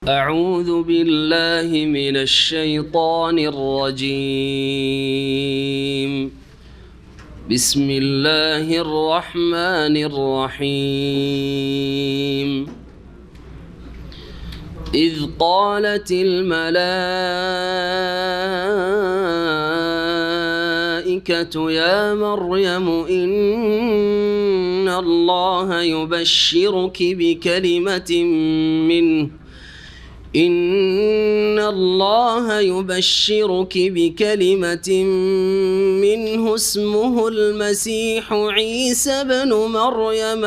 أعوذ بالله من الشيطان الرجيم. بسم الله الرحمن الرحيم. إذ قالت الملائكة يا مريم إن الله يبشرك بكلمة منه اسمه المسيح عيسى بن مريم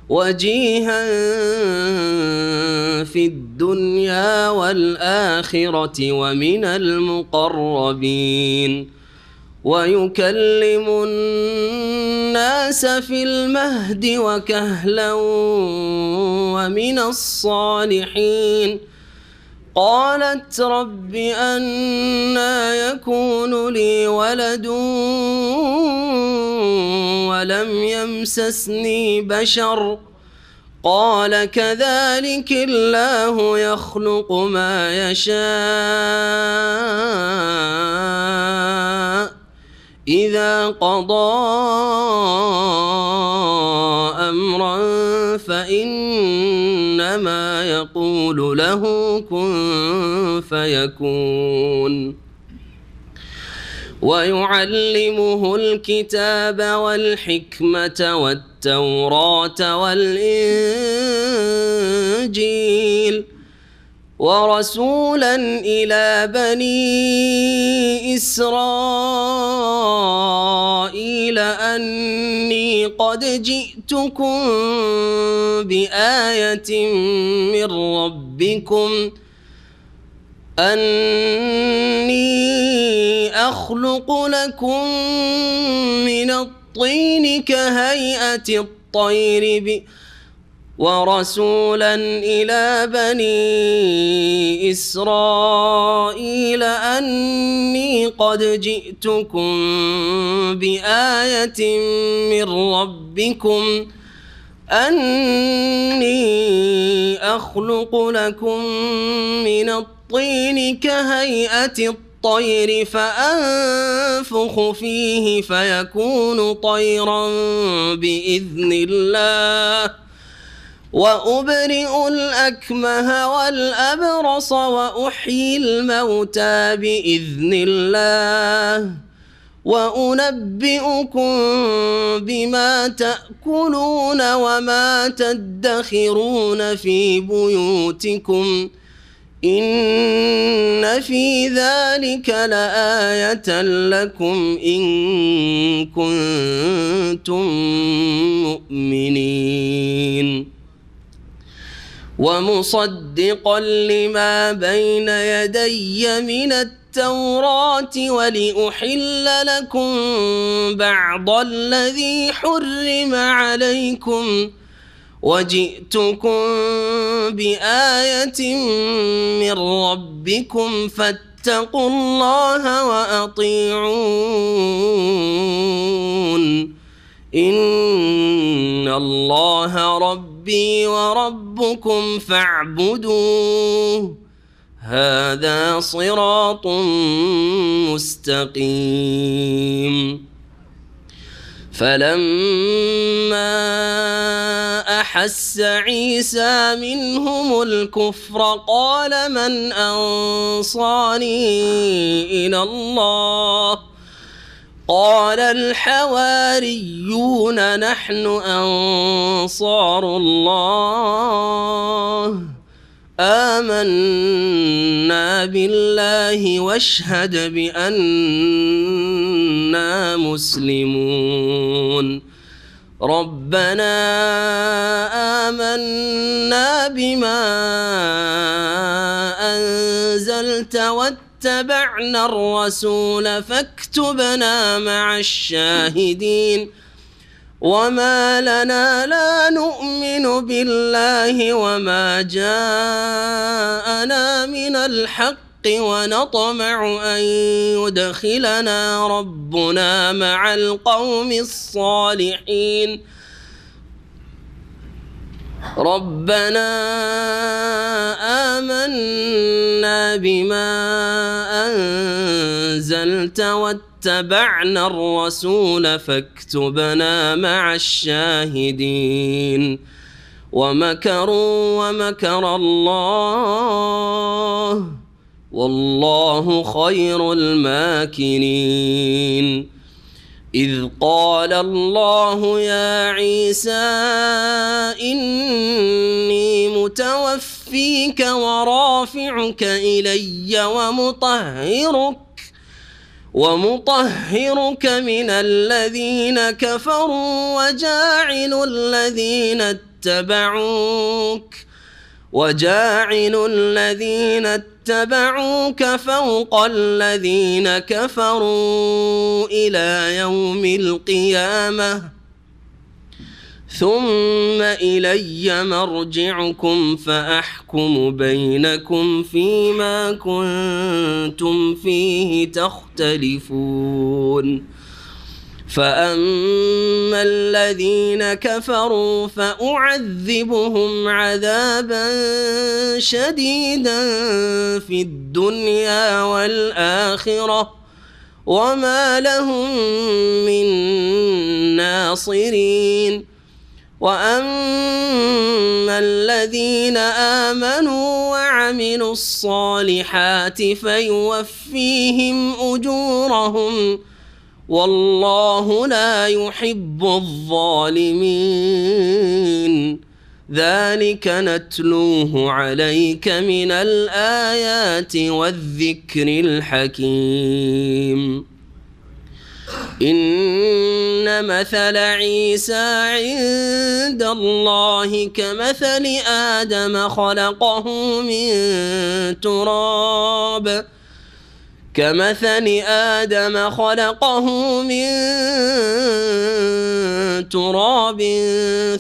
وجيها في الدنيا والآخرة ومن المقربين ويكلم الناس في المهد وكهلا ومن الصالحين. قالت رب أنى يكون لي ولد ولم يمسسني بشر قال كذلك الله يخلق ما يشاء إذا قضى أمرا فإنما يقول له كن فيكون. ويعلمه الكتاب والحكمة والتوراة والإنجيل ورسولا إلى بني إسرائيل أني قد جئتكم بآية من ربكم أني أخلق لكم من الطين كهيئة الطير ورسولا إلى بني إسرائيل أني قد جئتكم بآية من ربكم أني أخلق لكم من الطين كهيئة الطير فأنفخ فيه فيكون طيرا بإذن الله وأبرئ الأكمه والأبرص وأحيي الموتى بإذن الله وأنبئكم بما تأكلون وما تدخرون في بيوتكم إن في ذلك لآية لكم إن كنتم مؤمنين. ومصدقا لما بين يدي من التوراة ولأحل لكم بعض الذي حرم عليكم وجئتكم بآية من ربكم فاتقوا الله وأطيعون إن الله ربي وربكم فاعبدوه هذا صراط مستقيم. فلما أحس عيسى منهم الكفر قال من أنصاري إلى الله قال الحواريون نحن أنصار الله آمنا بالله واشهد بأننا مسلمون. ربنا آمنا بما أنزلت واتبعنا الرسول فاكتبنا مع الشاهدين. وما لنا لا نؤمن بالله وما جاءنا من الحق ونطمع أن يدخلنا ربنا مع القوم الصالحين ربنا آمنا بما أنزلت واتبعنا الرسول فاكتبنا مع الشاهدين ومكروا ومكر الله والله خير الماكرين إذ قال الله يا عيسى إني متوفيك ورافعك إلي ومطهرك من الذين كفروا وجاعل الذين اتبعوك فوق الذين كفروا إلى يوم القيامة ثم إلي مرجعكم فأحكم بينكم فيما كنتم فيه تختلفون فأما الذين كفروا فأعذبهم عذابا شديدا في الدنيا والآخرة وما لهم من ناصرين وأما الذين آمنوا وعملوا الصالحات فيوفيهم أجورهم والله لا يحب الظالمين ذلك نتلوه عليك من الآيات والذكر الحكيم إن مثل عيسى عند الله كمثل آدم خلقه من تراب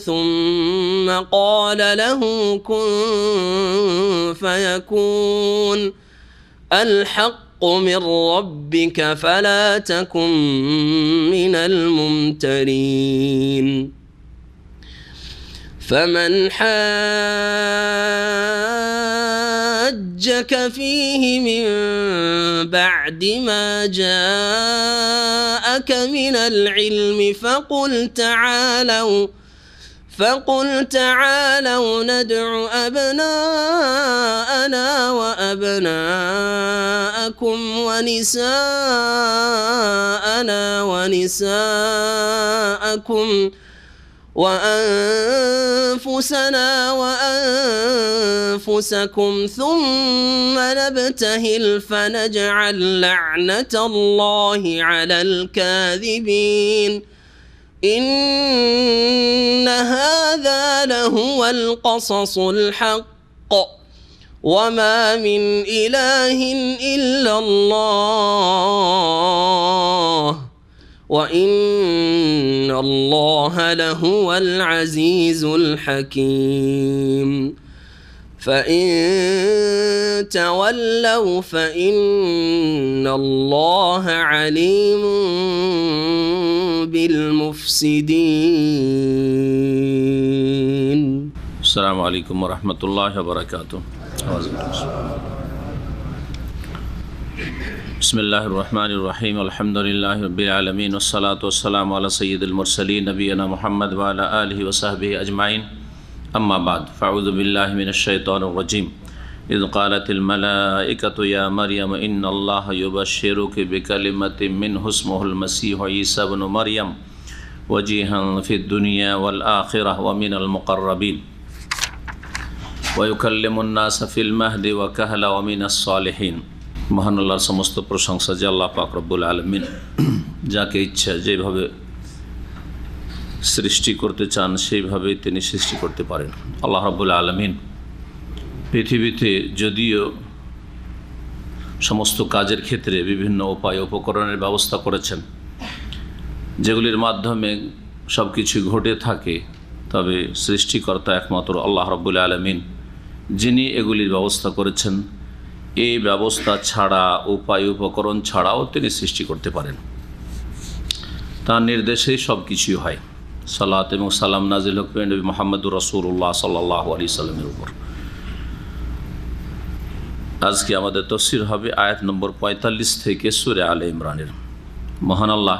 ثم قال له كن فيكون الحق من ربك فلا تكن من الممترين فمن حاجك فيه من بعد ما جاءك من العلم فقل تعالوا ندع أبناءنا وأبناءكم ونساءنا ونساءكم وأنفسنا وأنفسكم ثم نبتهل فنجعل لعنة الله على الكاذبين إن هذا لهو القصص الحق وما من إله إلا الله وإن الله لهو العزيز الحكيم فإن تولوا فإن الله عليم بالمفسدين. السلام عليكم ورحمة الله وبركاته. بسم الله الرحمن الرحيم الحمد لله رب العالمين والصلاة والسلام على سيد المرسلين نبينا محمد وعلى آله وصحبه أجمعين أما بعد فأعوذ بالله من الشيطان الرجيم إذ قالت الملائكة يا مريم إن الله يبشرك بكلمة منه اسمه المسيح عيسى بن مريم وجيها في الدنيا والآخرة ومن المقربين ويكلم الناس في المهد وكهلا ومن الصالحين. মহান আল্লাহর সমস্ত প্রশংসা যে আল্লাহ পাক রব্বুল আলামিন যাকে ইচ্ছা যেভাবে সৃষ্টি করতে চান সেইভাবেই তিনি সৃষ্টি করতে পারেন। আল্লাহ রাব্বুল আলামিন পৃথিবীতে যদিও সমস্ত কাজের ক্ষেত্রে বিভিন্ন উপায় উপকরণের ব্যবস্থা করেছেন যেগুলির মাধ্যমে সব কিছু ঘটে থাকে, তবে সৃষ্টিকর্তা একমাত্র আল্লাহ রাব্বুল আলামিন, যিনি এগুলির ব্যবস্থা করেছেন। এই ব্যবস্থা ছাড়া, উপায় উপকরণ ছাড়াও তিনি সৃষ্টি করতে পারেন। তার নির্দেশেই সব কিছুই হয়। সালাত এবং সালাম নাজিল হোক নবী মুহাম্মদুর রাসূলুল্লাহ সাল্লাল্লাহু আলাইহি সাল্লামের উপর। আজকে আমাদের তাফসীর হবে আয়াত নম্বর 45 থেকে সূরা আলে ইমরানের। মহান আল্লাহ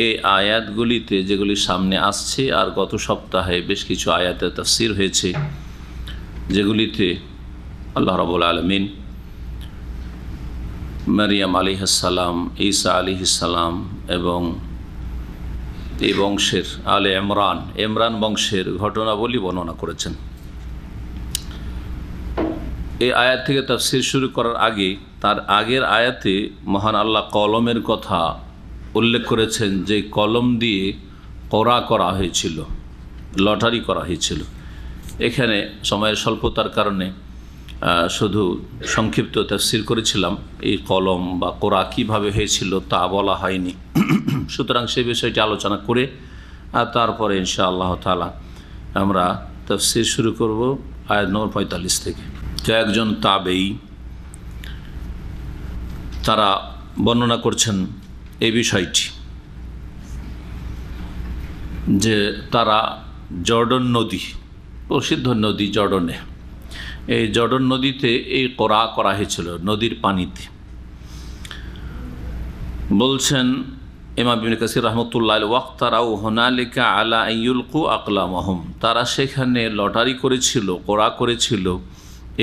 এই আয়াতগুলিতে যেগুলি সামনে আসছে আর গত সপ্তাহে বেশ কিছু আয়াতের তাফসীর হয়েছে, যেগুলিতে আল্লাহ রাব্বুল আলামিন মারিয়াম আলাইহিস সালাম, ঈসা আলাইহিস সালাম এবং এই বংশের আলে ইমরান বংশের ঘটনাবলী বর্ণনা করেছেন। এই আয়াত থেকে তাফসীর শুরু করার আগে তার আগের আয়াতে মহান আল্লাহ কলমের কথা উল্লেখ করেছেন, যে কলম দিয়ে কোরা করা হয়েছিল, লটারি করা হয়েছিল। এখানে সময়ের স্বল্পতার কারণে শুধু সংক্ষিপ্ত তাফসীর করেছিলাম। এই কলম বা কোরা কীভাবে হয়েছিল তা বলা হয়নি। সুতরাং সেই বিষয়টি আলোচনা করে আর তারপরে ইনশাআল্লাহ তাআলা আমরা তাফসীর শুরু করব আয়াত নম্বর 45 থেকে। একজন তাবেঈ তারা বর্ণনা করছেন এই বিষয়টি, যে তারা জর্ডন নদী, প্রসিদ্ধ নদী জর্ডনে, এই জর্ডন নদীতে এই কোরা করা হয়েছিল নদীর পানিতে। বলছেন ইমাম ইবনে কাসির রাহমাতুল্লাহ আলাইহি, ওয়াক্তারাউ হুনালিকা আলা আইয়ুলকু আকলামাহুম, তারা সেখানে লটারি করেছিল, কোরা করেছিল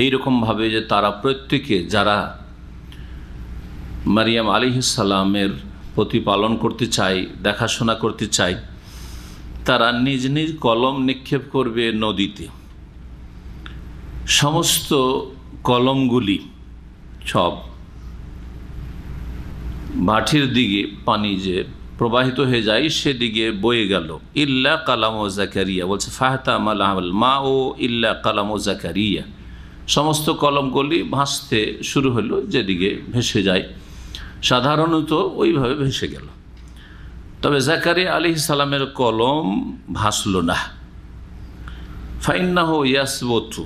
এইরকমভাবে যে তারা প্রত্যেকে যারা মারিয়াম আলাইহিস সালামের প্রতিপালন করতে চায়, দেখাশোনা করতে চায়, তারা নিজ নিজ কলম নিক্ষেপ করবে নদীতে। সমস্ত কলমগুলি সব ভাটির দিকে পানি যে প্রবাহিত হয়ে যায় সেদিকে বয়ে গেল। ইল্লা কালাম ও জাকারিয়া, বলছে ফাহতা মাল মা ও ইল্লা কালাম ও জাকারিয়া, সমস্ত কলমগুলি ভাসতে শুরু হলো যেদিকে ভেসে যায়, সাধারণত ওইভাবে ভেসে গেল। তবে জাকারিয়া আলাইহিস সালামের কলম ভাসল না। ফাইন্নাহু ইয়াসবতু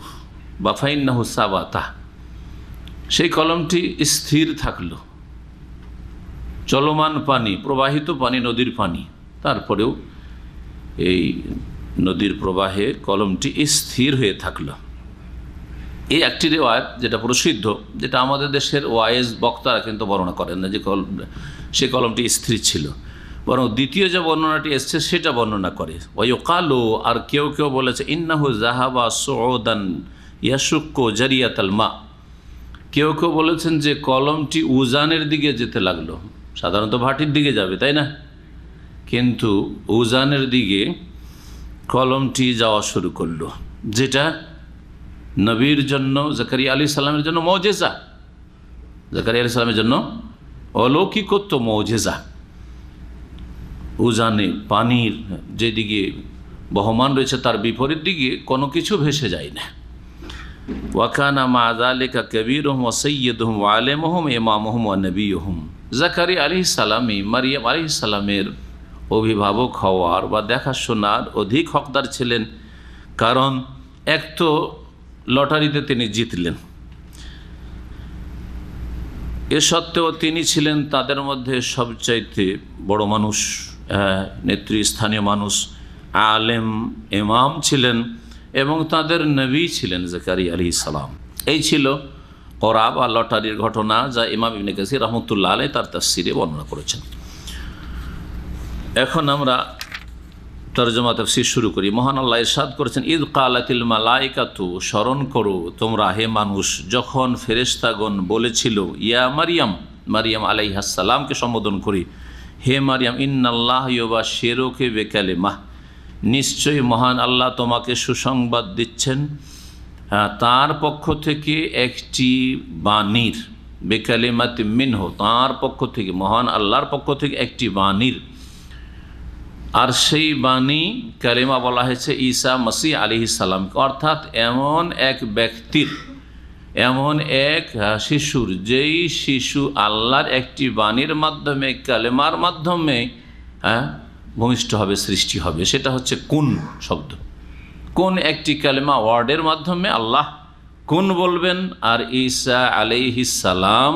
বা ফাইন্নাহু সাবাতা, সেই কলমটি স্থির থাকলো। চলমান পানি, প্রবাহিত পানি, নদীর পানি, তারপরেও এই নদীর প্রবাহে কলমটি স্থির হয়ে থাকলো। এই একটি রিওয়ায়াত যেটা প্রসিদ্ধ, যেটা আমাদের দেশের ওয়াইজ বক্তারা কিন্তু বর্ণনা করেন না যে সে কলমটি স্থির ছিল, বরং দ্বিতীয় যে বর্ণনাটি এসছে সেটা বর্ণনা করে। ওয়ায়ুকালু, আর কেউ কেউ বলেছে ইন্নাহু যাহাবা সুউদান ইয়াশুক্কু জারিয়াতাল মা, কেউ কেউ বলেছেন যে কলমটি উজানের দিকে যেতে লাগলো। সাধারণত ভাটির দিকে যাবে, তাই না? কিন্তু উজানের দিকে কলমটি যাওয়া শুরু করলো, যেটা নবীর জন্য, জাকারিয়া আলাইহিস সালামের জন্য মুজিজা, জাকারিয়া আলাইহিস সালামের জন্য অলৌকিকত্ব, মুজিজা। উজানে পানির যেদিকে বহমান রয়েছে তার বিপরীত দিকে কোনো কিছু ভেসে যায় না। ওয়াকানা মা যালিকা কাবীরুহুম ওয়া সাইয়্যিদুহুম ওয়া আলিমুহুম ইমামুহুম ওয়া নবিয়্যুহুম, জাকারিয়া আলাইহিস সালামই মারিয়াম আলাইহিস সালামের অভিভাবক হওয়ার বা দেখাশোনার অধিক হকদার ছিলেন, কারণ এক তো লটারিতে তিনি জিতলেন, এ সত্ত্বেও তিনি ছিলেন তাদের মধ্যে সবচাইতে বড় মানুষ, নেতৃস্থানীয় মানুষ, আলেম, ইমাম ছিলেন এবং তাদের নবী ছিলেন জাকারিয়া আলাইহিস সালাম। এই ছিল কোরা বা লটারির ঘটনা, যা ইমাম ইবনে কাসির রাহমাতুল্লাহ আলাইহি তার তাফসীরে বর্ণনা করেছেন। এখন আমরা তরজমা তাফসীর শুরু করি। মহান আল্লাহ ইরশাদ করেছেন, ইদ কালাতিল মালাইকাতু, স্মরণ করো তোমরা হে মানুষ, যখন ফেরেশতাগণ বলেছিল ইয়া মারিয়াম, মারিয়াম আলাইহিস সালামকে সম্বোধন করি, হে মারিয়াম, ইন্নাল্লাহ ইউবাশশিরুকি বিকালিমাহ, নিশ্চয়ই মহান আল্লাহ তোমাকে সুসংবাদ দিচ্ছেন তার পক্ষ থেকে একটি বাণীর, বিকালিমাতি মিনহু, তার পক্ষ থেকে, মহান আল্লাহর পক্ষ থেকে একটি বাণীর। আর সেই বাণী কালিমা বলা হয়েছে ঈসা মসিহ আলাইহিস সালাম, অর্থাৎ এমন এক ব্যক্তির, এমন এক শিশুর, যেই শিশু আল্লাহর একটি বাণীর মাধ্যমে, কালেমার মাধ্যমে ভূমিষ্ঠ হবে, সৃষ্টি হবে। সেটা হচ্ছে কুন শব্দ। কোন একটি কালেমা, ওয়ার্ডের মাধ্যমে আল্লাহ কুন বলবেন, আর ঈসা আলাইহিস সালাম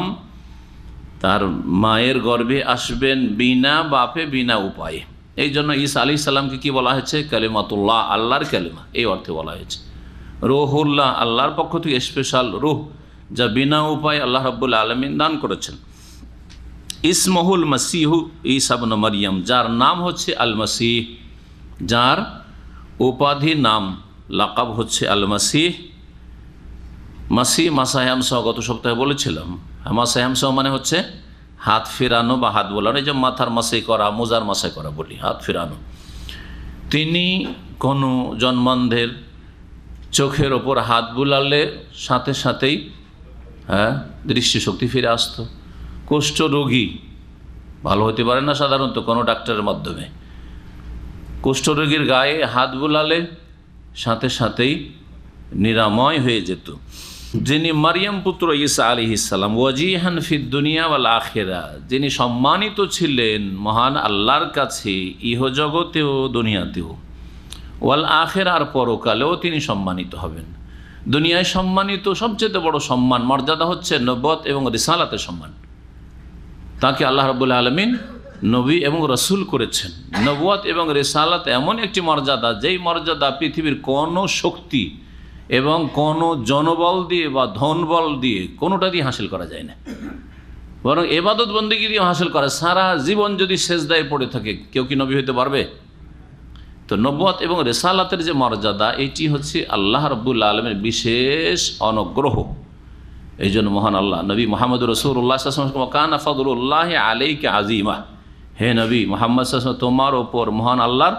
তার মায়ের গর্ভে আসবেন বিনা বাপে, বিনা উপায়ে। এই জন্য ঈসা আলাইহিস সালামকে কি বলা হয়েছে? কালিমাতুল্লাহ, আল্লাহর কালিমা, এই অর্থে বলা হয়েছে। রুহুল্লাহ, আল্লাহর পক্ষ থেকে স্পেশাল রুহ, যা বিনা উপায় আল্লাহ রাব্বুল আলামিন দান করেছেন। ইসমহুল মাসিহু ঈসা ইবনে মারইয়াম, যার নাম হচ্ছে আল মাসিহ, যার উপাধি নাম লাকাব হচ্ছে আল মাসিহ। মাসিহ মাসায়ামসহ গত সপ্তাহে বলেছিলাম। মাসায়ামসহ মানে হচ্ছে হাত ফেরানো বা হাত বোলানো, এই যে মাথার মাসাই করা, মোজার মাসাই করা বলি, হাত ফেরানো। তিনি কোনো জন্মান্ধের চোখের ওপর হাত বুলালে সাথে সাথেই দৃষ্টিশক্তি ফিরে আসতো। কুষ্ঠরোগী ভালো হতে পারে না সাধারণত কোনো ডাক্তারের মাধ্যমে, কুষ্ঠরোগীর গায়ে হাত বুলালে সাথে সাথেই নিরাময় হয়ে যেত। যিনি মারিয়াম পুত্র ঈসা আলাইহিস সালাম, ওয়াজিহান ফিদ দুনিয়া ওয়াল আখিরা, যিনি সম্মানিত ছিলেন মহান আল্লাহর কাছে ইহজগতেও দুনিয়াতেও, ওয়াল আখিরা, আর পরকালেও তিনি সম্মানিত হবেন। দুনিয়ায় সম্মানিত সবচেয়ে বড় সম্মান মর্যাদা হচ্ছে নবুয়ত এবং রিসালাতের সম্মান। তাকে আল্লাহ রাব্বুল আলামিন নবী এবং রসুল করেছেন। নবুয়ত এবং রিসালাত এমন একটি মর্যাদা, যেই মর্যাদা পৃথিবীর কোনো শক্তি এবং কোনো জনবল দিয়ে বা ধনবল দিয়ে কোনোটা দিয়ে হাসিল করা যায় না, বরং ইবাদত বন্দেগী দিয়ে হাসিল করে। সারা জীবন যদি সেজদায় পড়ে থাকে, কেউ কি নবী হতে পারবে? তো নবুয়ত এবং রিসালাতের যে মর্যাদা, এটি হচ্ছে আল্লাহ রাব্বুল আলামিনের বিশেষ অনুগ্রহ। এই জন্য মহান আল্লাহ নবী মুহাম্মদ রাসূলুল্লাহ সাল্লাল্লাহু আলাইহি ওয়াসাল্লাম, কানা ফাদলুল্লাহি আলাইকা আযীমা, হে নবী মুহাম্মদ সাল্লাল্লাহু আলাইহি ওয়াসাল্লাম, তোমার ওপর মহান আল্লাহর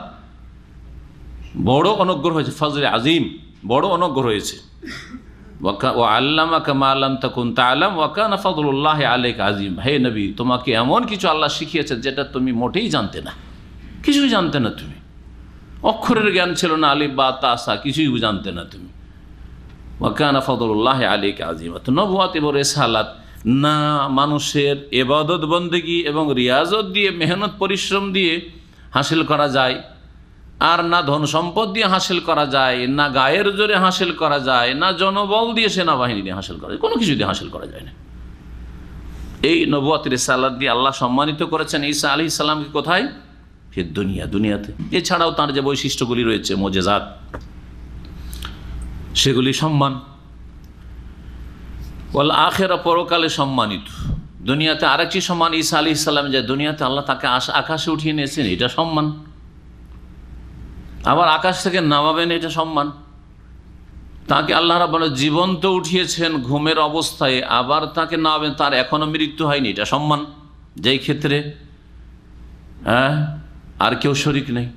বড় অনুগ্রহ হয়েছে। ফজলে আজিম, বড় অনুগ্রহ হয়েছে। ওয়া আল্লামাকা মা লাম তাকুন তা'লাম ওয়া কানা ফাদলুল্লাহি আলাইকা আযীম, হে নবী তোমাকে এমন কিছু আল্লাহ শিখিয়েছেন যেটা তুমি মোটেই জানতে না, কিছুই জানতে না তুমি। অক্ষরের জ্ঞান ছিল না, আলিফ বা তা সা কিছুই জানতে না তুমি। ওয়া কানা ফাদলুল্লাহি আলাইকা আযীমা। তো নবুয়ত এবং রিসালাত না মানুষের ইবাদত বন্দেগী এবং রিয়াজত দিয়ে, মেহনত পরিশ্রম দিয়ে হাসিল করা যায়, আর না ধন সম্পদ দিয়ে হাসিল করা যায়, না গায়ের জোরে হাসিল করা যায়, না জনবল দিয়ে, সেনাবাহিনী দিয়ে হাসিল করা যায়, কোনো কিছু দিয়ে হাসিল করা যায় না। এই নবুয়ত রিসালাত দিয়ে আল্লাহ সম্মানিত করেছেন ঈসা আলাইহিস সালামকে। কোথায়? ফিদ দুনিয়া, দুনিয়াতে। এছাড়াও তার যে বৈশিষ্ট্যগুলি রয়েছে, মুজিজাত, সেগুলি সম্মান। ওয়াল আখিরা, পরকালে সম্মানিত। দুনিয়াতে আরেকটি সম্মান ঈসা আলাইহিস সালাম, যে দুনিয়াতে আল্লাহ তাকে আকাশে উঠিয়ে নিয়েছেন, এটা সম্মান। আবার আকাশ থেকে নামাবেন, এটা সম্মান। তাকে আল্লাহ রাব্বুল জীবন্ত উঠিয়েছেন ঘুমের অবস্থায়, আবার তাকে নামাবেন, তার এখনো মৃত্যু হয়নি, এটা সম্মান। যেই ক্ষেত্রে আর কেউ শরিক নেই,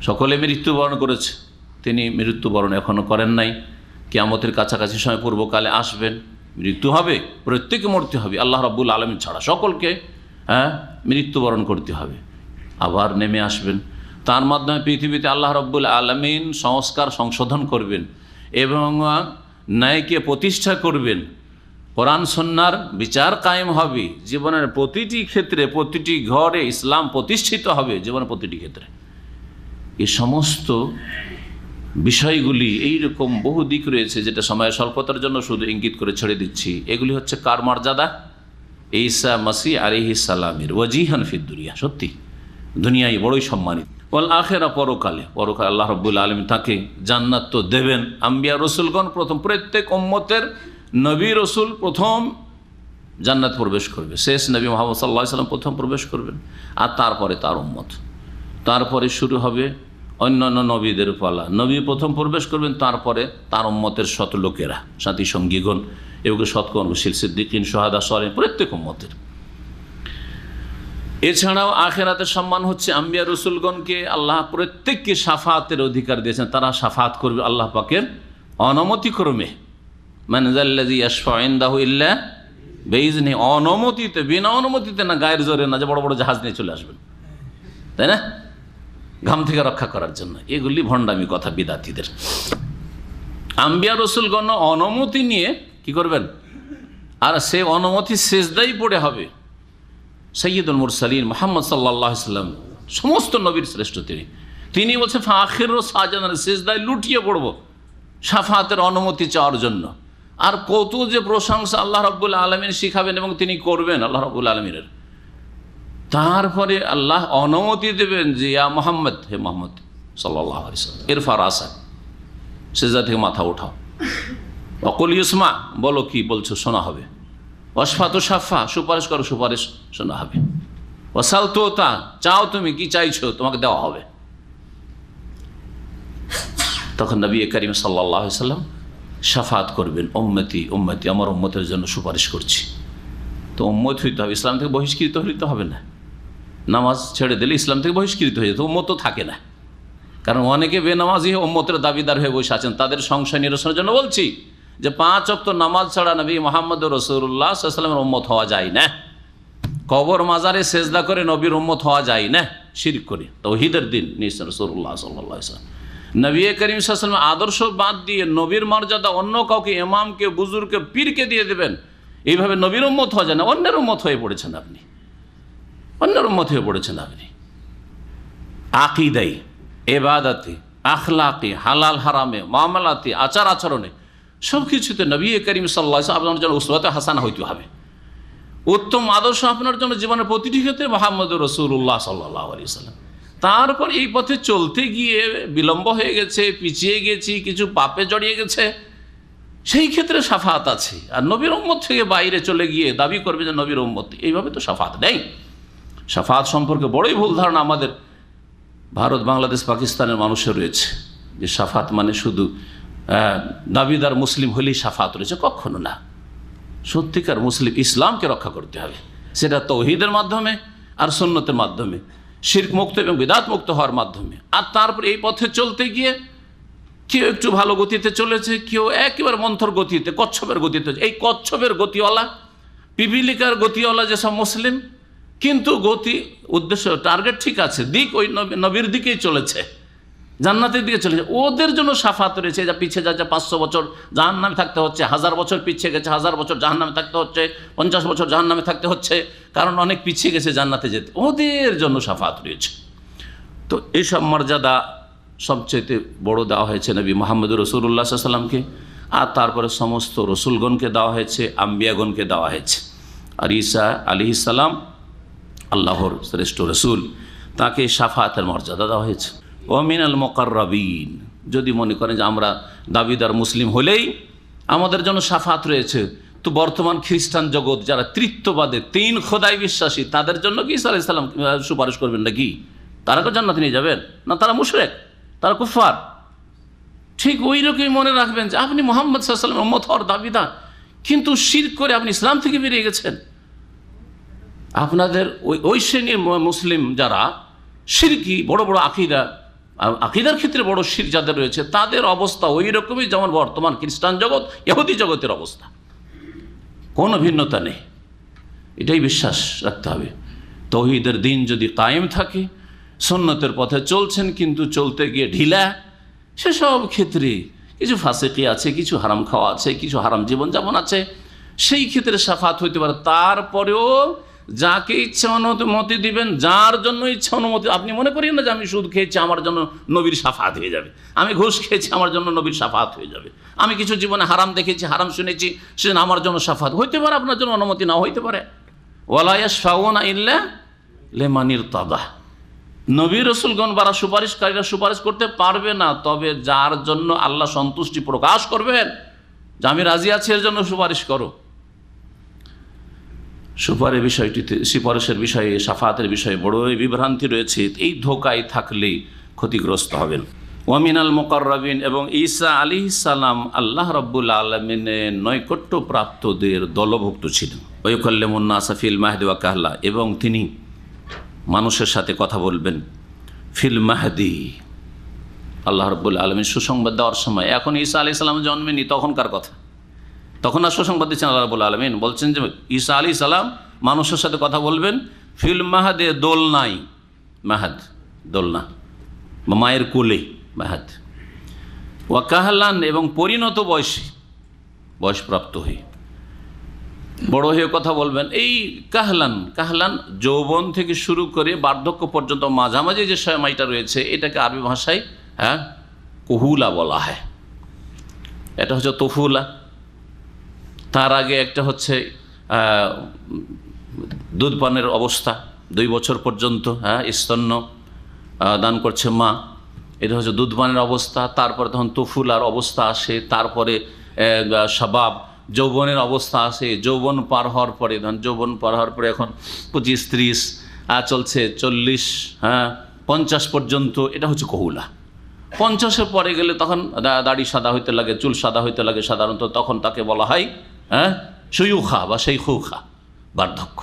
সকলে মৃত্যুবরণ করেছে, তিনি মৃত্যুবরণ এখনো করেন নাই। কিয়ামতের কাছাকাছি সময় পূর্বকালে আসবেন, মৃত্যু হবে, প্রত্যেকে মরতে হবে, আল্লাহ রাব্বুল আলামিন ছাড়া সকলকে মৃত্যুবরণ করতে হবে। আবার নেমে আসবেন, তার মাধ্যমে পৃথিবীতে আল্লাহ রাব্বুল আলামিন সংস্কার সংশোধন করবেন এবং ন্যায়কে প্রতিষ্ঠা করবেন। কোরআন সুন্নাহর বিচার কায়েম হবে, জীবনের প্রতিটি ক্ষেত্রে, প্রতিটি ঘরে ইসলাম প্রতিষ্ঠিত হবে, জীবনের প্রতিটি ক্ষেত্রে। এই সমস্ত বিষয়গুলি, এইরকম বহু দিক রয়েছে, যেটা সময়ের স্বল্পতার জন্য শুধু ইঙ্গিত করে ছেড়ে দিচ্ছি। এগুলি হচ্ছে কার মর্যাদা? ঈসা মাসিহ আলাইহিস সালামের। ওয়াজিহান ফিদ দুনিয়া, সত্যি দুনিয়ায় বড়ই সম্মানিত। ওয়াল আখিরা, পরকালে, পরকালে আল্লাহ রাব্বুল আলামিন তাকে জান্নাত তো দেবেন। আম্বিয়া রসুলগণ প্রথম, প্রত্যেক উম্মতের নবী রসুল প্রথম জান্নাত প্রবেশ করবে। শেষ নবী মুহাম্মদ সাল্লাল্লাহু আলাইহি ওয়াসাল্লাম প্রথম প্রবেশ করবেন, আর তারপরে তার উম্মত। তারপরে শুরু হবে অন্যান্য নবীদের পালা। নবী প্রথম প্রবেশ করবেন, তারপরে তার উম্মতের শত লোকেরা, সাথী সঙ্গীগণ, এগুলো সৎকর্মশীল, সিদ্দিকিন, শুহাদা, সালেহিন, প্রত্যেক উম্মতের। এছাড়াও আখিরাতের সম্মান হচ্ছে আম্বিয়া রসুলগণকে আল্লাহ প্রত্যেককে শাফাতের অধিকার দিয়েছেন। তারা শাফাত করবে আল্লাহ পাকের অনুমতিক্রমে। মান যাল্লাযী ইয়াশফাউ ইনদাহু ইল্লা বিইজনিহি, অনুমতিতে, বিনা অনুমতিতে না, গায়ের জোরে না, যে বড় বড় জাহাজ নিয়ে চলে আসবেন, তাই না, ঘাম থেকে রক্ষা করার জন্য। এগুলি ভণ্ডামি কথা বিদাতীদের। আম্বিয়া রসুলগণ অনুমতি নিয়ে কি করবেন? আর সে অনুমতি সেজদাই পড়ে হবে। সৈয়দুল মুরসালিন মুহাম্মদ সাল্লাল্লাহু আলাইহি ওয়াসাল্লাম, সমস্ত নবীর শ্রেষ্ঠ তিনি বলছেন ফাখিরু সাজাদান, সেজদায় লুটিয়ে পড়ব শাফাতের অনুমতি চাওয়ার জন্য। আর কত যে প্রশংসা আল্লাহ রাব্বুল আলামিন শিখাবেন এবং তিনি করবেন, আল্লাহ রাব্বুল আলামিনের। তারপরে আল্লাহ অনুমতি দেবেন যে ইয়া মোহাম্মদ, হে মোহাম্মদ সাল্লাল্লাহু আলাইহি ওয়াসাল্লাম, ইরফা রাসাক, সিজদা থেকে মাথা উঠাও, ওয়াকুল ইউসমা, বলো কি বলছো শোনা হবে, ওয়াসফা তুশাফা, সুপারিশ করো সুপারিশ শোনা হবে, ওয়াসাল তুতা, চাও তুমি কি চাইছো তোমাকে দেওয়া হবে। তখন নবী করিম সাল্লাল্লাহু আলাইহি ওয়াসাল্লাম শাফাত করবেন, উম্মতি উম্মতি, আমার উম্মতের জন্য সুপারিশ করছি। তো উম্মত হইতে হবে, ইসলাম থেকে বহিষ্কৃত হইতে হবে না। নামাজ ছেড়ে দিলে ইসলাম থেকে বহিষ্কৃত হয়ে যেত, উম্মত তো থাকে না। কারণ অনেকে বেনামাজি উম্মতের দাবিদার হয়ে বসে আছেন, তাদের সংশয় নিরসনের জন্য বলছি যে 5 ওয়াক্ত নামাজ ছাড়া নবী মুহাম্মদ রাসূলুল্লাহ সাল্লাল্লাহু আলাইহি ওয়াসাল্লামের উম্মত হওয়া যায় না। কবর মাজারে সেজদা করে নবীর উম্মত হওয়া যায় না, শিরক করে। তাওহীদের দিন নিয়েছেন রাসূলুল্লাহ সাল্লাল্লাহু আলাইহি ওয়াসাল্লাম। নবী করিম সাল্লাল্লাহু আলাইহি ওয়াসাল্লামের আদর্শ বাদ দিয়ে নবীর মর্যাদা অন্য কাউকে, ইমামকে, বুজুর্গকে, পীরকে দিয়ে দেবেন, এইভাবে নবীর উম্মত হওয়া যায় না। অন্যের উম্মত হয়ে পড়েছেন আপনি, অন্যের উম্মত হয়ে পড়েছেন আপনি। আকীদাই, ইবাদতে, আখলাকে, হালাল হারামে, মামলাতে, আচার আচরণে, সব কিছুতে নবী করিম সাল্লাল্লাহু আলাইহি ওয়াসাল্লাম আপনার জন্য উসওয়াতে হাসানা হইতে হবে। উত্তম আদর্শ আপনার জন্য জীবনের প্রতিটি ক্ষেত্রে মুহাম্মদুর রাসূলুল্লাহ সাল্লাল্লাহু আলাইহি ওয়াসাল্লাম। তারপর এই পথে চলতে গিয়ে বিলম্ব হয়ে গেছে, পিছিয়ে গেছি, কিছু পাপে জড়িয়ে গেছে, সেই ক্ষেত্রে শাফাত আছে। আর নবীর উম্মত থেকে বাইরে চলে গিয়ে দাবি করবে যে নবীর উম্মত, এইভাবে তো শাফাত নেই। শাফাত সম্পর্কে বড়ই ভুল ধারণা আমাদের ভারত, বাংলাদেশ, পাকিস্তানের মানুষের রয়েছে যে শাফাত মানে শুধু দাবিদার মুসলিম হলেই শাফাত রয়েছে। কখনো না। সত্যিকার মুসলিম ইসলামকে রক্ষা করতে হবে, সেটা তাওহীদের মাধ্যমে আর সুন্নতের মাধ্যমে, শিরক মুক্ত এবং বিদআত মুক্ত হওয়ার মাধ্যমে। আর তারপর এই পথে চলতে গিয়ে কেউ একটু ভালো গতিতে চলেছে, কেউ একেবারে মন্থর গতিতে, কচ্ছপের গতিতে। এই কচ্ছপের গতিওয়ালা, পিপিলিকার গতিওয়ালা যেসব মুসলিম, কিন্তু গতি, উদ্দেশ্য, টার্গেট ঠিক আছে, দিক ওই নবীর দিকেই চলেছে, জান্নাতের দিকে চলেছে, ওদের জন্য শাফাত রয়েছে। যা পিছিয়ে যাচ্ছে 500 বছর জাহান্নামে থাকতে হচ্ছে, 1000 বছর পিছিয়ে গেছে, 1000 বছর জাহান্নামে থাকতে হচ্ছে, 50 বছর জাহান্নামে থাকতে হচ্ছে, কারণ অনেক পিছিয়ে গেছে জান্নাতে যেতে, ওদের জন্য শাফাত রয়েছে। তো এইসব মর্যাদা সবচেয়ে বড় দেওয়া হয়েছে নবী মুহাম্মদুর রাসূলুল্লাহ সাল্লাল্লাহু আলাইহি ওয়াসাল্লামকে, আর তারপরে সমস্ত রসুলগণকে দেওয়া হয়েছে, আম্বিয়াগণকে দেওয়া হয়েছে। আর ঈসা আলাইহিস সালাম আল্লাহর শ্রেষ্ঠ রসুল, তাকে শাফাতের মর্যাদা দেওয়া হয়েছে। ওয়ামিনাল মুকাররাবিন, যদি মনে করেন যে আমরা দাবিদার মুসলিম হলেই আমাদের জন্য শাফাত রয়েছে, তো বর্তমান খ্রিস্টান জগৎ যারা তৃত্ববাদে, 3 খোদায় বিশ্বাসী, তাদের জন্য কি ঈসা আলাইহিস সালাম সুপারিশ করবেন নাকি? তারা তো জান্নাতে নিয়ে যাবেন না? তারা মুশরিক, তারা কুফার। ঠিক ওই রকমই মনে রাখবেন যে আপনি মুহাম্মদ সাল্লাল্লাহু আলাইহি ওয়াসাল্লামের উম্মত হওয়ার দাবিদার, কিন্তু শিরক করে আপনি ইসলাম থেকে বেরিয়ে গেছেন। আপনাদের ওই শ্রেণীর মুসলিম যারা শিরকি, বড় বড় আকিদার ক্ষেত্রে বড় শিরক যাদের রয়েছে, তাদের অবস্থা ওই রকমই যেমন বর্তমান খ্রিস্টান জগৎ, ইহুদি জগতের অবস্থা, কোনো ভিন্নতা নেই। এটাই বিশ্বাস রাখতে হবে। তাওহীদের দিন যদি কায়েম থাকে, সুন্নতের পথে চলছেন কিন্তু চলতে গিয়ে ঢিলা, সেসব ক্ষেত্রে কিছু ফাসিকি আছে, কিছু হারাম খাওয়া আছে, কিছু হারাম জীবনযাপন আছে, সেই ক্ষেত্রে শাফাত হইতে পারে। তারপরেও যাকে ইচ্ছা অনুমতি দিবেন, যার জন্য ইচ্ছা অনুমতি। আপনি মনে করেন না যে আমি সুদ খেয়েছি আমার জন্য নবীর শাফাত হয়ে যাবে, আমি ঘুষ খেয়েছি আমার জন্য নবীর শাফাত হয়ে যাবে, আমি কিছু জীবনে হারাম দেখেছি, হারাম শুনেছি, সেজন্য আমার জন্য শাফাত হইতে পারে, আপনার জন্য অনুমতি না হইতে পারে। ওয়ালা ইয়াশফাউনা ইল্লা লিমান ইরতাদা, নবী রাসূলগণ বারা সুপারিশকারীরা সুপারিশ করতে পারবে না, তবে যার জন্য আল্লাহ সন্তুষ্টি প্রকাশ করবেন যে আমি রাজি আছি, এর জন্য সুপারিশ করো। সুপারিশের বিষয়ে, শাফাতের বিষয়ে বড়ই বিভ্রান্তি রয়েছে। এই ধোকায় থাকলে ক্ষতিগ্রস্ত হবেন। ওয়ামিনাল মুকাররাবিন, এবং ঈসা আলাইহিস সালাম আল্লাহ রাব্বুল আলামিনের নৈকট্যপ্রাপ্তদের দলভুক্ত ছিলেন। ওয়ায়ুকাল্লিমুন নাসা ফিল মাহদি ওয়া কাহলা, এবং তিনি মানুষের সাথে কথা বলবেন ফিল মাহদি, আল্লাহ রাব্বুল আলামিন সুসংবাদ দেওয়ার সময়। এখন ঈসা আলাইহিস সালাম জন্মেনি, তখনকার কথা, তখন আর সুসংবাদ দিচ্ছেন আল্লাহ রাব্বুল আলামিন। বলছেন যে ঈসা আলাইহিস সালাম মানুষের সাথে কথা বলবেন ফিল মাহাদে, দোলনাই, মাহাদ দোলনা, মায়ের কোলে মাহাদ, ওয়া কাহলান, এবং পরিণত বয়সী, বয়সপ্রাপ্ত হয়ে, বড় হয়ে কথা বলবেন। এই কাহলান, কাহলান যৌবন থেকে শুরু করে বার্ধক্য পর্যন্ত মাঝামাঝি যে সময়টা রয়েছে, এটাকে আরবি ভাষায় কুহুলা বলা হয়। এটা হচ্ছে তফুলা, তার আগে একটা হচ্ছে দুধ পানের অবস্থা, 2 বছর পর্যন্ত স্তন্য দান করছে মা, এটা হচ্ছে দুধপানের অবস্থা। তারপরে তখন তুফুলার অবস্থা আসে, তারপরে শাবাব যৌবনের অবস্থা আসে। যৌবন পার হওয়ার পরে যৌবন পার হওয়ার পরে এখন 25-30 চলছে 40, 50 পর্যন্ত, এটা হচ্ছে কহুলা। 50-এর পরে গেলে তখন দাড়ি সাদা হইতে লাগে, চুল সাদা হইতে লাগে সাধারণত, তখন তাকে বলা হয় শৈখা বা শৈখুখা, বার্ধক্য।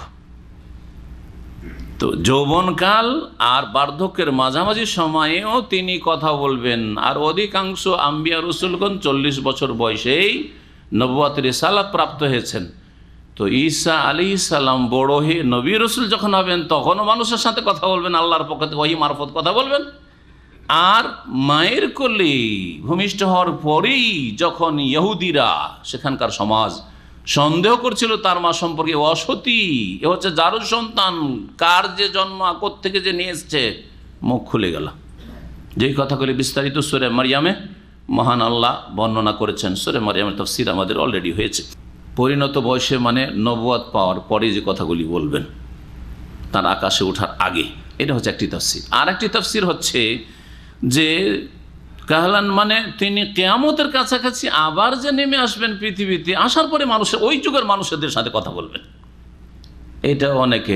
তো যৌবনকাল আর বার্ধক্যের মাঝামাঝি সময়েও তিনি কথা বলবেন। আর অধিকাংশ আম্বিয়া রসুলগণ 40 বছর বয়সেই নবুয়ত রিসালাত প্রাপ্ত হয়েছেন। তো ঈসা আলাইহিস সালাম বড় হয়ে নবী রসুল যখন হবেন তখনও মানুষের সাথে কথা বলবেন, আল্লাহর পক্ষ থেকে ওহী মারফত কথা বলবেন। আর মায়ের কোলে ভূমিষ্ঠ হওয়ার পরেই যখন ইহুদিরা, সেখানকার সমাজ সন্দেহ করছিল তার মা সম্পর্কে, অসতী, এ হচ্ছে যারুর সন্তান, কার যে জন্ম, কোত্থেকে যে নিয়ে এসছে, মুখ খুলে গেল। যেই কথাগুলি বিস্তারিত সূরা মারইয়ামে মহান আল্লাহ বর্ণনা করেছেন। সূরা মারইয়ামের তাফসীর আমাদের অলরেডি হয়েছে। পরিণত বয়সে মানে নবুয়ত পাওয়ার পরে যে কথাগুলি বলবেন, তার আকাশে ওঠার আগে, এটা হচ্ছে একটি তাফসীর। আর একটি তাফসীর হচ্ছে যে কাহলান মানে তিনি কিয়ামতের কাছাকাছি আবার যে নেমে আসবেন পৃথিবীতে, আসার পরে মানুষের, ওই যুগের মানুষদের সাথে কথা বলবেন। এটা অনেকে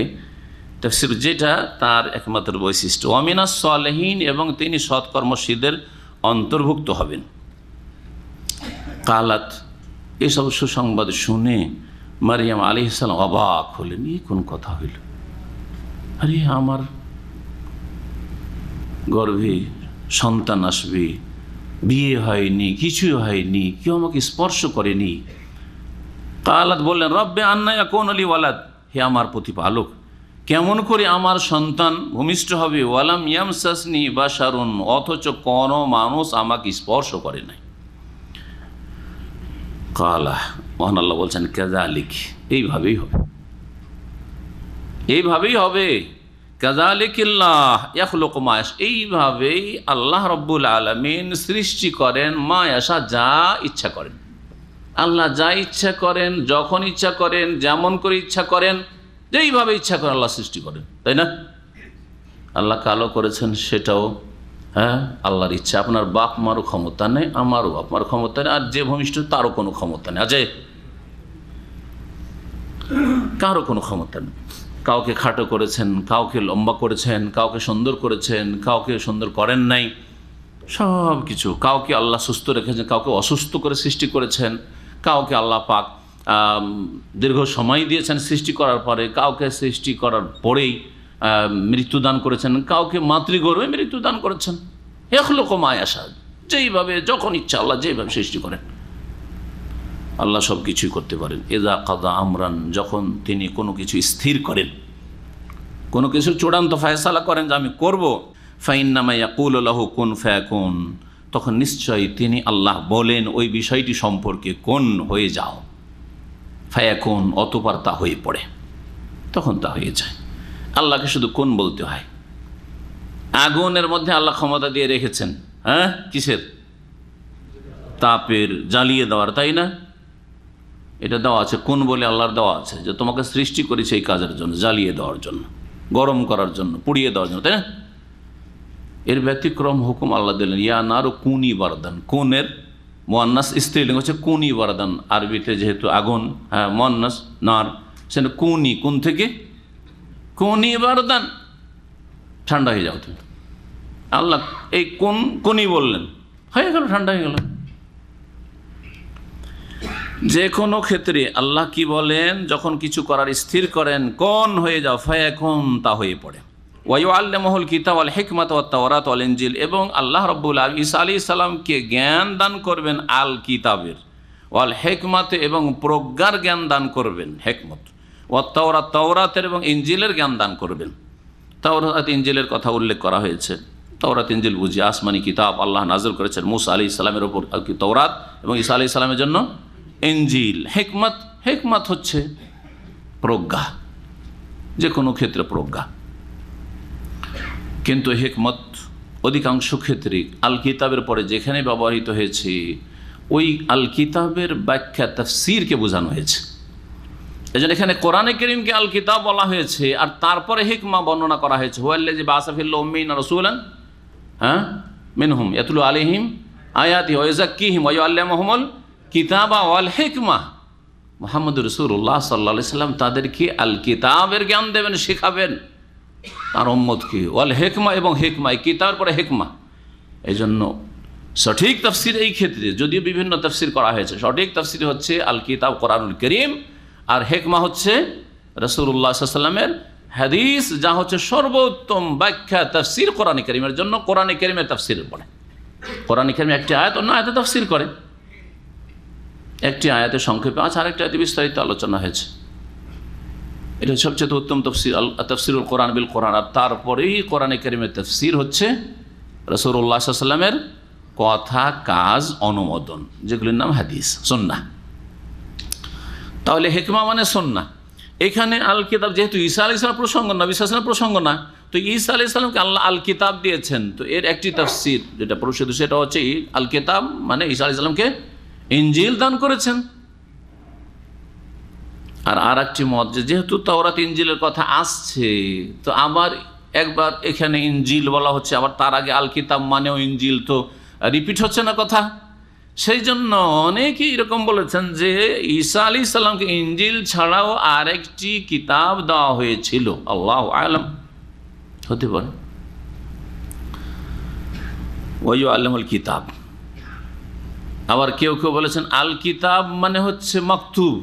তাফসীর, যেটা তার একমাত্র বৈশিষ্ট্য। ওয়ামিনাস সালেহিন, এবং তিনি সৎকর্মশীলদের অন্তর্ভুক্ত হবেন। কালাত, এসব সুসংবাদ শুনে মারিয়াম আলাইহিস সালাম অবাক হলেন। এই কোন কথা হইল? আরে আমার গর্ভে সন্তান আসবে, বিয়ে হয়নি, কিছুই হয়নি, কেউ আমাকে স্পর্শ করেনি। কালাত বললেন, রব্বে আন্না ইয়াকুনু লি ওয়ালাদ, হে আমার প্রতিপালক, কেমন করে আমার সন্তান ভূমিষ্ঠ হবে? ওয়ালাম ইয়ামসাসনি বাশারুন, অথচ কোনো মানুষ আমাকে স্পর্শ করে নাই। কালা, মহান আল্লাহ বলছেন, কাযালিক, এইভাবেই হবে, এইভাবেই হবে। কাযালিকিল্লাহ ইয়াখলুকু মা ইয়াশা, এইভাবেই আল্লাহ রাব্বুল আলামিন সৃষ্টি করেন মা ইয়াশা, যা ইচ্ছা করেন। আল্লাহ যা ইচ্ছা করেন, যখন ইচ্ছা করেন, যেমন করে ইচ্ছা করেন, যেইভাবে ইচ্ছা করেন আল্লাহ সৃষ্টি করেন, তাই না? আল্লাহ কালো করেছেন, সেটাও আল্লাহর ইচ্ছা। আপনার বাপ মারও ক্ষমতা নেই, আমারও বাপ মার ক্ষমতা নেই, আর যে ভূমিষ্ঠ তারও কোনো ক্ষমতা নেই, আছে কারও কোনো ক্ষমতা নেই। কাউকে খাটো করেছেন, কাউকে লম্বা করেছেন, কাউকে সুন্দর করেছেন, কাউকে সুন্দর করেন নাই, সব কিছু। কাউকে আল্লাহ সুস্থ রেখেছেন, কাউকে অসুস্থ করে সৃষ্টি করেছেন, কাউকে আল্লাহ পাক দীর্ঘ সময় দিয়েছেন সৃষ্টি করার পরে, কাউকে সৃষ্টি করার পরেই মৃত্যুদান করেছেন, কাউকে মাতৃগর্ভে মৃত্যুদান করেছেন। ইয়াখলুকু মা ইয়াশা, যেইভাবে যখন ইচ্ছা আল্লাহ যেইভাবে সৃষ্টি করেন, আল্লাহ সব কিছুই করতে পারেন। ইযা কাযা আমরান, যখন তিনি কোনো কিছু স্থির করেন, কোনো কিছু চূড়ান্ত ফয়সালা করেন যে আমি করব, ফাইন্নামা ইয়াকুলু লাহু কুন ফায়াকুন, তখন নিশ্চয়ই তিনি আল্লাহ বলেন ওই বিষয়টি সম্পর্কে, কোন হয়ে যাও, ফায়াকুন, অতঃপর তা হয়ে পড়ে, তখন তা হয়ে যায়। আল্লাহকে শুধু কোন বলতে হয়। আগুনের মধ্যে আল্লাহ ক্ষমতা দিয়ে রেখেছেন, কিসের? তাপের, জ্বালিয়ে দেওয়ার, তাই না? এটা দেওয়া আছে, কোন বলে আল্লাহর দেওয়া আছে, যে তোমাকে সৃষ্টি করেছে এই কাজের জন্য, জ্বালিয়ে দেওয়ার জন্য, গরম করার জন্য, পুড়িয়ে দেওয়ার জন্য, তাই না? এর ব্যতিক্রম হুকুম আল্লাহ দিলেন, ইয়া নারু কুনি বারদান। কোনের মুয়ান্নাস স্ত্রীলিঙ্গ হচ্ছে কুনি বারদান, আরবিতে যেহেতু আগুন, মুয়ান্নাস নার, সেটা কুনি, কোন থেকে কুনি বারদান, ঠান্ডা হয়ে যাও তুমি। আল্লাহ এই কুনি বললেন, হয়ে গেল, ঠান্ডা হয়ে গেল। যে কোনো ক্ষেত্রে আল্লাহ কি বলেন, যখন কিছু করার স্থির করেন, কোন হয়ে যাও, ফায়াকুন, তা হয়ে পড়ে। ওয়ায়ুআল্লিমুহুল কিতাব ওয়াল হিকমাত ওয়াত তাওরাত ওয়াল ইনজিল, এবং আল্লাহ রাব্বুল আলামিন ঈসা আলাইহিস সালামকে জ্ঞান দান করবেন আল কিতাবের, ওয়াল হিকমাত, এবং প্রজ্ঞার জ্ঞান দান করবেন, হিকমত, ওয়াত তাওরাত, তাওরাতের এবং ইনজিলের জ্ঞান দান করবেন। তাওরাত ইনজিলের কথা উল্লেখ করা হয়েছে। তাওরাত ইনজিল বুঝি আসমানি কিতাব, আল্লাহ নাযিল করেছেন মুসা আলাইহিস সালামের উপর তাওরাত, এবং ঈসা আলাইহিস সালামের জন্য ইনজিল। হিকমত, হিকমত হচ্ছে প্রজ্ঞা, যে কোনো ক্ষেত্রে প্রজ্ঞা। কিন্তু হিকমত অধিকাংশ ক্ষেত্রে আল কিতাবের পরে যেখানে ব্যবহৃত হয়েছে, ওই আল কিতাবের ব্যাখ্যা তাফসীরকে বোঝানো হয়েছে। এজন্য এখানে কোরআনে কারীমকে আল কিতাব বলা হয়েছে, আর তারপরে হিকমা বর্ণনা করা হয়েছে। হুয়াল্লাযী বাআসা ফিল উম্মিয়িনা রাসূলান মিনহুম ইয়াতলু আলাইহিম আয়াতিহি ওয়া ইউযাক্কিহিম ওয়া ইউআল্লিমুহুমুল কিতাবা ওয়াল হিকমা। মুহাম্মদুর রাসূলুল্লাহ সাল্লাল্লাহু আলাইহি সাল্লাম তাদেরকে আল কিতাবের জ্ঞান দেবেন, শেখাবেন তার উম্মতকে, ওয়াল হিকমা এবং হিকমা, এই কিতাবের পরে হিকমা। এই জন্য সঠিক তাফসির এই ক্ষেত্রে, যদিও বিভিন্ন তাফসির করা হয়েছে, সঠিক তাফসির হচ্ছে আল কিতাব কোরআনুল কারীম, আর হিকমা হচ্ছে রাসূলুল্লাহ সাল্লাল্লাহু আলাইহি ওয়াসাল্লামের হাদিস, যা হচ্ছে সর্বোত্তম ব্যাখ্যা তাফসির কোরআনে কারীমের জন্য। কোরআনে কারীমের তাফসিরের পরে কোরআনে কারীমে একটি আয়াত অন্য আয়াতে তাফসির করে, একটি আয়াতে সংক্ষেপে আছে, আরেকটি আয়াতে বিস্তারিত আলোচনা হয়েছে। এটা সবচেয়ে উত্তম তাফসির, তাফসিরুল কোরআন বিল কোরআন। আর তারপরেই কোরআনে কারীমের তাফসির হচ্ছে রাসূলুল্লাহ সাল্লাল্লাহু আলাইহি ওয়াসাল্লামের কথা, কাজ, অনুমোদন, যেগুলির নাম হাদিস, সুন্নাহ। তাহলে হিকমা মানে সুন্নাহ। এখানে আল কিতাব, যেহেতু ঈসা আলাইহিস সালাম প্রসঙ্গ, নবী সাল্লাল্লাহু আলাইহি ওয়াসাল্লাম প্রসঙ্গ না, তো ঈসা আলাইহিস সালামকে আল্লাহ আল কিতাব দিয়েছেন। তো এর একটি তাফসির যেটা প্রসিদ্ধ, সেটা হচ্ছে আল কিতাব মানে ঈসা আলাইহিস সালামকে ইনজিল দান করেছেন। আর একটি মত, যেহেতু তাওরাত ইনজিলের কথা আসছে, তো আবার একবার এখানে ইনজিল বলা হচ্ছে, আবার তার আগে আল কিতাব মানেও ইনজিল, তো রিপিট হচ্ছে না কথা। সেই জন্য অনেকেই এরকম বলেছেন যে ঈসা আলাইহিস সালামকে ইনজিল ছাড়াও আরেকটি কিতাব দেওয়া হয়েছিল, আল্লাহু আ'লাম, হতে পারে। ওয়া ইউআল্লিমুল কিতাব। আবার কেউ কেউ বলেছেন আল কিতাব মানে হচ্ছে মাকতুব,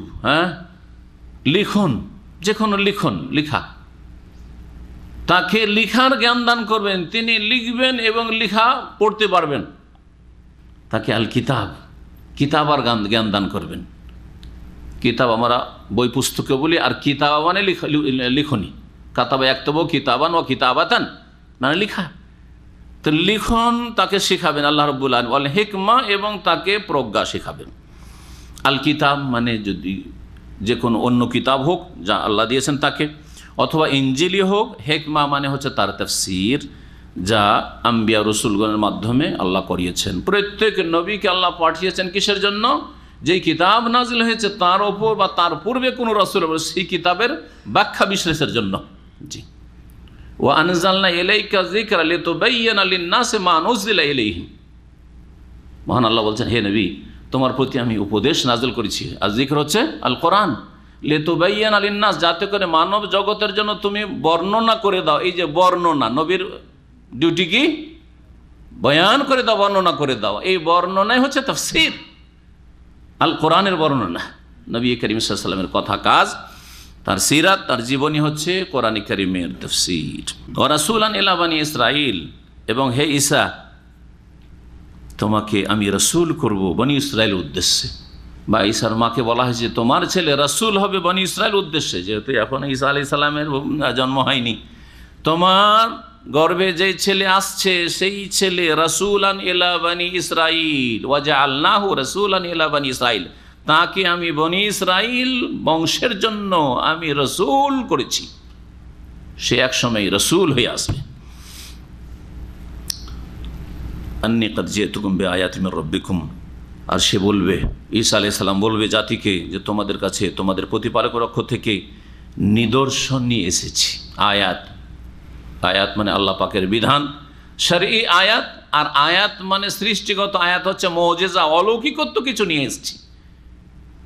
লিখন, যে কোনো লিখন, লিখা, তাকে লিখার জ্ঞান দান করবেন, তিনি লিখবেন এবং লিখা পড়তে পারবেন, তাকে আল কিতাব, কিতাব আর জ্ঞান দান করবেন। কিতাব আমরা বই পুস্তকে বলি, আর কিতাব মানে লিখনি, কাতাবা ইয়াকতুবু কিতাবান ওয়া কিতাবাতান মানে লিখা। তো লিখন তাকে শেখাবেন আল্লাহ রাব্বুল আলামিন, ওয়াল হিকমা এবং তাকে প্রজ্ঞা শেখাবেন। আল কিতাব মানে যদি যে কোনো অন্য কিতাব হোক যা আল্লাহ দিয়েছেন তাকে, অথবা ইনজিলি হোক। হিকমা মানে হচ্ছে তার তাফসীর, যা আম্বিয়া রসুলগণের মাধ্যমে আল্লাহ করিয়েছেন। প্রত্যেক নবীকে আল্লাহ পাঠিয়েছেন কিসের জন্য? যেই কিতাব নাজিল হয়েছে তার ওপর বা তার পূর্বে কোনো রসুল, সেই কিতাবের ব্যাখ্যা বিশ্লেষের জন্য। জি, ওয়া আনজালনা ইলাইকা যিকরা লিতুবাইয়িনা লিন-নাসি মা নুযিলা ইলাইহিম। মহান আল্লাহ বলছেন, হে নবী, তোমার প্রতি আমি উপদেশ নাজিল করেছি। আর যিকর হচ্ছে আল কোরআন, লিতুবাইয়িনা লিন-নাস, যাতে করে মানব জগতের জন্য তুমি বর্ণনা করে দাও। এই যে বর্ণনা, নবীর ডিউটি কি? বয়ান করে দাও, বর্ণনা করে দাও। এই বর্ণনাই হচ্ছে তাফসীর, আল কোরআনের বর্ণনা। নবী করিম সাল্লাল্লাহু আলাইহি ওয়াসাল্লামের কথা, কাজ, তার সিরাত, তার জীবনী হচ্ছে কোরআন কারীমের তাফসীর। ওয়া রাসূলান ইলা বানি ইসরাঈল, এবং হে ঈসা, তোমাকে আমি রাসূল করব বনি ইসরাঈলের উদ্দেশ্যে। বা ঈসার মাকে বলা হয়েছে তোমার ছেলে রাসূল হবে বনি ইসরাঈল উদ্দেশ্যে, যেহেতু এখন ঈসা আলাইহিস সালামের জন্ম হয়নি। তোমার গর্ভে যে ছেলে আসছে সেই ছেলে রাসূলান ইলা বানি ইসরাঈল, ওয়া জাআলনাহু রাসূলান ইলা বানি ইসরাঈল, তাকে আমি বনি ইসরাঈল বংশের জন্য আমি রাসূল করেছি। সে একসময় রাসূল হয়ে আসবে। আন্নী ক্বাদ জি'তুকুম বিআয়াতিন মির রাব্বিকুম, আর সে বলবে, ঈসা আলাইহিস সালাম বলবে জাতিকে, যে তোমাদের কাছে তোমাদের প্রতিপালকের পক্ষ থেকে নিদর্শন নিয়ে এসেছি। আয়াত, আয়াত মানে আল্লাহ পাকের বিধান, শরঈ আয়াত। আর আয়াত মানে সৃষ্টিগত আয়াত হচ্ছে মুজিজা, অলৌকিকত্ব কিছু নিয়ে এসেছি।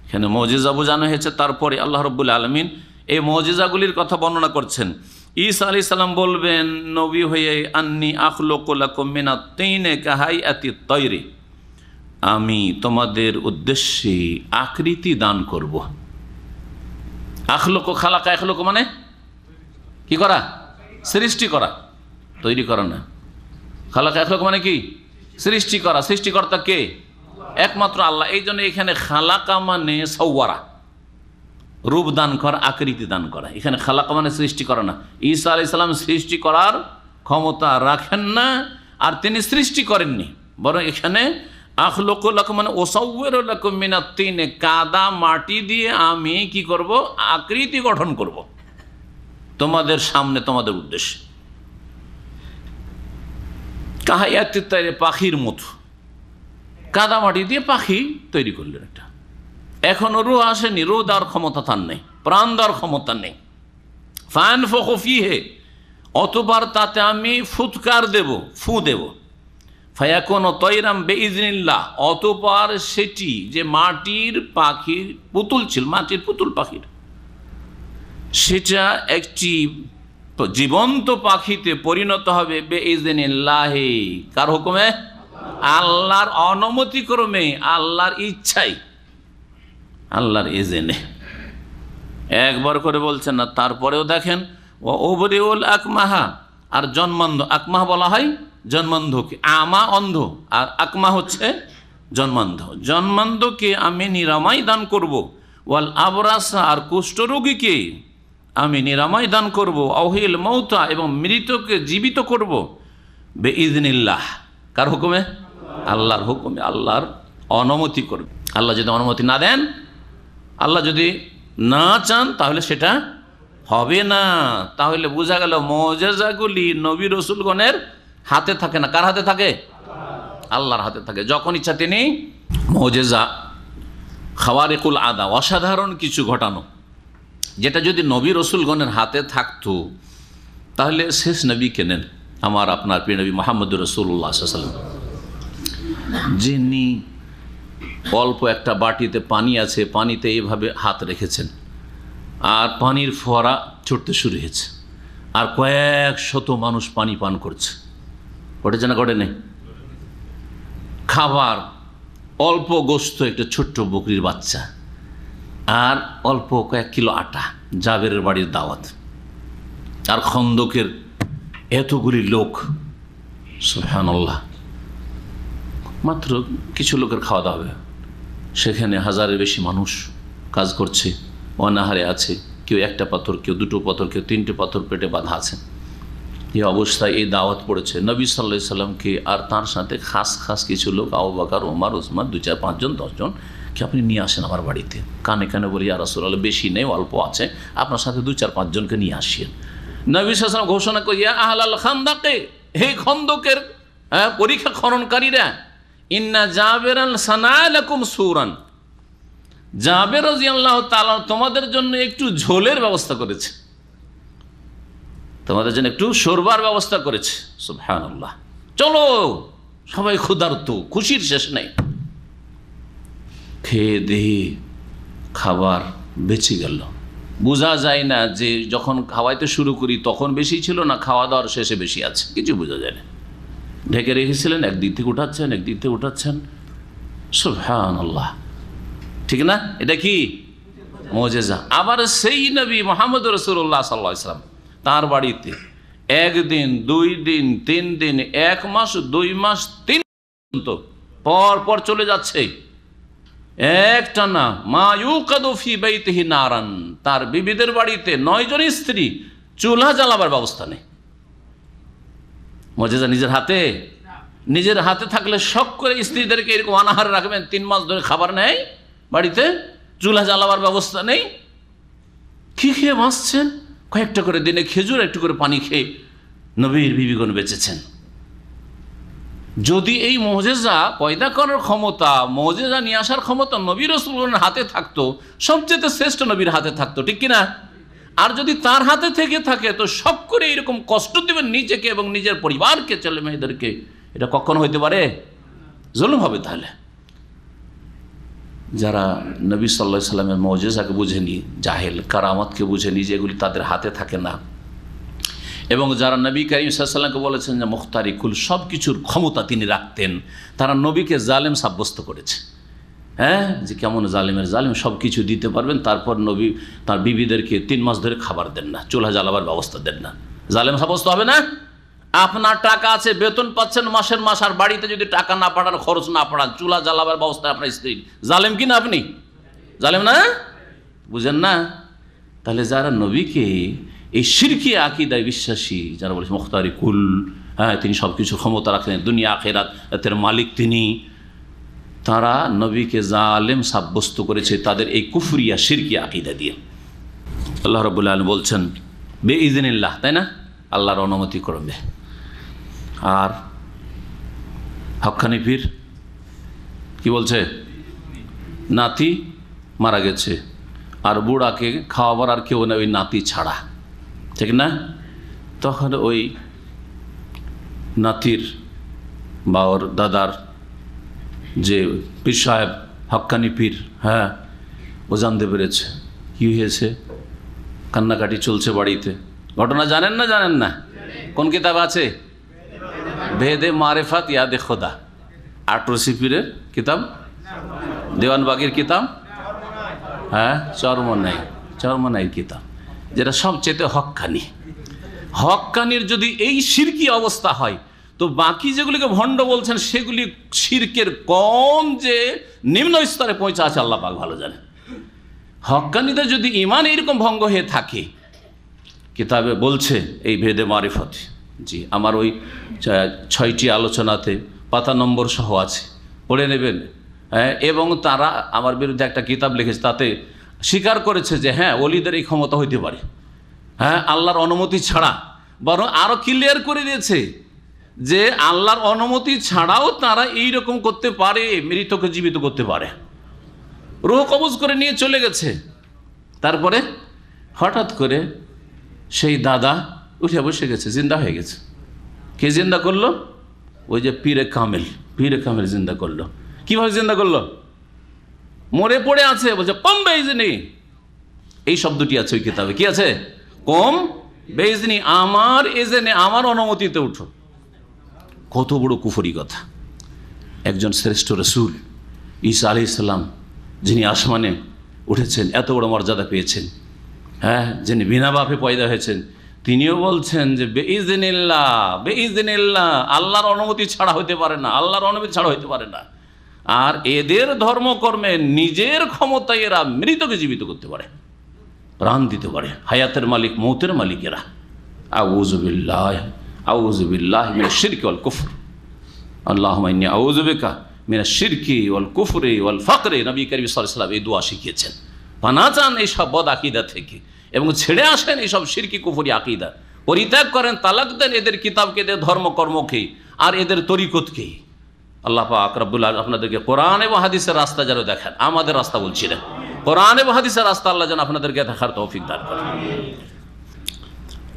এখানে মুজিজা বোঝানো হয়েছে। তারপরে আল্লাহ রাব্বুল আলামিন এই মুজিজাগুলির কথা বর্ণনা করছেন। ঈসা আলাইহিস সালাম বলবেন নবী হয়ে, আন্নী আখলুকু লাকুম মিনাত তিনি কাহাইয়াতিত তায়রি, আমি তোমাদের উদ্দেশ্যে আকৃতি দান করব। আখলুকু, খালাকা, আখলুকু মানে কি করা? সৃষ্টি করা, তৈরি করা না। খালাকা আখলুকু মানে কি? সৃষ্টি করা। সৃষ্টিকর্তা কে? একমাত্র আল্লাহ। এই জন্য এখানে খালাকা মানে সাওয়ারা, রূপ দান করা, আকৃতি দান করা। এখানে খালাকা মানে সৃষ্টি করা না। ঈসা আলাইহিস সালাম সৃষ্টি করার ক্ষমতা রাখেন না, আর তিনি সৃষ্টি করেননি। বরং এখানে আখলুকু লাকুম মানে উসাউবিরু লাকুম মিনাত তিনে, কাদা মাটি দিয়ে আমি কি করব? আকৃতি গঠন করব তোমাদের সামনে, তোমাদের উদ্দেশ্যে। কাহাইয়াতিত তায়রি, পাখির মতো কাদা মাটি দিয়ে পাখি তৈরি করলেন একটা। এখনো রূহ আসেনি, রূহ দেওয়ার ক্ষমতা তার নেই। প্রাণ দেওয়ার ক্ষমতা নেই। ফায়ানফুখু ফীহি, অতঃপর তাতে আমি ফুৎকার দেব, ফু দেব। ফায়াকুনু তায়রাম বিইজনিল্লাহ, অতঃপর সেটি যে মাটির পাখির পুতুল ছিল, মাটির পুতুল পাখির, সেটা একটি জীবন্ত পাখিতে পরিণত হবে বিইজনিল্লাহি, কার হুকুমে? আল্লাহর অনুমতিক্রমে, আল্লাহর ইচ্ছাই, আল্লাহর ইজনে। একবার করে বলছেন না, তারপরেও দেখেন ও উবরিউল আকমাহা, আর জন্মান্ধ, আকমাহ বলা হয় জন্মান্ধকে, আমা অন্ধ, আর আকমাহ হচ্ছে জন্মান্ধ, জন্মান্ধকে আমি নিরাময় দান করব। ওয়াল আবরাসা, আর কুষ্ঠরোগীকে আমি নিরাময় দান করব। অহিল মৌতা, এবং মৃতকে জীবিত করব। বেইজনিল্লাহ, কার হুকুমে? আল্লাহর হুকুমে, আল্লাহর অনুমতি করবে। আল্লাহ যদি অনুমতি না দেন, আল্লাহ যদি না চান, তাহলে সেটা হবে না। তাহলে বোঝা গেল মুজিজাগুলি নবী রসুলগণের হাতে থাকে না। কার হাতে থাকে? আল্লাহর হাতে থাকে। যখন ইচ্ছা তিনি মুজিজা, খাওয়ারিকুল আদা, অসাধারণ কিছু ঘটানো, যেটা যদি নবী রসুলগণের হাতে থাকতো, তাহলে শেষ নবী কেনেন, আমার আপনার প্রিয় নবী মুহাম্মদুর রাসূলুল্লাহ সাল্লাল্লাহু আলাইহি ওয়াসাল্লাম, যিনি অল্প একটা বাটিতে পানি আছে, পানিতে এইভাবে হাত রেখেছেন, আর পানির ফোয়ারা ছুটতে শুরু হয়েছে, আর কয়েক শত মানুষ পানি পান করছে। ঘটেছে না ঘটে নেই? খাবার অল্প গোস্ত, একটা ছোট্ট বকরির বাচ্চা, আর অল্প কয়েক কিলো আটা, জাবেরের বাড়ির দাওয়াত, আর খন্দকের এতগুলি লোক, সুবহানাল্লাহ, মাত্র কিছু লোকের খাওয়া দাওয়া হবে, সেখানে হাজারের বেশি মানুষ কাজ করছে, অনাহারে আছে, কেউ একটা পাথর, কেউ দুটো পাথর, কেউ তিনটে পাথর পেটে বাঁধা আছে। এই অবস্থায় এই দাওয়াত পড়েছে নবী সাল্লাল্লাহু আলাইহি সাল্লামকে, আর তার সাথে খাস খাস কিছু লোক, আবু বকর, ওমর, ওসমান, 2, 4, 5 জন, 10 জন, কে আপনি নিয়ে আসেন আমার বাড়িতে। কানে কানে বলি, ইয়া রাসূলুল্লাহ, বেশি নেই, অল্প আছে, আপনার সাথে 2, 4, 5 জনকে নিয়ে আসেন। নবী সাল্লাল্লাহু আলাইহি ওয়াসাল্লাম ঘোষণা করে, ইয়া আহলাল খান্দাকে, হে খন্দকের পরীক্ষা খননকারীরা, ইন্না জাবেরান সানালাকুম সূরান, জাবের রাদিয়াল্লাহু তাআলা তোমাদের জন্য একটু ঝোলের ব্যবস্থা করেছে, তোমাদের জন্য একটু শোরবার ব্যবস্থা করেছে। সুবহানাল্লাহ, চলো সবাই ক্ষুধার্ত, খুশির শেষ নেই। খেয়ে দেহে খাবার বেঁচে গেল। বোঝা যায় না যে যখন খাওয়াইতে শুরু করি তখন বেশি ছিল, না খাওয়া দাওয়ার শেষে বেশি আছে, কিছু বোঝা যায় না। ঢেকে রেখেছিলেন, একদিক থেকে উঠাচ্ছেন, একদিক থেকে উঠাচ্ছেন। সুবহানাল্লাহ, ঠিক না? এটা কি মুজিজা? আবার সেই নবী মুহাম্মদ রাসূলুল্লাহ সাল্লাল্লাহু আলাইহি ওয়াসাল্লাম, তার বাড়িতে 1 দিন, 2 দিন, 3 দিন, 1 মাস, 2 মাস, 3 পর পর চলে যাচ্ছে একটানা। মা ইউকাদু ফি বাইতিহি নারান, তার বিবিদের বাড়িতে 9 জন স্ত্রী, চুলা জ্বালাবার ব্যবস্থা নেই। মুজিজা নিজের হাতে? নিজের হাতে থাকলে শখ করে স্ত্রীদেরকে এরকম অনাহারে রাখবেন, 3 মাস ধরে খাবার নেই বাড়িতে, চুলা জ্বালাবার ব্যবস্থা নেই। কি খেয়ে বাঁচছেন? কয়েকটা করে দিনে খেজুর, একটু করে পানি খেয়ে নবীর বিবিগণ বেঁচেছেন। যদি এই মুজিজা পয়দা করার ক্ষমতা, মুজিজা নিয়ে আসার ক্ষমতা নবী রাসূলগণের হাতে থাকতো, সবচেয়ে শ্রেষ্ঠ নবীর হাতে থাকতো, ঠিক কিনা? আর যদি তার হাতে থেকে থাকে, তো সব করে এরকম কষ্ট দেবেন নিজেকে এবং নিজের পরিবারকে, ছেলে মেয়েদেরকে, এটা কখনো হইতে পারে? জুলুম হবে। তাহলে যারা নবী সাল্লাল্লাহু আলাইহি সাল্লামের মুজিজাকে বুঝেনি, জাহেল, কারামতকে বুঝেনি, যেগুলি তাদের হাতে থাকে না, এবং যারা নবী করিম সাল্লাল্লাহু আলাইহি সাল্লামকে বলেছেন যে মুখতারিকুল, সব কিছুর ক্ষমতা তিনি রাখতেন, তারা নবীকে জালেম সাব্যস্ত করেছে। হ্যাঁ, যে কেমন জালেমের জালেম, সব কিছু দিতে পারবেন, তারপর নবী তার বিবিদেরকে 3 মাস ধরে খাবার দেন না, চুলা জ্বালাবার ব্যবস্থা দেন না। জালেম সাব্যস্ত হবে না? আপনার টাকা আছে, বেতন পাচ্ছেন মাসের মাস, আর বাড়িতে যদি টাকা না পাঠান, খরচ না পাঠান, চুলা জ্বালাবার ব্যবস্থা আপনার স্ত্রী, জালেম কি না? আপনি জালেম না? বুঝেন না? তাহলে যারা নবীকে এই শিরকি আকীদায় বিশ্বাসী, যারা বলেছে মুখতারিকুল, হ্যাঁ তিনি সব কিছু ক্ষমতা রাখেন, দুনিয়া আখিরাতের মালিক তিনি, তারা নবীকে জালেম সাব্যস্ত করেছে তাদের এই কুফরিয়া শিরকি আকীদা দিয়ে। আল্লাহ রাব্বুল আলামিন বলছেন বেইজনিল্লাহ, তাই না? আল্লাহর অনুমতি করবে। আর হক্কানি পীর কি বলছে? নাতি মারা গেছে, আর বুড়াকে খাওয়াবার আর কেউ না, ওই নাতি ছাড়া, ঠিক না? তখন ওই নাতির বা ওর দাদার যে পীর সাহেব, হক্কানি পীর, হ্যাঁ, ও জানতে পেরেছে কী হয়েছে, কান্নাকাটি চলছে বাড়িতে। ঘটনা জানেন না? জানেন না? কোন কিতাব আছে? ভেদে মারেফাত ইয়াদে খোদা, আটরসি পীরের কিতাব, দেওয়ানবাগির কিতাব, হ্যাঁ, চরমনাইয়ের কিতাব, যেটা সবচেয়ে হক্কানি। হক্কানির যদি এই শিরকি অবস্থা হয়, তো বাকি যেগুলিকে ভণ্ড বলছেন সেগুলি শিরকের কোন যে নিম্ন স্তরে পৌঁছা আছে আল্লাহ পাক ভালো জানেন। হক্কানিদের যদি ঈমান এরকম ভঙ্গ হয়ে থাকে, কিতাবে বলছে এই ভেদে মারিফত, জি আমার ওই 6টি আলোচনাতে পাতা নম্বর সহ আছে, পড়ে নেবেন। হ্যাঁ, এবং তারা আমার বিরুদ্ধে একটা কিতাব লিখেছে, তাতে স্বীকার করেছে যে হ্যাঁ, ওলিদের এই ক্ষমতা হইতে পারে, হ্যাঁ, আল্লাহর অনুমতি ছাড়া। বরং আরও ক্লিয়ার করে দিয়েছে যে আল্লাহর অনুমতি ছাড়াও তারা এইরকম করতে পারে, মৃতকে জীবিত করতে পারে। রূহ কবজ করে নিয়ে চলে গেছে, তারপরে হঠাৎ করে সেই দাদা উঠে বসে গেছে, জিন্দা হয়ে গেছে। কে জিন্দা করলো? ওই যে পীরে কামেল জিন্দা করলো। কিভাবে জিন্দা করলো? মরে পড়ে আছে, বলছে কম বেইজনি, এই শব্দটি আছে ওই কিতাবে। কি আছে? কম বেইজনি, আমার এজেনে, আমার অনুমতিতে উঠো। কত বড় কুফরি কথা! একজন শ্রেষ্ঠ রসুল ঈসা আলাইহিস সালাম, যিনি আসমানে উঠেছেন, এত বড় মর্যাদা পেয়েছেন, হ্যাঁ, যিনি বিনা বাপে পয়দা হয়েছেন, তিনিও বলছেন যে বেইজনিল্লাহ, আল্লাহর অনুমতি ছাড়া হইতে পারে না, আল্লাহর অনুমতি ছাড়া হইতে পারে না। আর এদের ধর্মকর্মে নিজের ক্ষমতায় এরা মৃতকে জীবিত করতে পারে, প্রাণ দিতে পারে। হায়াতের মালিক, মৌতের মালিক এরা। আউযু বিল্লাহি মিনাশ শিরকি ওয়াল কুফর, আল্লাহুম্মা ইন্নী আউযু বিকা মিনাশ শিরকি ওয়াল কুফরি ওয়াল ফাকরি। নবী করিম সাল্লাল্লাহু আলাইহি ওয়াসাল্লাম এই দোয়া শিখিয়েছেন। পানা চান এইসব বদ আকীদা থেকে এবং ছেড়ে আসেন এইসব শিরকি কুফরি আকীদা, পরিত্যাগ করেন, তালাক দেন এদের কিতাবকে, এদের ধর্মকর্মকে আর এদের তরিকতকে। আল্লাহ পাক রব্বুল আলামিন আপনাদেরকে কোরআন এবং হাদিসের রাস্তা যেন দেখান। আমাদের রাস্তা বলছি না, কোরআন এবং হাদিসের রাস্তা আল্লাহ যেন আপনাদেরকে দেখার তৌফিক দান করেন।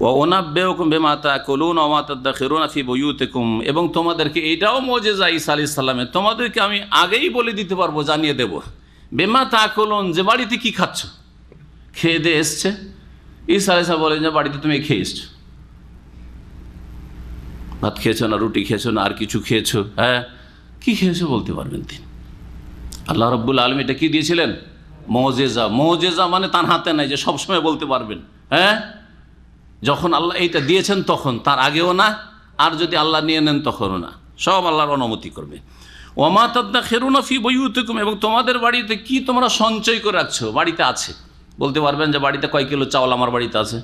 ওয়া উনাব্বিউকুম বিমা তাকুলুনা ওয়া মা তাদাখিরুনা ফি বুয়ুতিকুম, এবং তোমাদেরকে এইটাও মুজিজা ঈসা আলাইহিস সালামের, তোমাদেরকে আমি আগেই বলে দিতে পারবো, জানিয়ে দেব। বিমা তাকুলুন, যে বাড়িতে কি খাচ্ছ, খেয়ে দিয়ে এসছে। ঈসা আলাইহিস সালাম বলেন যে বাড়িতে তুমি খেয়ে এসছো, ভাত খেয়েছো না, রুটি খেয়েছো না, আর কিছু খেয়েছো, হ্যাঁ, কি খেয়েছো বলতে পারবেন তিনি। আল্লাহ রাব্বুল আলামিন এটা কি দিয়েছিলেন? মুজিজা। মুজিজা মানে তার হাতে নাই যে সবসময় বলতে পারবেন, হ্যাঁ, যখন আল্লাহ এইটা দিয়েছেন তখন, তার আগেও না, আর যদি আল্লাহ নিয়ে নেন তখনও না, সব আল্লাহর অনুমতি করবে। ওয়া মা তাদাখিরুনা ফি বুয়ুতিকুম, এবং তোমাদের বাড়িতে কি তোমরা সঞ্চয় করে রাখছো, বাড়িতে আছে। বলতে পারবেন যে বাড়িতে কয় কিলো চাউল আমার বাড়িতে আছে?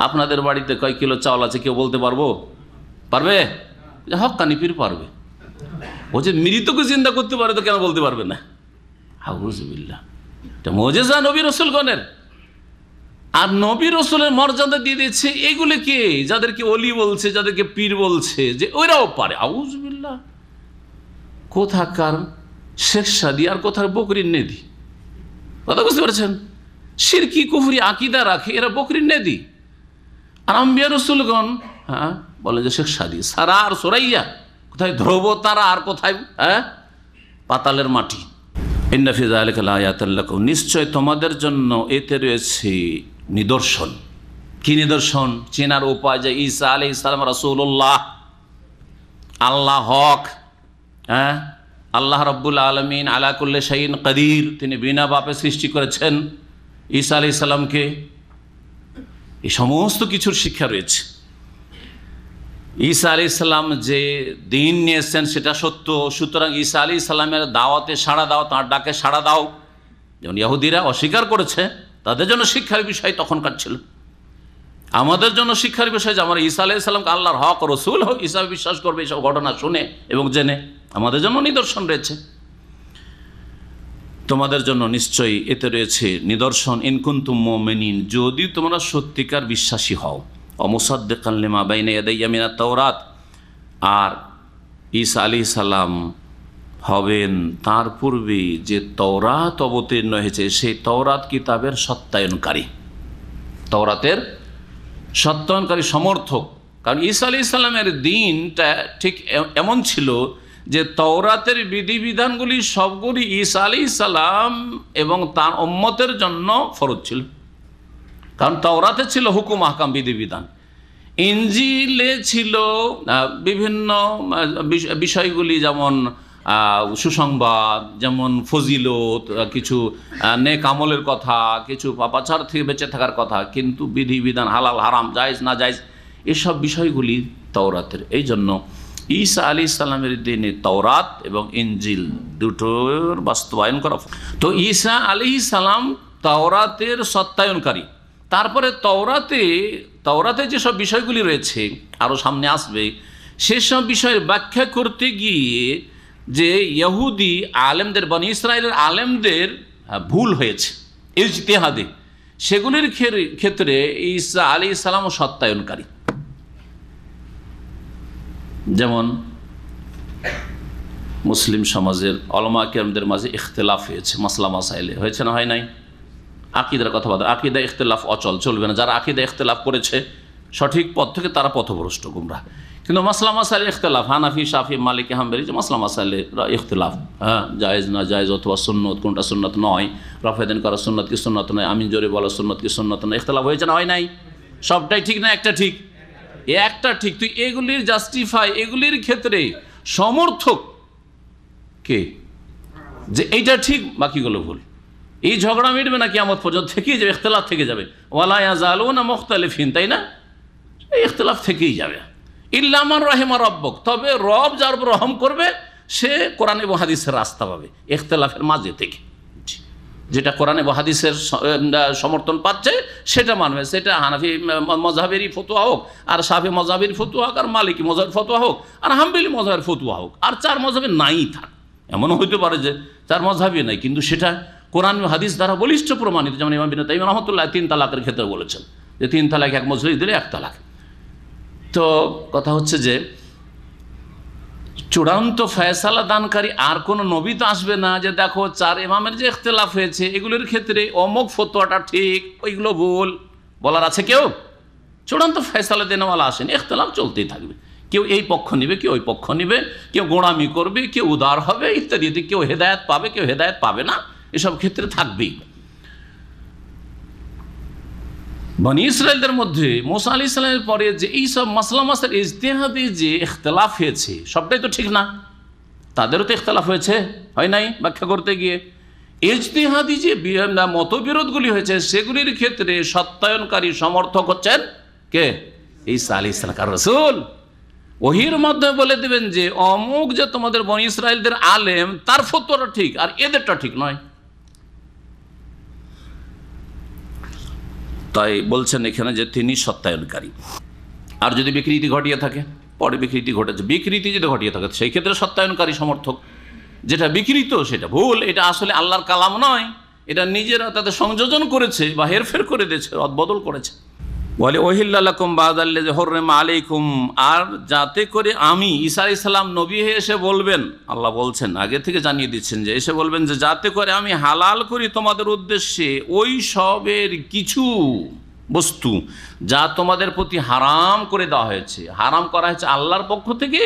আপনাদের বাড়িতে কয় কিলো চাউল আছে কেউ বলতে পারবে? হক্কানি পীর পারবে। ও যে মৃতকে চিন্তা করতে পারে, তো কেন বলতে পারবে না? আউযু বিল্লাহ, এটা মুজিজা নবী রাসূলগণের। আর নবী রাসূলের মর্যাদা দিয়ে দিয়েছে এগুলিকে, যাদেরকে ওলি বলছে, যাদেরকে পীর বলছে, যে ওইরাও পারে। আউযু বিল্লাহ, কোথাকার শেখ সাদি আর কোথার বকরির নেদি, কথা বুঝতে পারছেন? শিরকি কুফরি আকীদা রাখে এরা, বকরির নেদি। আর আম্বিয়া রাসূলগণ, হ্যাঁ, বলে যে শেখ সাদি, সারা আর সোরাইয়া, কোথায় ধ্রুব তারা আর কোথায়, হ্যাঁ, পাতালের মাটি। ইন্না ফি যালিকা লাআয়াতাল লাকুম, নিশ্চয় তোমাদের জন্য এতে রয়েছে নিদর্শন। কি নিদর্শন? চেনার উপায় যে ঈসা আলাইহিস সালাম রাসূলুল্লাহ, আল্লাহ হক, হ্যাঁ, আল্লাহ রাব্বুল আলামিন আলা কুল্লি শাইইন কাদির, তিনি বিনা বাপে সৃষ্টি করেছেন ঈসা আলাইহিস সালামকে। এই সমস্ত কিছুর শিক্ষা রয়েছে। ঈসা আলাইহিস সালাম যে দিন নিয়ে এসেছেন সেটা সত্য, সুতরাং ঈসা আলাইহিস সালামের দাওয়াতে সাড়া দাও, তাঁর ডাকে সাড়া দাও। যেমন ইহুদিরা অস্বীকার করেছে, তাদের জন্য শিক্ষার বিষয় তখনকার ছিল। আমাদের জন্য শিক্ষার বিষয় যে আমরা ঈসা আলাইহিস সালামকে আল্লাহর হক রসুল হিসাবে বিশ্বাস করবে, এইসব ঘটনা শুনে এবং জেনে। আমাদের জন্য নিদর্শন রয়েছে, তোমাদের জন্য নিশ্চয়ই এতে রয়েছে নিদর্শন। ইন কুনতুম মুমিনিন, যদি তোমরা সত্যিকার বিশ্বাসী হও। অমুসাদ্দিকান লিমা বাইনা ইয়াদাইয়া মিনাত তাওরাত, আর ঈসা আলাইহিস সালাম হবেন তার পূর্বে যে তওরাত অবতীর্ণ হয়েছে সেই তওরাত কিতাবের সত্যায়নকারী, তওরাতের সত্যায়নকারী সমর্থক। কারণ ঈসা আলাইহিস সালামের দিনটা ঠিক এমন ছিল যে তওরাতের বিধিবিধানগুলি সবগুলি ঈসা আলাইহিস সালাম এবং তার উম্মতের জন্য ফরজ ছিল, কারণ তাওরাতে ছিল হুকুম আহকাম বিধিবিধান, ইনজিলে ছিল বিভিন্ন বিষয়গুলি, যেমন সুসংবাদ, যেমন ফজিলত, কিছু নেক আমলের কথা, কিছু পাপাচার থেকে বেঁচে থাকার কথা, কিন্তু বিধিবিধান হালাল হারাম জায়েজ না জায়েজ এসব বিষয়গুলি তাওরাতের। এই জন্য ঈসা আলাইহিস সালামের দিনে তাওরাত এবং ইনজিল দুটোর বাস্তবায়ন করা। তো ঈসা আলাইহিস সালাম তাওরাতের সত্যায়নকারী। তারপরে তাওরাতে যেসব বিষয়গুলি রয়েছে আরও সামনে আসবে, সেসব বিষয়ের ব্যাখ্যা করতে গিয়ে যে ইহুদি আলেমদের, বনি ইসরায়েলের আলেমদের ভুল হয়েছে ইজতিহাদে, সেগুলির ক্ষেত্রে ঈসা আলাইহিস সালাম সত্যায়নকারী। যেমন মুসলিম সমাজের উলামা কেরামদের মাঝে ইখতিলাফ হয়েছে, মাসলা মাসাইলে, হয়েছে না হয় নাই? আকিদার কথা বলা, আকিদা ইখতিলাফ অচল, চলবে না। যারা আকিদা ইখতিলাফ করেছে সঠিক পথ থেকে তারা পথভ্রষ্ট, গুমরাহ। কিন্তু মাসলা মাসাইলে ইখতিলাফ, হানাফি, শাফি, মালিকি, হাম্বলি, যে মাসলা মাসাইলে ইখতিলাফ, হ্যাঁ, জায়েজ না জায়েজ, অথবা সুন্নত কোনটা সুন্নত নয়, রফেদিন করা সুন্নত কি সুন্নত নয়, আমিন জোরে বলা সুন্নত কি সুন্নত নয়, ইখতিলাফ হয়েছে না হয় নাই? সবটাই ঠিক না একটা ঠিক? একটা ঠিক। তুই এগুলির জাস্টিফাই, এগুলির ক্ষেত্রে সমর্থক কে যে এইটা ঠিক বাকিগুলো ভুল, এই ঝগড়া মিটবে না কিয়ামত পর্যন্ত, থেকেই যাবে, ইখতিলাফ থেকে যাবে। ওয়ালা ইয়াজালুনা মুখতালিফিন, তাই না? এই ইখতিলাফ থেকেই যাবে। ইল্লা মান রাহিমা রাব্বুক, তবে রব যার উপর রহম করবে সে কোরআন এবং হাদিসের রাস্তা পাবে ইখতিলাফের মাঝে থেকে। যেটা কোরআন এবং হাদিসের সমর্থন পাচ্ছে সেটা মানবে, সেটা হানাফি মযহাবেরই ফতোয়া হোক, আর শাফি মযহাবের ফতোয়া হোক, আর মালিকি মযহাবের ফতোয়া হোক, আর হাম্বলি মযহাবের ফতোয়া হোক, আর চার মযহাবে নাই থাক। এমনও হইতে পারে যে চার মযহাবই নাই, কিন্তু সেটা কোরআন এবং হাদিস দ্বারা বলিষ্ঠ প্রমাণিত। যেমন ইমাম ইবনে তাইমিয়া রাহমাতুল্লাহ 3 তালাকের ক্ষেত্রে বলেছেন যে 3 তালাক এক মজলিস দিলে 1 তালাক। তো কথা হচ্ছে যে চূড়ান্ত ফয়সালা দানকারী আর কোনো নবী তো আসবে না যে দেখো 4 ইমামের যে ইখতিলাফ হয়েছে এগুলোর ক্ষেত্রে অমুক ফতোয়াটা ঠিক, ওইগুলো ভুল, বলার আছে কেউ? চূড়ান্ত ফয়সালা দেনেওয়ালা আসেন, ইখতিলাফ চলতেই থাকবে। কেউ এই পক্ষ নিবে, কেউ ওই পক্ষ নিবে, কেউ গোঁড়ামি করবে, কেউ উদার হবে ইত্যাদি, কেউ হেদায়েত পাবে, কেউ হেদায়েত পাবে না, এসব ক্ষেত্রে থাকবেই। বনি ইসরায়েলদের মধ্যে মুসা আলাইহিস সালামের পরে যে এইসব মাসলা মাসাইল ইজতিহাদি যে ইখতিলাফ হয়েছে সবটাই তো ঠিক না, তাদেরও তো ইখতিলাফ হয়েছে, হয় নাই? ব্যাখ্যা করতে গিয়ে ইজতিহাদি যে মতবিরোধগুলি হয়েছে সেগুলির ক্ষেত্রে সত্যায়নকারী সমর্থক হচ্ছেন কে? ঈসা আলাইহিস সালাম, কার রাসূল। ওহির মাধ্যমে বলে দেবেন যে অমুক যে তোমাদের বনি ইসরায়েলদের আলেম তার ফতোয়াটা ঠিক আর এদেরটা ঠিক নয়। তাই বলছেন এখানে যে তিনি সত্যায়নকারী। আর যদি বিকৃতি ঘটিয়ে থাকে, পরে বিকৃতি ঘটেছে, বিকৃতি যদি ঘটিয়ে থাকে সেই ক্ষেত্রে সত্যায়নকারী সমর্থক। যেটা বিকৃত সেটা ভুল, এটা আসলে আল্লাহর কালাম নয়, এটা নিজেরা তাদের সংযোজন করেছে বা হেরফের করে দিয়েছে, রদবদল করেছে। বলে ওহিল্লা লাকুম বাদাল্লাযী হুররিমা আলাইকুম, আর যাতে করে আমি ঈসা আলাইহিস সালাম নবী হয়ে এসে বলবেন, আল্লাহ বলছেন আগে থেকে জানিয়ে দিচ্ছেন যে এসে বলবেন যে যাতে করে আমি হালাল করি তোমাদের উদ্দেশ্যে ওই সবের কিছু বস্তু যা তোমাদের প্রতি হারাম করে দেওয়া হয়েছে। হারাম করা হয়েছে আল্লাহর পক্ষ থেকে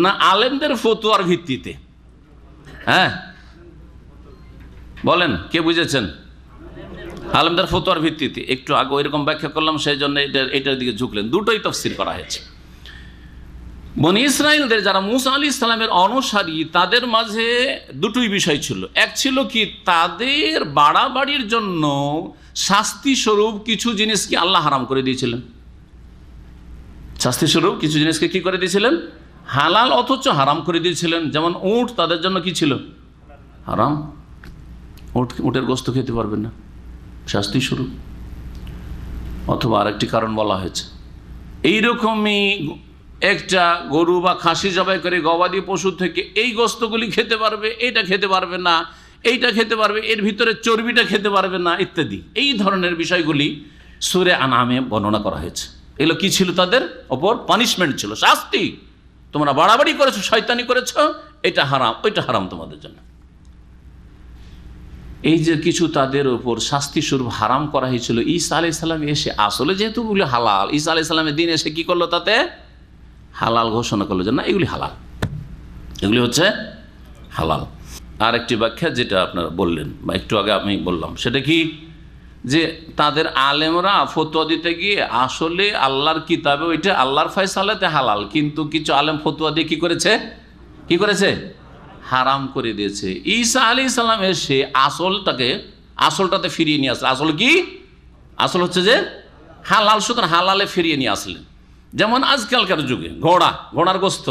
না আলেমদের ফতোয়ার ভিত্তিতে? হ্যাঁ বলেন, কে বুঝেছেন? আলেমদের ফতোয়ার ভিত্তিতে। একটু আগে ওইরকম ব্যাখ্যা করলাম, সেই জন্য এটার দিকে ঝুঁকলেন। দুটোই তাফসীর করা হয়েছে। বনি ইসরায়েলদের যারা মুসা আলাইহিস সালামের অনুসারী তাদের মাঝে দুটোই বিষয় ছিল। এক ছিল কি, তাদের বাড়াবাড়ির জন্য শাস্তি স্বরূপ কিছু জিনিসকে আল্লাহ হারাম করে দিয়েছিলেন। শাস্তি স্বরূপ কিছু জিনিসকে কি করে দিয়েছিলেন? হালাল অথচ হারাম করে দিয়েছিলেন। যেমন উট তাদের জন্য কি ছিল? হারাম। উটের গোশত খেতে পারবেন না, শাস্তি স্বরূপ। অথবা আরেকটি কারণ বলা হয়েছে, এইরকমই একটা গরু বা খাসি জবাই করে গবাদি পশু থেকে এই গোশতগুলি খেতে পারবে, এইটা খেতে পারবে না, এইটা খেতে পারবে, এর ভিতরে চর্বিটা খেতে পারবে না ইত্যাদি, এই ধরনের বিষয়গুলি সূরা আনআমে বর্ণনা করা হয়েছে। এগুলো কি ছিল? তাদের ওপর পানিশমেন্ট ছিল, শাস্তি। তোমরা বাড়াবাড়ি করেছো, শয়তানি করেছো, এটা হারাম, ওইটা হারাম তোমাদের জন্য। এই যে কিছু তাদের উপর শাস্তি স্বরূপ হারাম করা হয়েছিল, ঈসা আলাইহিস সালাম এসে আসলে যেহেতু বলে হালাল, ঈসা আলাইহিস সালামের দিন এসে কি করলো, তাতে হালাল ঘোষণা করলো যে না এগুলি হালাল, এগুলি হচ্ছে হালাল। আর একটি ব্যাখ্যা যেটা আপনারা বললেন বা একটু আগে আমি বললাম, সেটা কি যে তাদের আলেমরা ফতোয়া দিতে গিয়ে আসলে আল্লাহর কিতাবে ওইটা আল্লাহর ফয়সালাতে হালাল, কিন্তু কিছু আলেম ফতোয়া দিয়ে কি করেছে হারাম করে দিয়েছে। ঈসা আলাইহিস সালাম এসে আসলটাতে ফিরিয়ে নিয়ে আসলেন। আসল হচ্ছে যে হালাল, সুতরাং হালালে ফিরিয়ে নিয়ে আসলেন। যেমন আজকালকার যুগে ঘোড়ার গোস্ত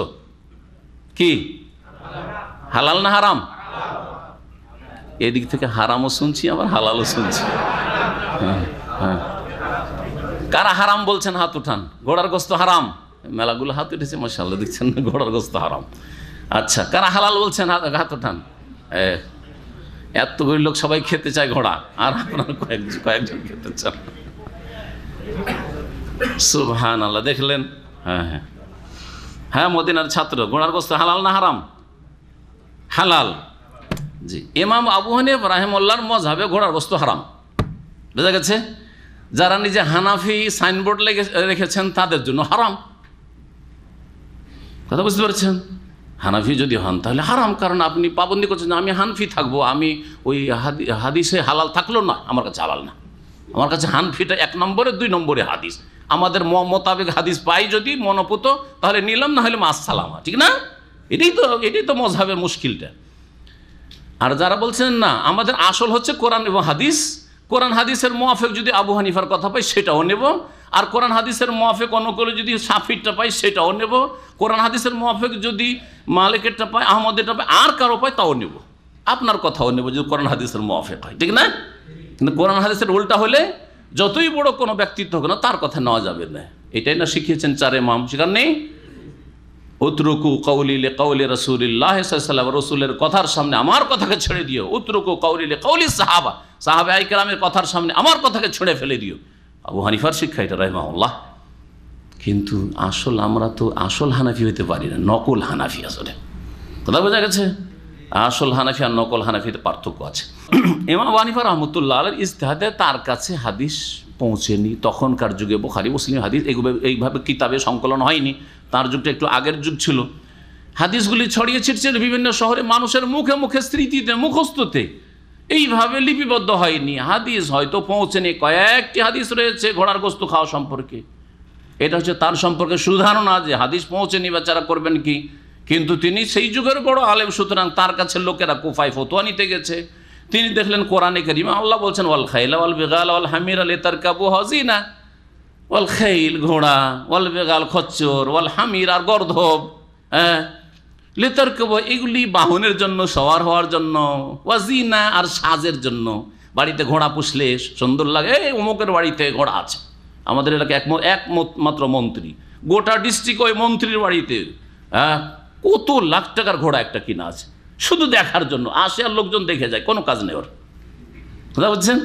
কি হালাল না হারাম? এদিক থেকে হারামও শুনছি, আবার হালালও শুনছি। কারা হারাম বলছেন হাত উঠান। ঘোড়ার গোস্ত হারাম, মেলাগুলো হাত উঠেছে মাশাআল্লাহ, দেখছেন না, ঘোড়ার গোস্ত হারাম। আচ্ছা, কারা হালাল বলছেন হাত উঠান। এতগুলি লোক সবাই খেতে চায় ঘোড়া, আর আপনার কয়েকজন খেতে চান। সুবহানাল্লাহ, দেখলেন? হ্যাঁ, মদিনার ছাত্র, ঘোড়ার গোস্ত হালাল না হারাম? হালাল। জি, ইমাম আবু হানিফা রাহিমাহুল্লাহর মাযহাবে ঘোড়ার গোস্ত হারাম। বুঝা গেছে? যারা নিজে হানাফি সাইনবোর্ড রেখেছেন তাদের জন্য হারাম। কথা বুঝতে পারছেন? হানাফি যদি হন তাহলে হারাম, কারণ আপনি পাবন্দি করছেন যে আমি হানফি থাকবো, আমি ওই হাদিসে হালাল থাকলো না, আমার কাছে হালাল না। আমার কাছে হানফিটা 1 নম্বরে, 2 নম্বরে হাদিস। আমাদের মোতাবেক হাদিস পাই যদি মনোপুত, তাহলে নিলাম, না হলে মাস সালামা, ঠিক না? এটাই তো মযহাবের মুশকিলটা। আর যারা বলছেন না, আমাদের আসল হচ্ছে কোরআন এবং হাদিস, কোরআন হাদিসের মুআফিক যদি আবু হানিফার কথা পাই সেটাও নেব, আর কোরআন হাদিসের মুআফিক অনুকূলে যদি শাফিরটা পাই সেটাও নেব, কোরআন হাদিসের মুআফিক যদি মালিকেরটা পাই, আহমদেরটা পাই, আর কারো পাই তাও নেব, আপনার কথাও নেব যদি কোরআন হাদিসের মুআফিক হয়, ঠিক না? কিন্তু কোরআন হাদিসের উল্টা হলে যতই বড় কোনো ব্যক্তিত্ব হোক না, তার কথা নেওয়া যাবে না। এটাই না শিখিয়েছেন 4 ইমাম, সেখানে নেই উতরুকু কওলি লিকাওলি রাসূলিল্লাহ সাল্লাল্লাহু আলাইহি ওয়াসাল্লাম, রাসূলের কথার সামনে আমার কথাকে ছেড়ে দিও। উতরুকু কওলি লিকাওলি সাহাবায়ে কেরামের কথার সামনে আমার কথাকে ছেড়ে ফেলে দিও। আবু হানিফার শিক্ষা এটা রাহিমাহুল্লাহ। কিন্তু আমরা তো আসল হানাফি হইতে পারি না, নকল হানাফি। আসলে কথা বোঝা গেছে? আসল হানাফি আর নকল হানাফিতে পার্থক্য আছে। ইমাম আবু হানিফা রাহমাতুল্লাহ আলাইহির ইজতিহাদে তার কাছে হাদিস পৌঁছেনি। তখনকার যুগে বুখারী মুসলিম হাদিস এইভাবে কিতাবে সংকলন হয়নি, তার যুগটা একটু আগের যুগ ছিল। হাদিসগুলি ছড়িয়ে ছিটছিল বিভিন্ন শহরে, মানুষের মুখে মুখে, স্মৃতিতে, মুখস্থতে, এইভাবে লিপিবদ্ধ হয়নি। হাদিস হয়তো পৌঁছেনি, কয়েকটি হাদিস রয়েছে ঘোড়ার গোস্ত খাওয়া সম্পর্কে। এটা হচ্ছে তার সম্পর্কে সুধারণা যে হাদিস পৌঁছেনি, বেচারা করবেন কি। কিন্তু তিনি সেই যুগের বড় আলেম, সুতরাং তার কাছে লোকেরা কুফায় ফতোয়া নিতে গেছে। তিনি দেখলেন কোরআনে কারিমে আল্লাহ বলছেন ওয়াল খাইলা ওয়াল বিগালা ওয়াল হামিরা লিতারকাবুহা জিনা। ওয়াল খাইল ঘোড়া, ওয়াল বিগাল খচ্চর, ওয়াল হামির আর গর্ধব, লিতারকাবু এগুলি বাহনের জন্য, সওয়ার হওয়ার জন্য, ওয়াজিনা আর সাজের জন্য। বাড়িতে ঘোড়া পুষলে সুন্দর লাগে, এই অমুকের বাড়িতে ঘোড়া আছে। আমাদের এলাকায় একমাত্র মন্ত্রী, গোটা ডিস্ট্রিক্ট ওই মন্ত্রীর বাড়িতে কত লাখ টাকার ঘোড়া একটা কিনা আছে, শুধু দেখার জন্য আসে, আর লোকজন দেখে যায়, কোনো কাজ নেই ওর। কথা বুঝছেন?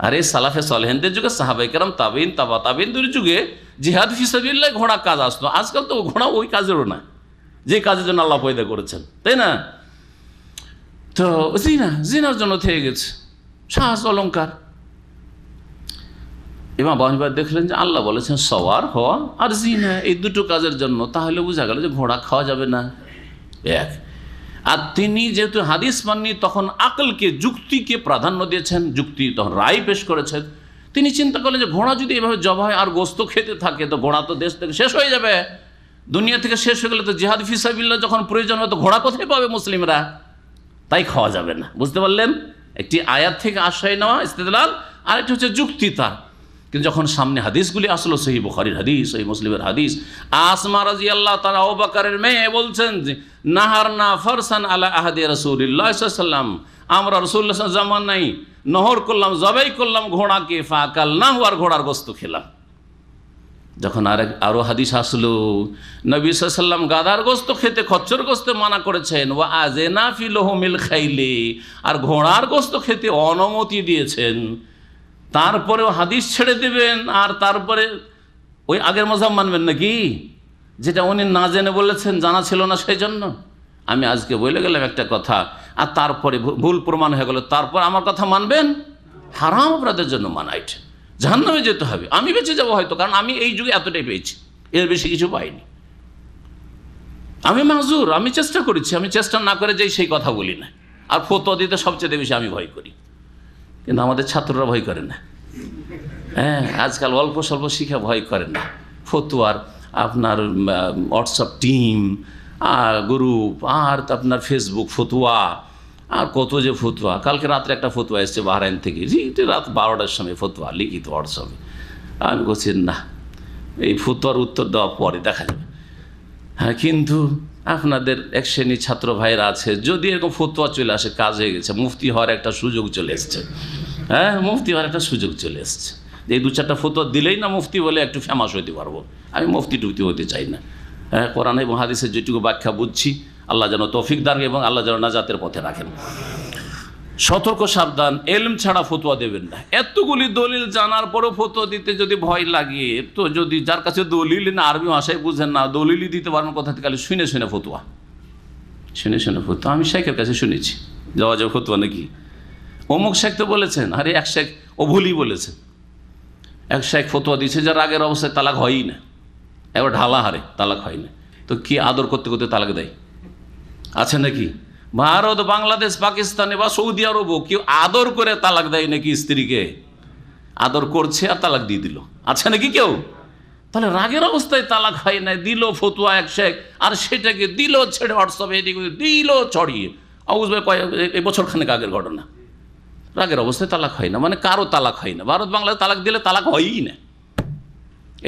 আরে সালাফে সালেহিনদের যুগে, সাহাবায়ে কেরাম, তাবিন, তাবা তাবিনদের যুগে জিহাদ ফিসাবিল্লাহ ঘোড়া কাজ আসতো। আজকাল তো ঘোড়া ওই কাজেরও না, যে কাজের জন্য আল্লাহ পয়দা করেছেন, তাই না? তো জিনার জন্য থেকে গেছে, সাজ অলঙ্কার। ইমাম আবু হানিফা দেখলেন যে আল্লাহ বলেছেন সওয়ার হওয়া আর জিনা, এই দুটো কাজের জন্য, তাহলে বোঝা গেল যে ঘোড়া খাওয়া যাবে না। আর তিনি যেহেতু হাদিস মাননি, তখন আকলকে, যুক্তিকে প্রাধান্য দিয়েছেন, যুক্তি তখন রায় পেশ করেছেন। তিনি চিন্তা করলেন যে ঘোড়া যদি এভাবে জবাই আর গোস্ত খেতে থাকে, তো ঘোড়া তো দেশ থেকে শেষ হয়ে যাবে, দুনিয়া থেকে শেষ হয়ে গেলে তো জিহাদ ফিসাবিল্লাহ যখন প্রয়োজন হয়, তো ঘোড়া কোথায় পাবে মুসলিমরা? তাই খাওয়া যাবে না। বুঝতে পারলেন? একটি আয়াত থেকে আশ্রয় নেওয়া ইস্তেদলাল, আর একটি হচ্ছে যুক্তি তার। কিন্তু যখন সামনে হাদিসগুলি আসলো, সহিহ বুখারীর হাদিস, সহিহ মুসলিমের হাদিস, আসমা রাদিয়াল্লাহু তাআলা আবু বকরের মেয়ে বলছেন যে নাহারনা ফারসান আলা আহাদি রাসূলিল্লাহ সাল্লাল্লাহু আলাইহি ওয়াসাল্লাম, আমরা রাসূলুল্লাহ সাল্লাল্লাহু আলাইহি ওয়াসাল্লাম জামানায় নহর করলাম, জবাই করলাম ঘোড়াকে, ফাকালনাহু, আর ঘোড়ার গোশত খেলাম। যখন আরো হাদিস আসলো, নবী সাল্লাল্লাহু আলাইহি ওয়াসাল্লাম গাধার গোশত খেতে, খচ্চর গোশত মানা করেছেন, ওয়া আযনা ফি লুহুমিল খাইলি, আর ঘোড়ার গোশত খেতে অনুমতি দিয়েছেন। তারপরেও হাদিস ছেড়ে দেবেন, আর তারপরে ওই আগের মজাব মানবেন নাকি, যেটা উনি না জেনে বলেছেন, জানা ছিল না সেই জন্য? আমি আজকে বলে গেলাম একটা কথা, আর তারপরে ভুল প্রমাণ হয়ে গেল, তারপর আমার কথা মানবেন? হারাম অপরাধের জন্য মানা, এটা জাহান্নামে যেতে হবে। আমি বেঁচে যাবো হয়তো, কারণ আমি এই যুগে এতটাই পেয়েছি, এর বেশি কিছু পাইনি। আমি মাজুর, আমি চেষ্টা করেছি, আমি চেষ্টা না করে যেই সেই কথা বলি না। আর ফতোয়া দিতে সবচেয়ে বেশি আমি ভয় করি, কিন্তু আমাদের ছাত্ররা ভয় করে না। হ্যাঁ, আজকাল অল্প স্বল্প শিখে ভয় করে না। ফতোয়ার আপনার হোয়াটসঅ্যাপ টিম আর গ্রুপ, আর আপনার ফেসবুক ফতোয়া, আর কত যে ফতোয়া। কালকে রাত্রে একটা ফতোয়া এসছে বাহরাইন থেকে, রাত 12টার সময় ফতোয়া লিখিত হোয়াটসঅ্যাপে। আমি বলছি না, এই ফতোয়ার উত্তর দেওয়া পরে দেখা যাবে। হ্যাঁ, কিন্তু আপনাদের এক শ্রেণীর ছাত্র ভাইয়েরা আছে, যদি এরকম ফতোয়া চলে আসে, কাজ হয়ে গেছে, মুফতি হওয়ার একটা সুযোগ চলে এসছে। হ্যাঁ, মুফতি হওয়ার একটা সুযোগ চলে এসছে। এই 2-4টা ফতোয়া দিলেই না মুফতি বলে একটু ফেমাস হইতে পারবো। আমি মুফতি টুফতি হতে চাই না। হ্যাঁ, কোরআন এবং হাদিসের যেটুকু ব্যাখ্যা বুঝছি, আল্লাহ যেন তৌফিক দান এবং আল্লাহ যেন নাজাতের পথে রাখেন। সতর্ক সাবধান, এলম ছাড়া ফতোয়া দেবেন না। এতগুলি দলিল জানার পরও ফতোয়া দিতে যদি ভয় লাগে, তো যদি যার কাছে দলিল না, আরবি ভাষায় বুঝেন না, দলিলই দিতে পারেন কথা থেকে, শুনে শুনে ফতোয়া, শুনে শুনে ফতোয়া। আমি শেখের কাছে শুনেছি, যাওয়া যাওয়া ফতোয়া নাকি অমুক শেখ তো বলেছেন, আরে এক শেখ ও ভুলই বলেছেন। এক শেখ ফতোয়া দিচ্ছে যে রাগের অবস্থায় তালাক হয়ই না, এবার ঢালা হারে তালাক হয় না। তো কি আদর করতে করতে তালাক দেয় আছে নাকি? ভারত, বাংলাদেশ, পাকিস্তানে বা সৌদি আরবও কেউ আদর করে তালাক দেয় নাকি? স্ত্রীকে আদর করছে আর তালাক দিয়ে দিল, আছে নাকি কেউ? তাহলে রাগের অবস্থায় তালাক হয় না, দিল ফতোয়া এক শেখ, আর সেটাকে দিল ছেড়ে হোয়াটসঅ্যাপে এদিকে দিল ছড়িয়ে। এই বছর খানেক আগের ঘটনা। রাগের অবস্থায় তালাক হয় না মানে কারো তালাক হয় না। ভারত বাংলাদেশ তালাক দিলে তালাক হয়ই না।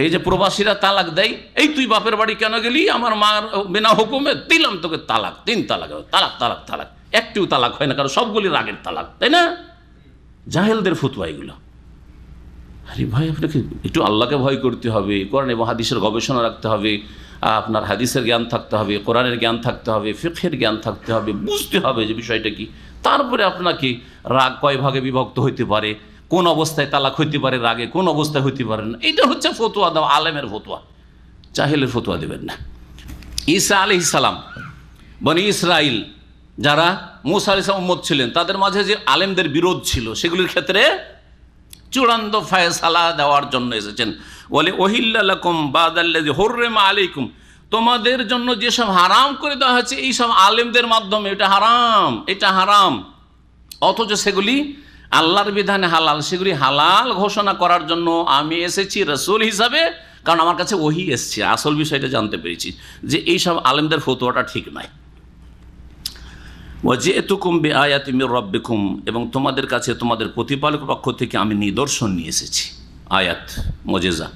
এই যে প্রবাসীরা তালাক দেয়, এই তুই বাপের বাড়ি কেন গেলি, আমার মার বিনা হুকুমে দিলাম তোকে তালাক, 3 তালাক, তালাক তালাক তালাক, একটিও তালাক হয় না, কারণ সবগুলি রাগের তালাক, তাই না? জাহেলদের ফতোয়া এগুলো। আরে ভাই, আপনাকে একটু আল্লাহকে ভয় করতে হবে, কোরআন এবং হাদিসের গবেষণা রাখতে হবে, আপনার হাদিসের জ্ঞান থাকতে হবে, কোরআনের জ্ঞান থাকতে হবে, ফিকহের জ্ঞান থাকতে হবে, বুঝতে হবে যে বিষয়টা কি। তারপরে আপনাকে রাগ কয় ভাগে বিভক্ত হইতে পারে, কোন অবস্থায় তালাক হইতে পারে রাগে, কোন অবস্থায় হইতে পারে না, এটা হচ্ছে ফতোয়া দেওয়া, আলেমের ফতোয়া। জাহেলের ফতোয়া দেবেন না। ঈসা আলাইহিস সালাম, বনি ইসরাইল যারা মূসা আলাইহিস সালাম উম্মত ছিলেন, তাদের মাঝে যে আলেমদের বিরোধ ছিল, সেগুলির ক্ষেত্রে চূড়ান্ত ফায়সালা দেওয়ার জন্য এসেছেন। বলে ওহিল্লা লাকুম বাদাল্লাযী হুররিমা আলাইকুম, তোমাদের জন্য যেসব হারাম করে দেওয়া হয়েছে এইসব আলেমদের মাধ্যমে, এটা হারাম, এটা হারাম, অথচ সেগুলি আল্লাহর বিধানে হালাল, সেগুলি হালাল ঘোষণা করার জন্য আমি এসেছি রাসূল হিসাবে, কারণ আমার কাছে ওহী এসছে। আসল বিষয়টা জানতে পেরেছি যে এইসব আলেমদের ফতোয়াটা ঠিক নাই। ওয়াজিতুকুম বিআয়াতিন মির রাব্বিকুম, এবং তোমাদের কাছে তোমাদের প্রতিপালকের পক্ষ থেকে আমি নিদর্শন নিয়ে এসেছি, আয়াত, মুজিজা।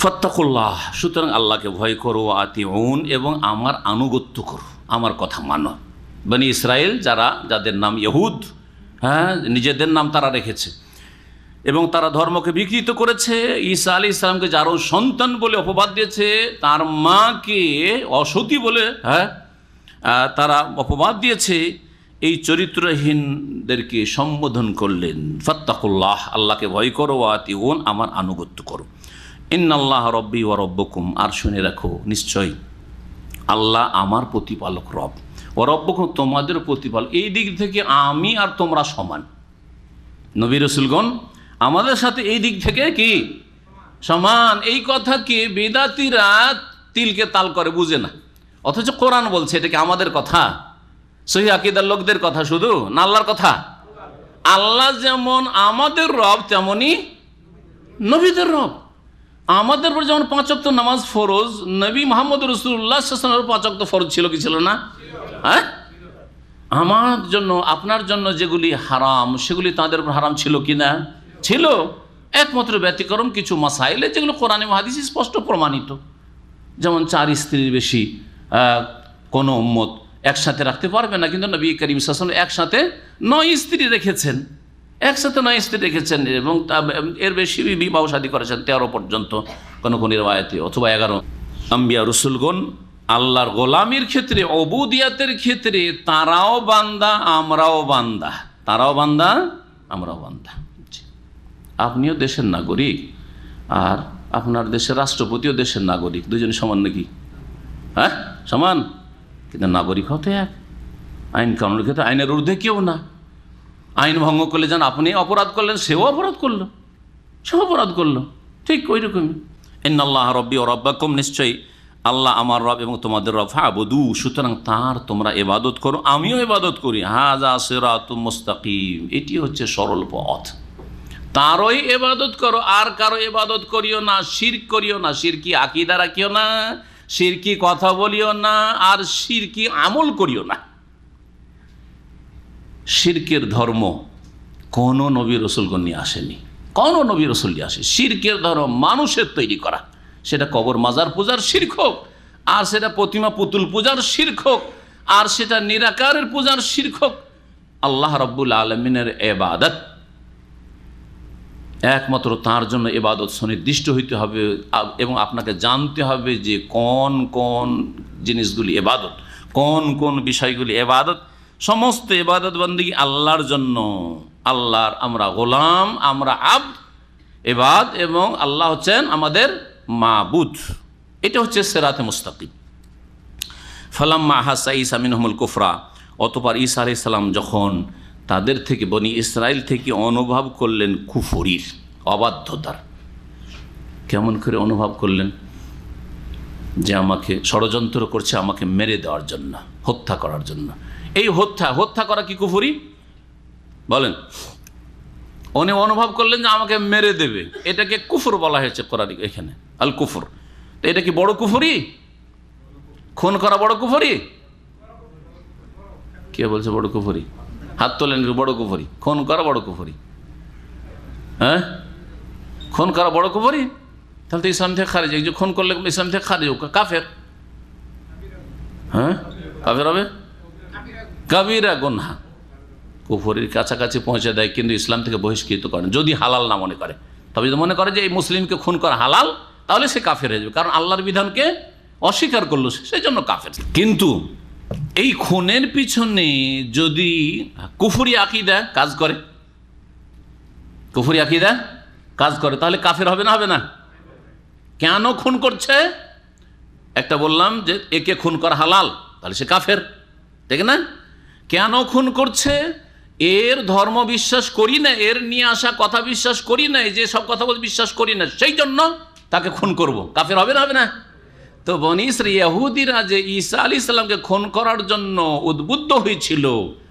ফাত্তাকুল্লাহ, সুতরাং আল্লাহকে ভয় করো, আতিউন, এবং আমার আনুগত্য করো, আমার কথা মানো। বনি ইসরায়েল যাদের নাম ইহুদ, হ্যাঁ, নিজেদের নাম তারা রেখেছে এবং তারা ধর্মকে বিকৃত করেছে। ঈসা আলাইহিস সালামকে যারও সন্তান বলে অপবাদ দিয়েছে, তার মাকে অসতী বলে, হ্যাঁ, তারা অপবাদ দিয়েছে। এই চরিত্রহীনদেরকে সম্বোধন করলেন ফাত্তাকুল্লাহ, আল্লাহকে ভয় করো, আতিউন, আমার আনুগত্য করো। ইন্নাল্লাহ রব্বি ওয়া রব্বুকুম, আর শুনে রাখো, নিশ্চয়ই আল্লাহ আমার প্রতিপালক, রব ও রব্বুকুম, তোমাদের প্রতিপালক। এই দিক থেকে আমি আর তোমরা সমান। নবী রাসূলগণ আমাদের সাথে এই দিক থেকে কি সমান। এই কথাকে বেদাতীরা তিলকে তাল করে বুঝে না, অথচ কোরআন বলছে এটা কি আমাদের কথা, সহিহ আকীদার লোকদের কথা শুধু না, আল্লাহর কথা। আল্লাহ যেমন আমাদের রব, তেমনি নবীদের রব। আমাদের উপর যেমন 5 ওয়াক্ত নামাজ ফরজ, নবী মুহাম্মদ রাসূলুল্লাহ সাল্লাল্লাহু আলাইহি ওয়াসাল্লামের 5 ওয়াক্ত ফরজ ছিল কি ছিল না? হ্যাঁ, আমার জন্য আপনার জন্য যেগুলি হারাম, সেগুলি তাদের উপর হারাম ছিল কি না? ছিল। একমাত্র ব্যতিক্রম কিছু মাসাইলে যেগুলো কোরআন এবং হাদিসে স্পষ্ট প্রমাণিত, যেমন 4 স্ত্রীর বেশি কোনো উম্মত একসাথে রাখতে পারবে না, কিন্তু নবী করিম সাল্লাল্লাহু আলাইহি ওয়াসাল্লাম একসাথে 9 স্ত্রী রেখেছেন, একসাথে 9 স্ত্রী রেখেছেন, এবং এর বেশি বিবাহ শাদী করেছেন 13 পর্যন্ত কোনো কোনো রিওয়ায়াতে, অথবা 11। আম্বিয়া রসুলগণ আল্লাহর গোলামির ক্ষেত্রে, উবুদিয়াতের ক্ষেত্রে তারাও বান্দা আমরাও বান্দা, তারাও বান্দা আমরাও বান্দা। আপনিও দেশের নাগরিক, আর আপনার দেশের রাষ্ট্রপতিও দেশের নাগরিক, দুজনে সমান নাকি? হ্যাঁ, সমান। কিন্তু নাগরিক হতে এক, আইন কানুনের ক্ষেত্রে আইনের ঊর্ধ্বে কেউ না। আইন ভঙ্গ করলে যেন আপনি অপরাধ করলেন, সেও অপরাধ করলো, সেও অপরাধ করলো, ঠিক ওই রকমই। ইন্নাল্লাহ রব্বি ওয়া রব্বাকুম, নিশ্চয়ই আল্লাহ আমার রব এবং তোমাদের রব, ফাবুদু, সুতরাং তার তোমরা ইবাদত করো, আমিও ইবাদত করি। হাযা সিরাতুম মুস্তাকিম, এটি হচ্ছে সরল পথ। তারই ইবাদত করো, আর কারো ইবাদত করিও না, শিরক করিও না, শিরকি আকীদা রাখিও না, শিরকি কথা বলিও না, আর শিরকি আমল করিও না। শিরকের ধর্ম কোনো নবী রসুলগণ নিয়ে আসেনি, কোনো নবী রসুল নিয়ে আসে। শিরকের ধর্ম মানুষের তৈরি করা, সেটা কবর মাজার পূজার শিরক হোক, আর সেটা প্রতিমা পুতুল পূজার শিরক হোক, আর সেটা নিরাকারের পূজার শিরক হোক। আল্লাহ রাব্বুল আলামিনের ইবাদত একমাত্র তার জন্য ইবাদত সুনির্দিষ্ট হইতে হবে, এবং আপনাকে জানতে হবে যে কোন কোন জিনিসগুলি ইবাদত, কোন কোন বিষয়গুলি ইবাদত। সমস্ত ইবাদত বন্দেগী আল্লাহর জন্য। আল্লাহর আমরা গোলাম, আমরা আব্দ, ইবাদ, এবং আল্লাহ হচ্ছেন আমাদের মাবুদ। এটা হচ্ছে সিরাতে মুস্তাকিম। ফালাম্মা আহাসা ঈসা মিনহুমুল কুফরা, অতঃপর ঈসা আলাইহিস সালাম যখন তাদের থেকে, বনি ইসরাইল থেকে অনুভব করলেন কুফরির, অবাধ্যতার। কেমন করে অনুভব করলেন? যে আমাকে ষড়যন্ত্র করছে, আমাকে মেরে দেওয়ার জন্য, হত্যা করার জন্য। এই হত্যা করা কি কুফরি? বলেন। উনি অনুভব করলেন যে আমাকে মেরে দেবে, এটাকে কুফর বলা হয়েছে কোরআনে এখানে, আল কুফর। তো এটা কি বড় কুফরি? খুন করা বড় কুফরি? কে বলছে বড় কুফরি? হাত তোলেন। বড় কুফরি খুন করা, বড় কুফরি? হ্যাঁ, খুন করা বড় কুফরি? তাহলে তো ইসলাম থেকে খারিজ। যে খুন করলে ইসলাম থেকে খারিজ, কাফের। হ্যাঁ, কাফের হবে, কাবিরা গুনাহ, কুফরির কাছাকাছি পৌঁছে দেয়, কিন্তু ইসলাম থেকে বহিষ্কৃত করেন যদি হালাল না মনে করে। তবে যদি মনে করে যে এই মুসলিমকে খুন করা হালাল, তাহলে সে কাফের হয়ে যাবে, কারণ আল্লাহর বিধানকে অস্বীকার করলো, সেই জন্য কাফের। কিন্তু এই খুনের পিছনে যদি কুফরি আকীদা কাজ করে, কুফরি আকীদা কাজ করে, তাহলে কাফের হবে না? হবে না? কেন খুন করছে? একটা বললাম যে একে খুন করা হালাল, তাহলে সে কাফের, ঠিক না? কেন খুন করছে? এর ধর্ম বিশ্বাস করি না, এর নিয়ে আসা কথা বিশ্বাস করি না, যে সব কথা বলতে বিশ্বাস করি না, সেই জন্য তাকে খুন করব। কাফের হবে না? হবে না? তো বনি ইসরাঈল ইহুদিরা যে ঈসা আলাইহিস সালামকে খুন করার জন্য উদ্বুদ্ধ হয়েছিল,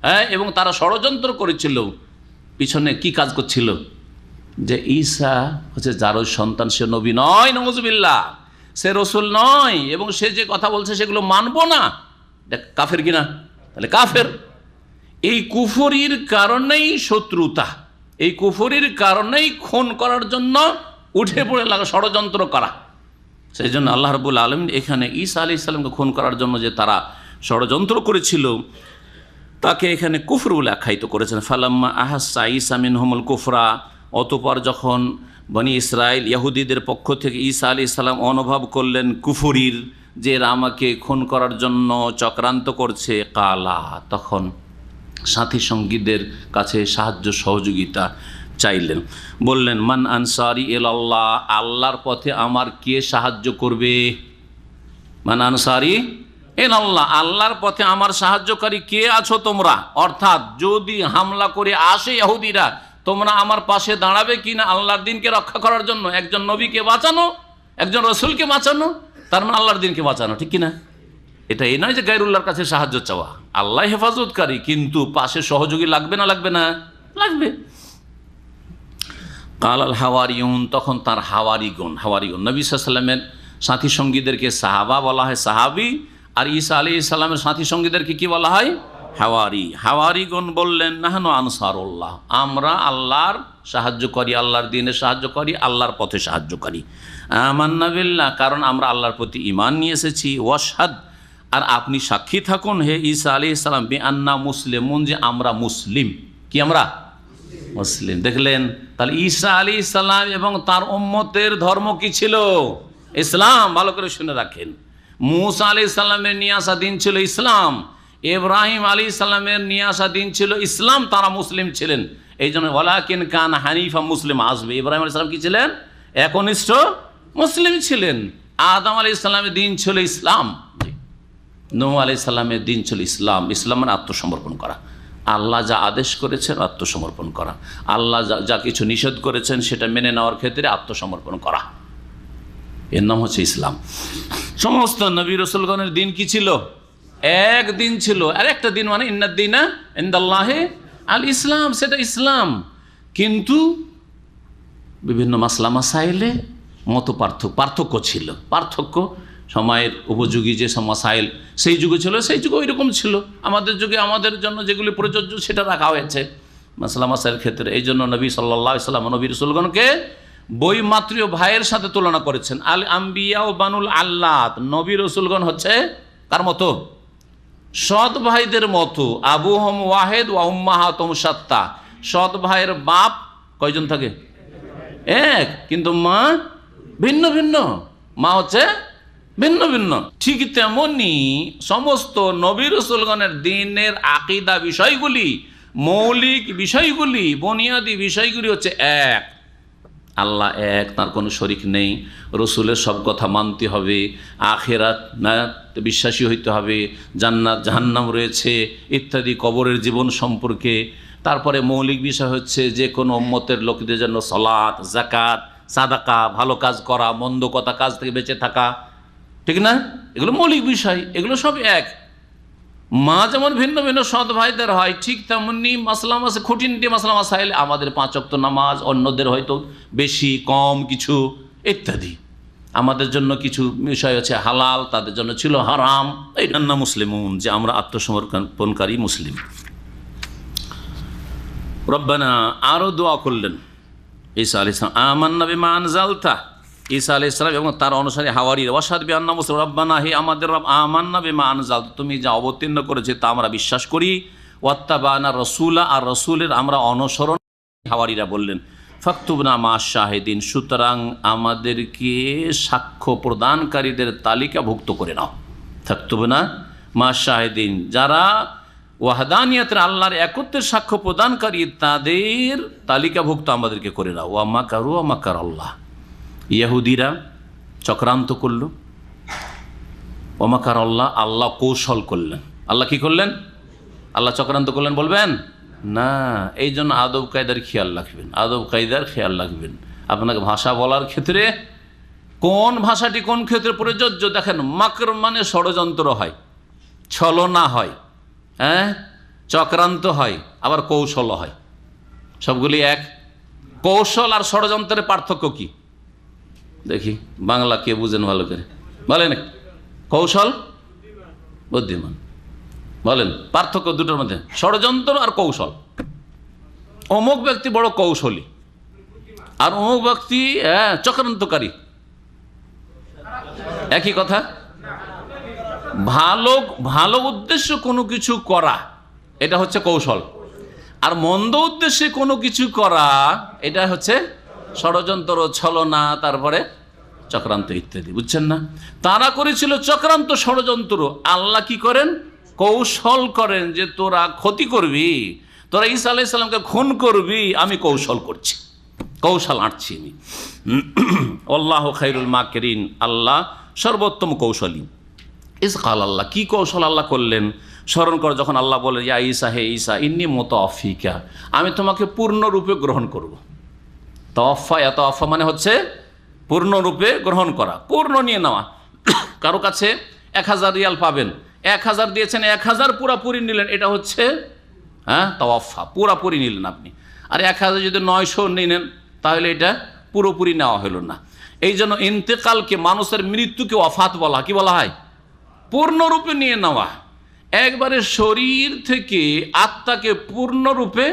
হ্যাঁ, এবং তারা ষড়যন্ত্র করেছিল, পিছনে কি কাজ করছিল? যে ঈসা হচ্ছে যার সন্তান, সে নবী নয়, নাউযুবিল্লাহ, সে রসুল নয়, এবং সে যে কথা বলছে সেগুলো মানবো না। কাফের কিনা? তাহলে কাফের। এই কুফরির কারণেই শত্রুতা, এই কুফরির কারণেই খুন করার জন্য উঠে পড়ে লাগা, ষড়যন্ত্র করা। সেই জন্য আল্লাহ রাব্বুল আলামিন এখানে ঈসা আলাইহিস সালামকে খুন করার জন্য যে তারা ষড়যন্ত্র করেছিল, তাকে এখানে কুফর বলে আখ্যায়িত করেছেন। ফালাম্মা আহাসা ঈসা মিনহুমুল কুফরা, অতঃপর যখন বনি ইসরাইল ইহুদিদের পক্ষ থেকে ঈসা আলাইহিস সালাম অনুভব করলেন কুফরির, যে এরা আমাকে খুন করার জন্য চক্রান্ত করছে, কালা, তখন সাথী সঙ্গীদের কাছে সাহায্য সহযোগিতা চাইলেন। বললেন, মান আনসারি ইলাল্লাহ, আল্লাহর পথে আমার কে সাহায্য করবে? মান আনসারি ইলাল্লাহ, আল্লাহর পথে আমার সাহায্যকারী কে আছো তোমরা? অর্থাৎ যদি হামলা করে আসে ইহুদিরা, তোমরা আমার পাশে দাঁড়াবে কিনা আল্লাহর দিনকে রক্ষা করার জন্য? একজন নবীকে বাঁচানো, একজন রসুলকে বাঁচানো, তার মানে আল্লাহর দিনকে বাঁচানো, ঠিক কিনা? এটা এই নয় যে গায়রুল্লাহর কাছে সাহায্য চাওয়া। আল্লাহ হেফাজতকারী, কিন্তু পাশে সহযোগী লাগবে না? লাগবে না? লাগবে। কাল আল হাওয়ারিউন, তখন তার হাওয়ারিগণ নবী সাল্লাল্লাহু আলাইহি ওয়াসাল্লামের সাথী সঙ্গীদেরকে সাহাবা বলা হয়, সাহাবি, আর ঈসা আলাইহিস সালামের সাথী সঙ্গীদেরকে কি বলা হয়? হাওয়ারি। হাওয়ারিগণ বললেন, নাহনু আনসারুল্লাহ, আমরা আল্লাহর সাহায্যকারী, আল্লাহর দ্বীনের সাহায্যকারী, আল্লাহর পথে সাহায্যকারী। আমান্না বিল্লাহ, কারণ আমরা আল্লাহর প্রতি ঈমান নিয়ে এসেছি। ওয়াশহাদ, আর আপনি সাক্ষী থাকুন হে ঈসা আলাইহিস সালাম, বিআন্না মুসলিমুন, যে আমরা মুসলিম। কি আমরা? মুসলিম। দেখলেন? তাহলে ঈসা আলাইহিস সালাম এবং তার উম্মতের ধর্ম কি ছিল? ইসলাম। ভালো করে শুনে রাখেন। মূসা আলাইহিস সালামের নিয়ে আসা দিন ছিল ইসলাম, ইব্রাহিম আলাইহিস সালামের নিয়ে আসা দিন ছিল ইসলাম, তারা মুসলিম ছিলেন। এই জন্য ওয়ালাকিন কান হানিফা মুসলিম আসবে। ইব্রাহিম আলাইহিস সালাম কি ছিলেন? একনিষ্ঠ মুসলিম ছিলেন। আদম আলাইহিস সালামের দিন ছিল ইসলাম। নূহ আলাইহিস সালামের দিন ছিল ইসলাম। ইসলাম মানে আত্মসমর্পণ করা, আল্লাহ যা আদেশ করেছেন আত্মসমর্পণ করা, আল্লাহ যা কিছু নিষেধ করেছেন সেটা মেনে নেওয়ার ক্ষেত্রে আত্মসমর্পণ করা, এর নাম হচ্ছে ইসলাম। সমস্ত নবী রাসূলগণের দিন কি ছিল? এক দিন ছিল। আর একটা দিন মানে ইন্নাদ-দীনা ইনদাল্লাহি আল ইসলাম, সেটা ইসলাম। কিন্তু বিভিন্ন মাসলা মাসাইলে মত পার্থক্য ছিল। পার্থক্য সময়ের উপযোগী যে সব মাসাইল সেই যুগে ছিল, সেই যুগে ওই রকম ছিল। আমাদের যুগে আমাদের জন্য যেগুলি প্রযোজ্য সেটা রাখা হয়েছে মাসলা মাসাইলের ক্ষেত্রে। এই জন্য নবী সাল্লাল্লাহু আলাইহি ওয়াসাল্লাম নবী রাসূলগণকে বৈমাত্রীয় ভাইয়ের সাথে তুলনা করেছেন। আল আম্বিয়া ও বানুল আল্লাত, নবী রাসূলগণ হচ্ছে কার মতো? সৎ ভাইদের মতো। আবুহুম ওয়াহিদ ওয়া উম্মাহাতুহুম শাত্তা। সৎ ভাইয়ের বাপ কয়জন থাকে? এক, কিন্তু মা ভিন্ন ভিন্ন, মা হচ্ছে ভিন্ন ভিন্ন। ঠিক তেমনি সমস্ত নবী রাসূলগণের দ্বীনের আকীদা বিষয়গুলি, মৌলিক বিষয়গুলি, বুনিয়াদি বিষয়গুলি হচ্ছে এক। আল্লাহ এক, তার কোনো শরিক নেই। রসুলের সব কথা মানতে হবে, আখিরাত না বিশ্বাসী হইতে হবে, জান্নাত জাহান্নাম রয়েছে ইত্যাদি, কবরের জীবন সম্পর্কে। তারপরে মৌলিক বিষয় হচ্ছে যে কোনো উম্মতের লোকদের জন্য সালাত, যাকাত, সাদাকা, ভালো কাজ করা, মন্দ কথা কাজ থেকে বেঁচে থাকা, ঠিক না? এগুলো মৌলিক বিষয়, এগুলো সব এক। মা যেমন ভিন্ন ভিন্ন সৎ ভাইদের হয়, ঠিক তেমনি মাসলা মাসে খুঁটিনাটি মাসলা মাসাইল আমাদের 5 ওয়াক্ত নামাজ, অন্যদের হয়তো বেশি কম কিছু ইত্যাদি। আমাদের জন্য কিছু বিষয় আছে হালাল, তাদের জন্য ছিল হারাম। এই না মুসলিমুন, যে আমরা আত্মসমর্পণকারী মুসলিম। রব্বানা, আরও দোয়া করলেন ঈসা আলাইহিস সালাম, আমান্না বিমা আনজালতা। ঈসা আলাইহিস সালাম এবং তার অনুসারী হাওয়ারীরা, ওয়াশহাদ বিআন্না মুসলিমুন, রব্বানা, হে আমাদের রব, আমান্না বিমা আনজালতা, তুমি যা অবতীর্ণ করেছে তা আমরা বিশ্বাস করি। ওয়াত্তাবানা রাসূলা, আর রাসূলের আমরা অনুসরণ। হাওয়ারীরা বললেন, ফাকতুবনা মা শাহিদিন, সুতরাং আমাদেরকে সাক্ষ্য প্রদানকারীদের তালিকাভুক্ত করে নাও। ফাকতুবনা মা শাহিদিন, যারা ওয়াহদানিয়াতের আল্লাহর একত্বের সাক্ষ্য প্রদানকারী তাদের তালিকাভুক্ত আমাদেরকে করে নাও। ওয়া মাকারু ওয়া মাকার আল্লাহ, ইহুদিরা চক্রান্ত করল। ওয়া মাকার আল্লাহ, আল্লাহ কৌশল করলেন। আল্লাহ কি করলেন? আল্লাহ চক্রান্ত করলেন বলবেন না। এই জন্য আদব কায়দার খেয়াল রাখবেন, আদব কায়দার খেয়াল রাখবেন। আপনাকে ভাষা বলার ক্ষেত্রে কোন ভাষাটি কোন ক্ষেত্রে প্রযোজ্য দেখেন। মাকর মানে ষড়যন্ত্র হয়, ছলনা হয়, হ্যাঁ, চক্রান্ত হয়, আবার কৌশল হয়, সবগুলি এক। কৌশল আর ষড়যন্ত্রের পার্থক্য কি দেখি, বাংলা কে বুঝেন ভালো করে বলেন। কৌশল, বুদ্ধিমান, বলেন পার্থক্য দুটোর মধ্যে। ষড়যন্ত্র আর কৌশল। অমুক ব্যক্তি বড় কৌশলী আর অমুক ব্যক্তি চক্রান্তকারী, একই কথা। ভালো ভালো উদ্দেশ্য কোনো কিছু করা, এটা হচ্ছে কৌশল। আর মন্দ উদ্দেশ্যে কোনো কিছু করা, এটা হচ্ছে ষড়যন্ত্র, ছলনা, তারপরে চক্রান্ত ইত্যাদি। বুঝছেন না? তারা করেছিল চক্রান্ত, ষড়যন্ত্র। আল্লাহ কি করেন? কৌশল করেন যে তোরা ক্ষতি করবি, তোরা ঈসা আলাইহিস সালামকে খুন করবি, আমি কৌশল করছি, কৌশল আঁটছি আমি। আল্লাহু খায়রুল মাকিরিন, আল্লাহ সর্বোত্তম কৌশলী। ইসকাল আল্লাহ, কি কৌশল আল্লাহ করলেন স্মরণ করো। যখন আল্লাহ বলে, ইয়া ঈসা, হে ঈসা, ইন্নী মুতাওয়াফিকা, আমি তোমাকে পূর্ণরূপে গ্রহণ করব। তাওয়াফা, ইয়াতাওয়াফা মানে হচ্ছে পূর্ণরূপে গ্রহণ করা, পূর্ণ নিয়ে নেওয়া। কারো কাছে 1000 রিয়াল পাবেন, 1000 দিয়েছেন, 1000 পুরাপুরি নিলেন, এটা হচ্ছে তাওয়াফা, পুরাপুরি নিলেন আপনি। আর 1000 যদি 900 নিলেন, তাহলে এটা পুরোপুরি নেওয়া হলো না। এই জন্য ইন্তেকালকে, মানুষের মৃত্যুকে ওয়াফাত বলা, কি বলা হয়? পূর্ণরূপে নিয়ে নেওয়া। একবারে শরীর থেকে আত্মাকে পূর্ণরূপে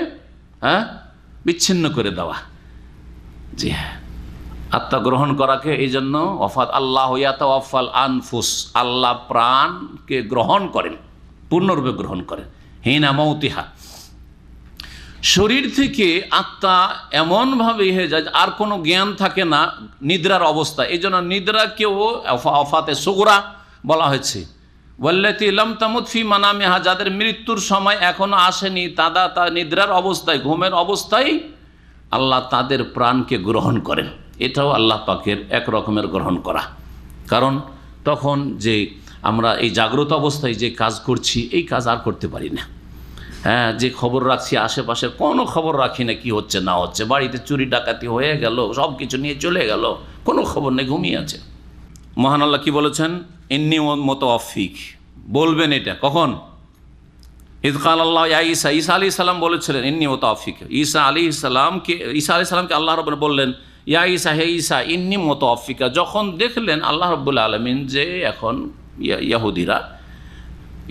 বিচ্ছিন্ন করে দেওয়া। জি হ্যাঁ, আত্মা গ্রহণ করাকে এই জন্য ওয়াফাত। আল্লাহ ইয়াতাওয়াফাল আনফুস, আল্লাহ প্রাণকে গ্রহণ করেন, পূর্ণরূপে গ্রহণ করেন। হিনা মৌতিহা, শরীর থেকে আত্মা এমনভাবে হয়ে যায় আর কোনো জ্ঞান থাকে না নিদ্রার অবস্থা। এই জন্য নিদ্রাকেও ওয়াফাতে সুগরা বলা হয়েছে। ওয়াল্লাতী লাম তামুত ফি মানামিহা, যাদের মৃত্যুর সময় এখনো আসেনি, তারা তা নিদ্রার অবস্থায়, ঘুমের অবস্থায় আল্লাহ তাদের প্রাণকে গ্রহণ করেন। এটাও আল্লাহ পাকের এক রকমের গ্রহণ করা। কারণ তখন যে আমরা এই জাগ্রত অবস্থায় যে কাজ করছি এই কাজ আর করতে পারি না। হ্যাঁ, যে খবর রাখছি আশেপাশের কোনো খবর রাখি না, কি হচ্ছে না হচ্ছে, বাড়িতে চুরি ডাকাতি হয়ে গেল, সব কিছু নিয়ে চলে গেল, কোনো খবর নেই, ঘুমিয়ে আছে। মহান আল্লাহ কি বলেছেন? ইন্নী মুতাওয়াফিক, বলবেন এটা কখন? ইয ক্বাল আল্লাহ ইয়া ঈসা, ঈসা আলাইহিস সালাম বলেছিলেন ইন্নী মুতাওয়াফিক। ঈসা আলাইহিস সালামকে আল্লাহ রাব্বুল বললেন, ইয়া ঈসা, হে ঈসা, ইন্নী মুতাওয়াফিকা। যখন দেখলেন আল্লাহ রাব্বুল আলামিন যে এখন ইহুদিরা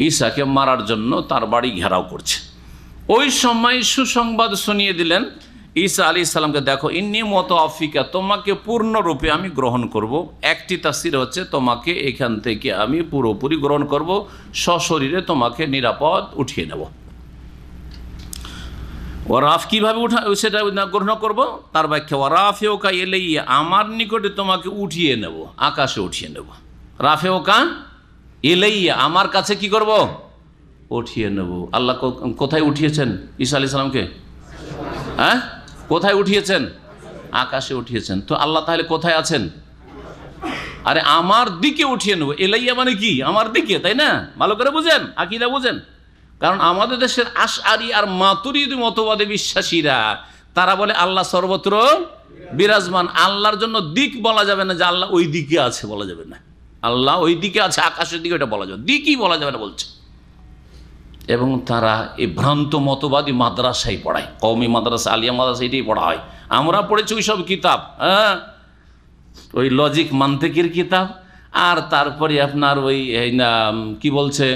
ঈসাকে মারার জন্য তার বাড়ি ঘেরাও করছে, ওই সময় সুসংবাদ শুনিয়ে দিলেন ঈসা আলাইহিস সালামকে, দেখো ইন্নী মুতাওয়াফিকা, তোমাকে পূর্ণরূপে আমি গ্রহণ করব। একটি তাফসীর হচ্ছে তোমাকে এখান থেকে আমি পুরোপুরি গ্রহণ করব, সশরীরে তোমাকে নিরাপদ উঠিয়ে নেব। ওয়ারাফ কীভাবে সেটা গ্রহণ করব, তার ব্যাখ্যা ওয়ারাফিউকা ইলাইয়া, আমার নিকটে তোমাকে উঠিয়ে নেব, আকাশে উঠিয়ে নেব। রাফিউকা ইলাইয়া, আমার কাছে কি করব? উঠিয়ে নেব। আল্লাহ কোথায় উঠিয়েছেন ঈসা আলাইহিস সালামকে? হ্যাঁ, কোথায় উঠিয়েছেন? আকাশে উঠিয়েছেন। তো আল্লাহ তাহলে কোথায় আছেন? আরে আমার দিকে উঠিয়ে নেব, ইলাইয়া মানে কি? আমার দিকে, তাই না? ভালো করে বুঝেন, আকীদা বুঝেন। কারণ আমাদের দেশের আশআরী আর মাতুরিদি মতবাদে বিশ্বাসীরা তারা বলে আল্লাহ সর্বত্র বিরাজমান। আল্লাহর জন্য দিক বলা যাবে না, যে আল্লাহ ওই দিকে আছে বলা যাবে না, আল্লাহ ওই দিকে আছে আকাশের দিকে, ওটা বলা যাবে, দিকই বলা যাবে না বলছে। এবং তারা এই ভ্রান্ত মতবাদী মাদ্রাসায় পড়ায়, কওমি মাদ্রাসা, আলিয়া মাদ্রাসা, এটাই পড়া হয়। আমরা পড়েছি ওই সব কিতাব, হ্যাঁ, ওই লজিক মান্তিকের কিতাব, আর তারপরে আপনার ওই কি বলছে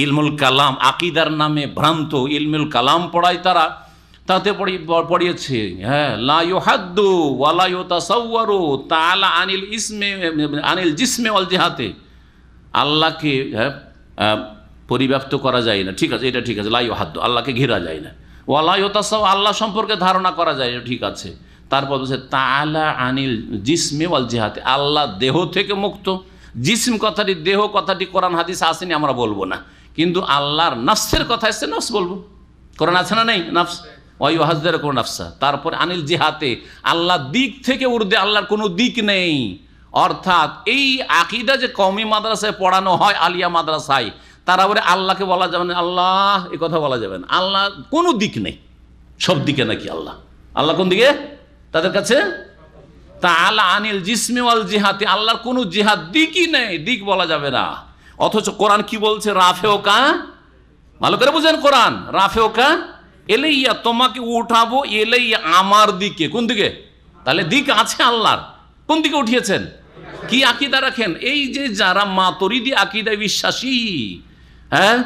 ইলমুল কালাম, আকিদার নামে ভ্রান্ত ইলমুল কালাম পড়ায় তারা, তাতে পড়িয়েছে হ্যাঁ, লা ইউহাদ্দু ওয়া লা ইউতাসাওয়ারু তাআলা আনিল জিসমে ওয়াল জিহাতে, আল্লাহকে পরিব্যাপ্ত করা যায় না, ঠিক আছে, এটা ঠিক আছে, লা ইউহাদ্দু, আল্লাহকে ঘেরা যায় না, ওয়া লা ইউতাসাওয়ারু, আল্লাহ সম্পর্কে ধারণা করা যায় না, ঠিক আছে। তারপর বলছে তাআলা আনিল জিসমে ওয়াল জিহাতে, আল্লাহ দেহ থেকে মুক্ত। জিসম কথাটি, দেহ কথাটি কোরআন হাদিস আসেনি, আমরা বলবো না, কিন্তু আল্লাহর নফসের কথা এসছে, নফস বলবো। কোরআন আছে না নেই? নফস ওয়াইহাজ্জার কোন নফসা। তারপরে আনিল জিহাতে, আল্লাহ দিক থেকে ঊর্ধ্বে, আল্লাহর কোনো দিক নেই। অর্থাৎ এই আকীদা যে কওমি মাদ্রাসায় পড়ানো হয়, আলিয়া মাদ্রাসায়, তারা বলে আল্লাহকে বলা যাবে না, আল্লাহ এই কথা বলা যাবে না, আল্লাহ কোনো দিক নেই, সব দিকে নাকি আল্লাহ। আল্লাহ কোন দিকে তাদের কাছে? তাআলা আনিল জিসমি ওয়াল জিহাতি, আল্লাহর কোনো জিহাদ দিকই নেই, দিক বলা যাবে না। অথচ কোরআন কি বলছে? রাফেওকা, ভালো করে বুঝেন কোরআন, রাফেওকা ইলাইয়া, তোমাকে উঠাবো, ইলাইয়া আমার দিকে। কোন দিকে? তাহলে দিক আছে আল্লাহর, কোন দিকে উঠিয়েছেন? কি আকীদা রাখেন? এই যে যারা মাতুরিদি আকীদায় বিশ্বাসী, হ্যাঁ,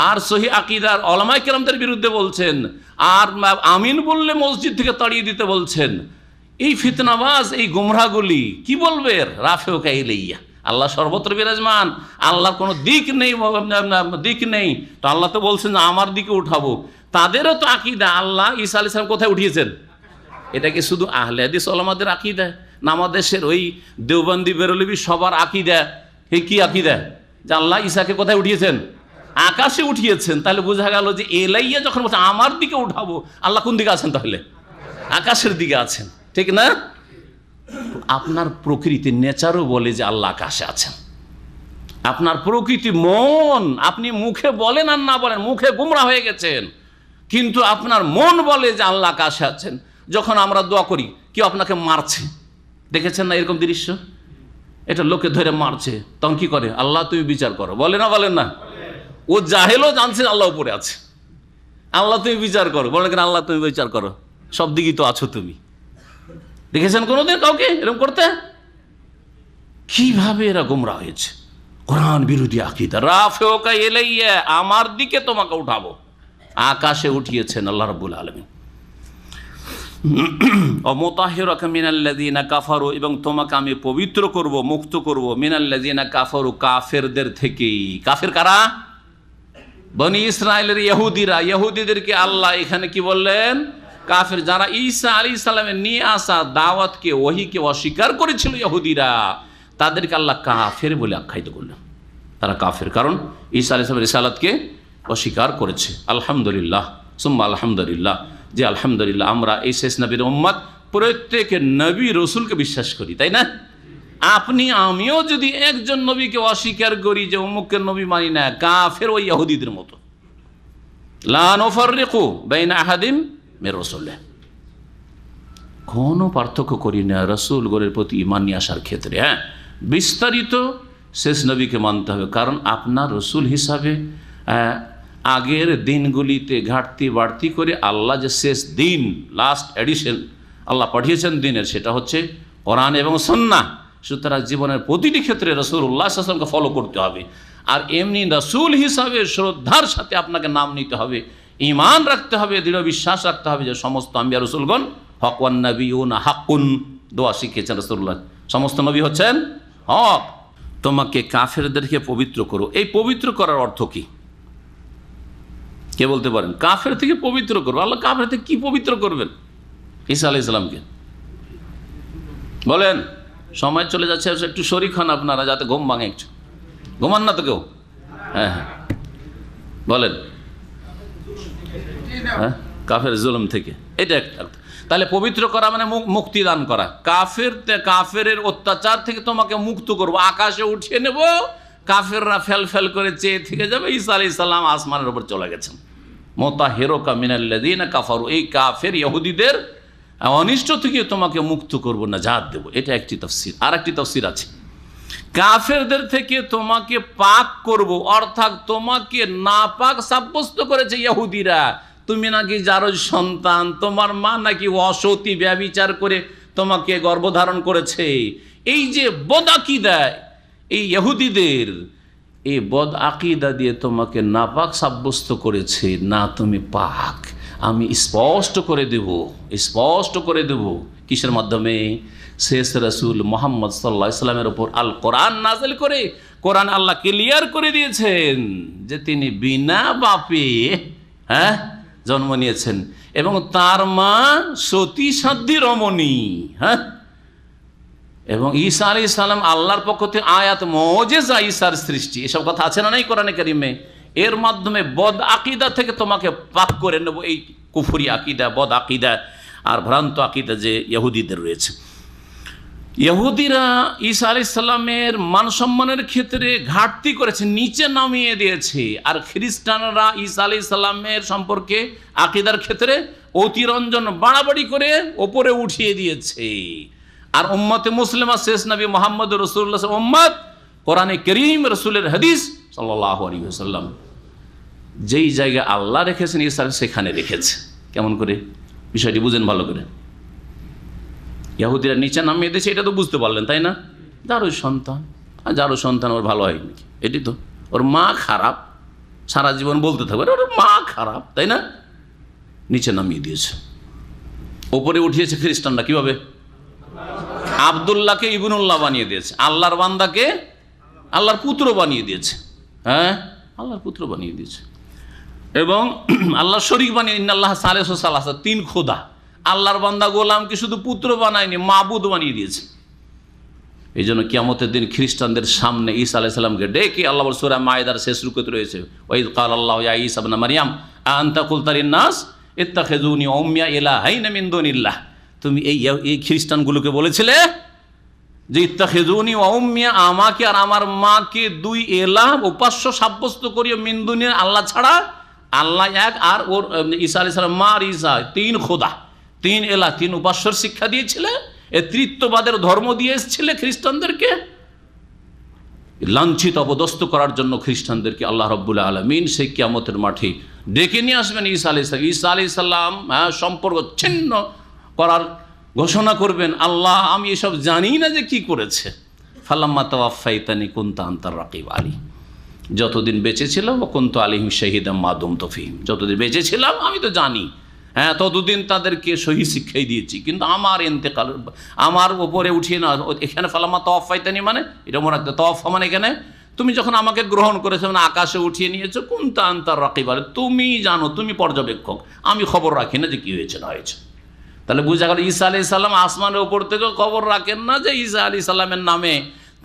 আর সহি আকীদার উলামায়ে কেরামদের বিরুদ্ধে বলছেন, আর আমিন বললে মসজিদ থেকে তাড়িয়ে দিতে বলছেন, এই ফিতনাবাজ, এই গুমরাহগুলি কি বলবে? রাফেওকা ইলাইয়া, আল্লাহ সর্বত্র বিরাজমান, আল্লাহর কোনো দিক নেই, দিক নেই, তো আল্লাহ তো বলছেন আমার দিকে উঠাবো। তাদেরও তো আকীদা আল্লাহ ঈসা আলাইহিস সালাম কোথায় উঠিয়েছেন। এটা কি শুধু আহলে হাদিস ওলামাদের আকীদা না আমাদের দেশের ওই দেওবন্দি বেরলভী সবার আকীদা? এই কি আকীদা যে আল্লাহ ঈসাকে কোথায় উঠিয়েছেন? আকাশে উঠিয়েছেন। তাহলে বোঝা গেল যে এলাইয়া যখন বলছে আমার দিকে উঠাবো, আল্লাহ কোন দিকে আছেন? তাহলে আকাশের দিকে আছেন, ঠিক না? আপনার প্রকৃতি, নেচারও বলে যে আল্লাহ আকাশে আছেন। আপনার প্রকৃতি, মন, আপনি মুখে বলেন আর না বলেন, মুখে গুমরা হয়ে গেছেন, কিন্তু আপনার মন বলে যে আল্লাহ আকাশে আছেন। যখন আমরা দোয়া করি, কেউ আপনাকে মারছে, দেখেছেন না এরকম দৃশ্য? এটা লোকে ধরে মারছে, তখন কি করে? আল্লাহ তুমি বিচার করো, বলে না? বলেন না? ও জাহেলও জানছে আল্লাহ উপরে আছে, আল্লাহ তুমি বিচার করো, বলে কেন? আল্লাহ তুমি বিচার করো, সব দিকেই তো আছো তুমি। দেখেছেন কোনোদিন কাউকে এরকম করতে? কিভাবে এরা গোমরা হয়েছে? কোরআন বিরোধী আকীদা। রাফেওকা ইলাইয়া, আমার দিকে তোমাকে উঠাবো, আকাশে উঠিয়েছেন আল্লাহ রাব্বুল আলামিন। অমুতাহিরাকা মিনাল্লাযিনা কাফারু, এবং তোমাকে আমি পবিত্র করব, মুক্ত করব, মিনাল্লাযিনা কাফারু, কাফেরদের থেকে। কাফের কারা? বনি ইসরায়েলের ইহুদিরা। ইহুদিদেরকে আল্লাহ এখানে কি বললেন? কাফের। যারা ঈসা আলাইহিস সালামের নিয়ে আসা দাওয়াতকে, ওহীকে অস্বীকার করেছিল ইহুদিরা, তাদেরকে আল্লাহ কাফের বলে আখ্যায়িত করলেন। তারা কাফের, কারণ ঈসা আলাইহিস সালামের রিসালাতকে অস্বীকার করেছে। আলহামদুলিল্লাহ, সুম্মা আলহামদুলিল্লাহ, যে আলহামদুলিল্লাহ আমরা এই শেষ নবীর উম্মত প্রত্যেক নবী রসুলকে বিশ্বাস করি, তাই না? আপনি আমিও যদি একজন নবীকে অস্বীকার করি যে অমুকের নবী মানি না, কাফের ওই ইহুদিদের মতো। লা নুফাররিকু বাইনা আহাদিন মির রাসূলিহি, কোনো পার্থক্য করি না রাসূলগণের প্রতি ঈমান নিয়ে আসার ক্ষেত্রে। হ্যাঁ, বিস্তারিত শেষ নবীকে মানতে হবে, কারণ আপনার রসুল হিসাবে আগের দিনগুলিতে ঘাটতি বাড়তি করে আল্লাহ যে শেষ দিন, লাস্ট এডিশন আল্লাহ পাঠিয়েছেন দিনের, সেটা হচ্ছে কোরআন এবং সুন্নাহ। সুতরাং জীবনের প্রতিটি ক্ষেত্রে রাসূলুল্লাহ সাল্লাল্লাহু আলাইহি ওয়াসাল্লামকে ফলো করতে হবে। আর এমনি রাসূল হিসাবে শ্রদ্ধার সাথে আপনাকে নাম নিতে হবে, ঈমান রাখতে হবে, দৃঢ় বিশ্বাস রাখতে হবে যে সমস্ত আম্বিয়া রাসূলগণ হক, ওয়ান নাবিয়ুনা হাক্কুন, দোয়া শিখিয়েছেন রাসূলুল্লাহ, সমস্ত নবী হচ্ছেন হক। তোমাকে কাফেরদেরকে পবিত্র করো। এই পবিত্র করার অর্থ কি কে বলতে পারেন? কাফের থেকে পবিত্র করবো। আল্লাহ কাফের থেকে কি পবিত্র করবেন? ঈসা আলাইহিস সালামকে বলেন। সময় চলে যাচ্ছে, একটু শরীক হন আপনারা, যাতে ঘুম ভাঙে। একটু ঘুমান না তো কেউ? হ্যাঁ হ্যাঁ বলেন। হ্যাঁ, কাফের জুলুম থেকে, এটা একটা। তাহলে পবিত্র করা মানে মুক্তি দান করা। কাফেরের অত্যাচার থেকে তোমাকে মুক্ত করব, আকাশে উঠিয়ে নেব, কাফেররা ফেল ফেল করে চেয়ে থেকে যাবে, ঈসা আলাইহিস সালাম আসমানের উপর চলে গেছেন। মুতাহিরুকা মিনাল্লাযীনা কাফারু, এই কাফের ইহুদিদের অনিষ্ট থেকে তোমাকে মুক্ত করব, নাজাত দেব। এটা একটি তাফসীর। আর একটি তাফসীর আছে, কাফেরদের থেকে তোমাকে পাক করব, অর্থাৎ তোমাকে নাপাক সাব্যস্ত করেছে ইহুদিরা। তুমি নাকি জারজ সন্তান, তোমার মা নাকি অসতী, ব্যভিচার করে তোমাকে গর্ভধারণ করেছে। এই যে বদ আকীদা এই ইহুদিদের, এই বদ আকীদা দিয়ে তোমাকে নাপাক সাব্যস্ত করেছে, না তুমি পাক। আমি স্পষ্ট করে দেব। কিসের মাধ্যমে? শেষ রাসূল মুহাম্মদ সাল্লাল্লাহু আলাইহি ওয়াসাল্লামের উপর আল কোরআন নাযিল করে। কোরআন আল্লাহ ক্লিয়ার করে দিয়েছেন যে তিনি বিনা বাপে জন্ম নিয়েছেন এবং তার মা সতী সাধ্বী রমণী। হ্যাঁ, এবং ঈসা আলাইহিস সালাম আল্লাহর পক্ষ থেকে আয়াত, মুজিজা, ঈসার সৃষ্টি, এসব কথা আছে না নাই কোরআনে কারিমে? এর মাধ্যমে বদ আকীদা থেকে তোমাকে পাক করে নেব। এই কুফরি আকীদা, বদ আকীদা আর ভ্রান্ত আকীদা যে ইহুদিদের রয়েছে। ইহুদিরা ঈসা আলাইহিস সালামের মান সম্মানের ক্ষেত্রে ঘাটতি করেছে, নিচে নামিয়ে দিয়েছে। আর খ্রিস্টানরা ঈসা আলাইহিস সালামের সম্পর্কে আকীদার ক্ষেত্রে অতিরঞ্জন বাড়াবাড়ি করে ওপরে উঠিয়ে দিয়েছে। আর উম্মতে মুসলিমা শেষ নবী মুহাম্মদ রাসূলুল্লাহ উম্মত, কোরআনে কারীম, রাসূলের হাদিস সাল্লাল্লাহু আলাইহি ওয়াসাল্লাম যেই জায়গায় আল্লাহ রেখেছেন ঈসা সেখানে রেখেছে। কেমন করে? বিষয়টি বুঝেন ভালো করে। ইহুদিরা নিচে নামিয়ে দিয়েছে, এটা তো বুঝতে পারলেন তাই না? যারও সন্তান, আর যারও সন্তান ওর ভালো হয় নাকি? এটি তো, ওর মা খারাপ, সারা জীবন বলতে থাকবে ওর মা খারাপ, তাই না? নিচে নামিয়ে দিয়েছে, ওপরে উঠিয়েছে খ্রিস্টানরা। কিভাবে? আব্দুল্লাহকে ইবনুল্লাহ বানিয়ে দিয়েছে, আল্লাহর বান্দাকে আল্লাহর পুত্র বানিয়ে দিয়েছে। হ্যাঁ, আল্লাহর পুত্র বানিয়ে দিয়েছে এবং আল্লাহর শরীক বানিয়ে, ইন্নাল্লাহ সালিসু সালাসা, তিন খোদা। আল্লাহর বান্দা গোলামকে শুধু পুত্র বানায়নি, মাবুদ বানিয়ে দিয়েছে। এই জন্য কিয়ামতের দিন খ্রিস্টানদের সামনে ঈসা আলাইহিস সালামকে ডেকে আল্লাহ সূরা মায়েদার শেষ রুকুতে রয়েছে, ওয়াইদ ক্বাল আল্লাহু ইয়া ঈসা ইবনে মারইয়াম আনতা কুলতা লিন-নাস ইত্তাখিযুনি ওয়া উম্মিয়া ইলাহাইনা মিন দুনিল্লাহ। তুমি এই খ্রিস্টানগুলোকে বলেছিলে যে ইত্তাখিযুনি ওয়া উম্মিয়া, আমাকে আর আমার মাকে দুই এলাহ উপাস্য সাব্যস্ত করিও, মিন দুনিয়া, আল্লাহ ছাড়া। আল্লাহ এক, আর ওর ঈসা আলাইহিস সালাম মা আর ঈসা তিন খোদা, তিন এলাহ, তিন উপাস্যর শিক্ষা দিয়েছিলে। এ তৃত্ববাদের ধর্ম দিয়ে এসেছিলে খ্রিস্টানদেরকে লাঞ্ছিত, অপদস্থ করার জন্য। খ্রিস্টানদেরকে আল্লাহ রাব্বুল আলামিন সেই কিয়ামতের মাঠে ডেকে নিয়ে আসবেন ঈসা আলাইহিস সালাম। ঈসা আলাইহিস সালাম সম্পর্ক ছিন্ন করার ঘোষণা করবেন, আল্লাহ আমি এসব জানি না যে কি করেছে। ফালাম্মা তাওয়াফাইতানি কুনতা আনতার রাকিব আলী, যতদিন বেঁচে ছিলাম ও কুনতু আলাইহিম শাহিদা মা দুমতু ফীহিম, যতদিন বেঁচে ছিলাম আমি তো জানি, হ্যাঁ, ততদিন তাদেরকে সহি শিক্ষাই দিয়েছি। কিন্তু আমার ইন্তেকাল, আমার ওপরে উঠিয়ে না। এখানে ফালাম্মা তাওয়াফাইতানি মানে এটা মনে রাখতে, তাওয়াফা মানে এখানে তুমি যখন আমাকে গ্রহণ করেছো, মানে আকাশে উঠিয়ে নিয়েছো, কুনতা আনতার রাকিব আলী, তুমি জানো, তুমি পর্যবেক্ষক, আমি খবর রাখি না যে কি হয়েছে না হয়েছে। তাহলে বুঝা গেল ঈসা আলাইহিস সালাম আসমানের উপর থেকেও খবর রাখেন না যে ঈসা আলাইহিস সালামের নামে,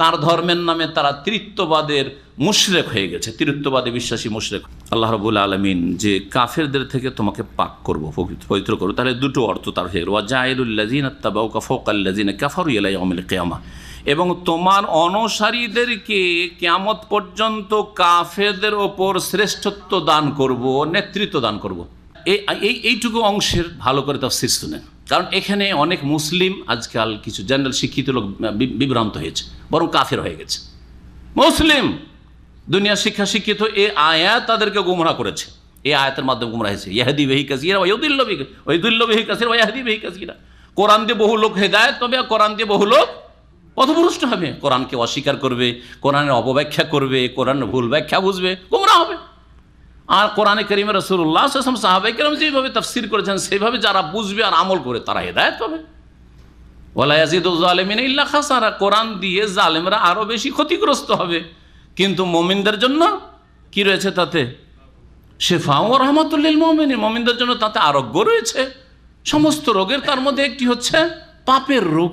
তার ধর্মের নামে তারা তৃত্ববাদের মুশরিক হয়ে গেছে, তৃত্ববাদে বিশ্বাসী মুশরিক। আল্লাহ রাব্বুল আলামিন যে কাফেরদের থেকে তোমাকে পাক করব, পবিত্র করব, তাহলে দুটো অর্থ তার হয়ে গেল, ওয়া জাইলুল লাযিনা তাবাউকা ফাওকাল লাযিনা কাফারু ইলা ইয়াউমিল কিয়ামা। এবং তোমার অনুসারীদেরকে কিয়ামত পর্যন্ত কাফেরদের ওপর শ্রেষ্ঠত্ব দান করব, নেতৃত্ব দান করব। এইটুকু অংশের ভালো করে তাফসীর শুনেন, কারণ এখানে অনেক মুসলিম আজকাল কিছু জেনারেল শিক্ষিত লোক বিভ্রান্ত হয়েছে, বরং কাফের হয়ে গেছে। মুসলিম দুনিয়া শিক্ষা শিক্ষিত এই আয়াত তাদেরকে গুমরাহ করেছে, এই আয়াতের মাধ্যমে গুমরাহ হয়েছে। ইয়াহদি বিহি কাসীরা ওয়া ইউদিল্লু বিহি কাসীরা ওয়া ইয়াহদি বিহি কাসীরা। কোরআন দিয়ে বহু লোক হেদায়েত পাবে, কোরআন দিয়ে বহু লোক পথভ্রষ্ট হবে। কোরআনকে অস্বীকার করবে, কোরআনের অপব্যাখ্যা করবে, কোরআনের ভুল ব্যাখ্যা বুঝবে, গুমরাহ হবে। আর কোরআনে কারীমে রাসূলুল্লাহ সাল্লাল্লাহু আলাইহি ওয়াসাল্লাম সাহাবায়ে কেরাম যেভাবে তাফসীর করেছেন সেভাবে যারা বুঝবে আর আমল করে তারা হেদায়েত পাবে। ওয়ালা ইয়াজিদুজ জালিমিনা ইল্লা খাসারা। কোরআন দিয়ে জালেমরা আরো বেশি ক্ষতিগ্রস্ত হবে, কিন্তু মুমিনদের জন্য কি রয়েছে তাতে? শিফা ওয়া রাহমাতুল লিল মুমিনিন। মুমিনদের জন্য তাতে আরোগ্য রয়েছে সমস্ত রোগের। তার মধ্যে একটি হচ্ছে পাপের রোগ।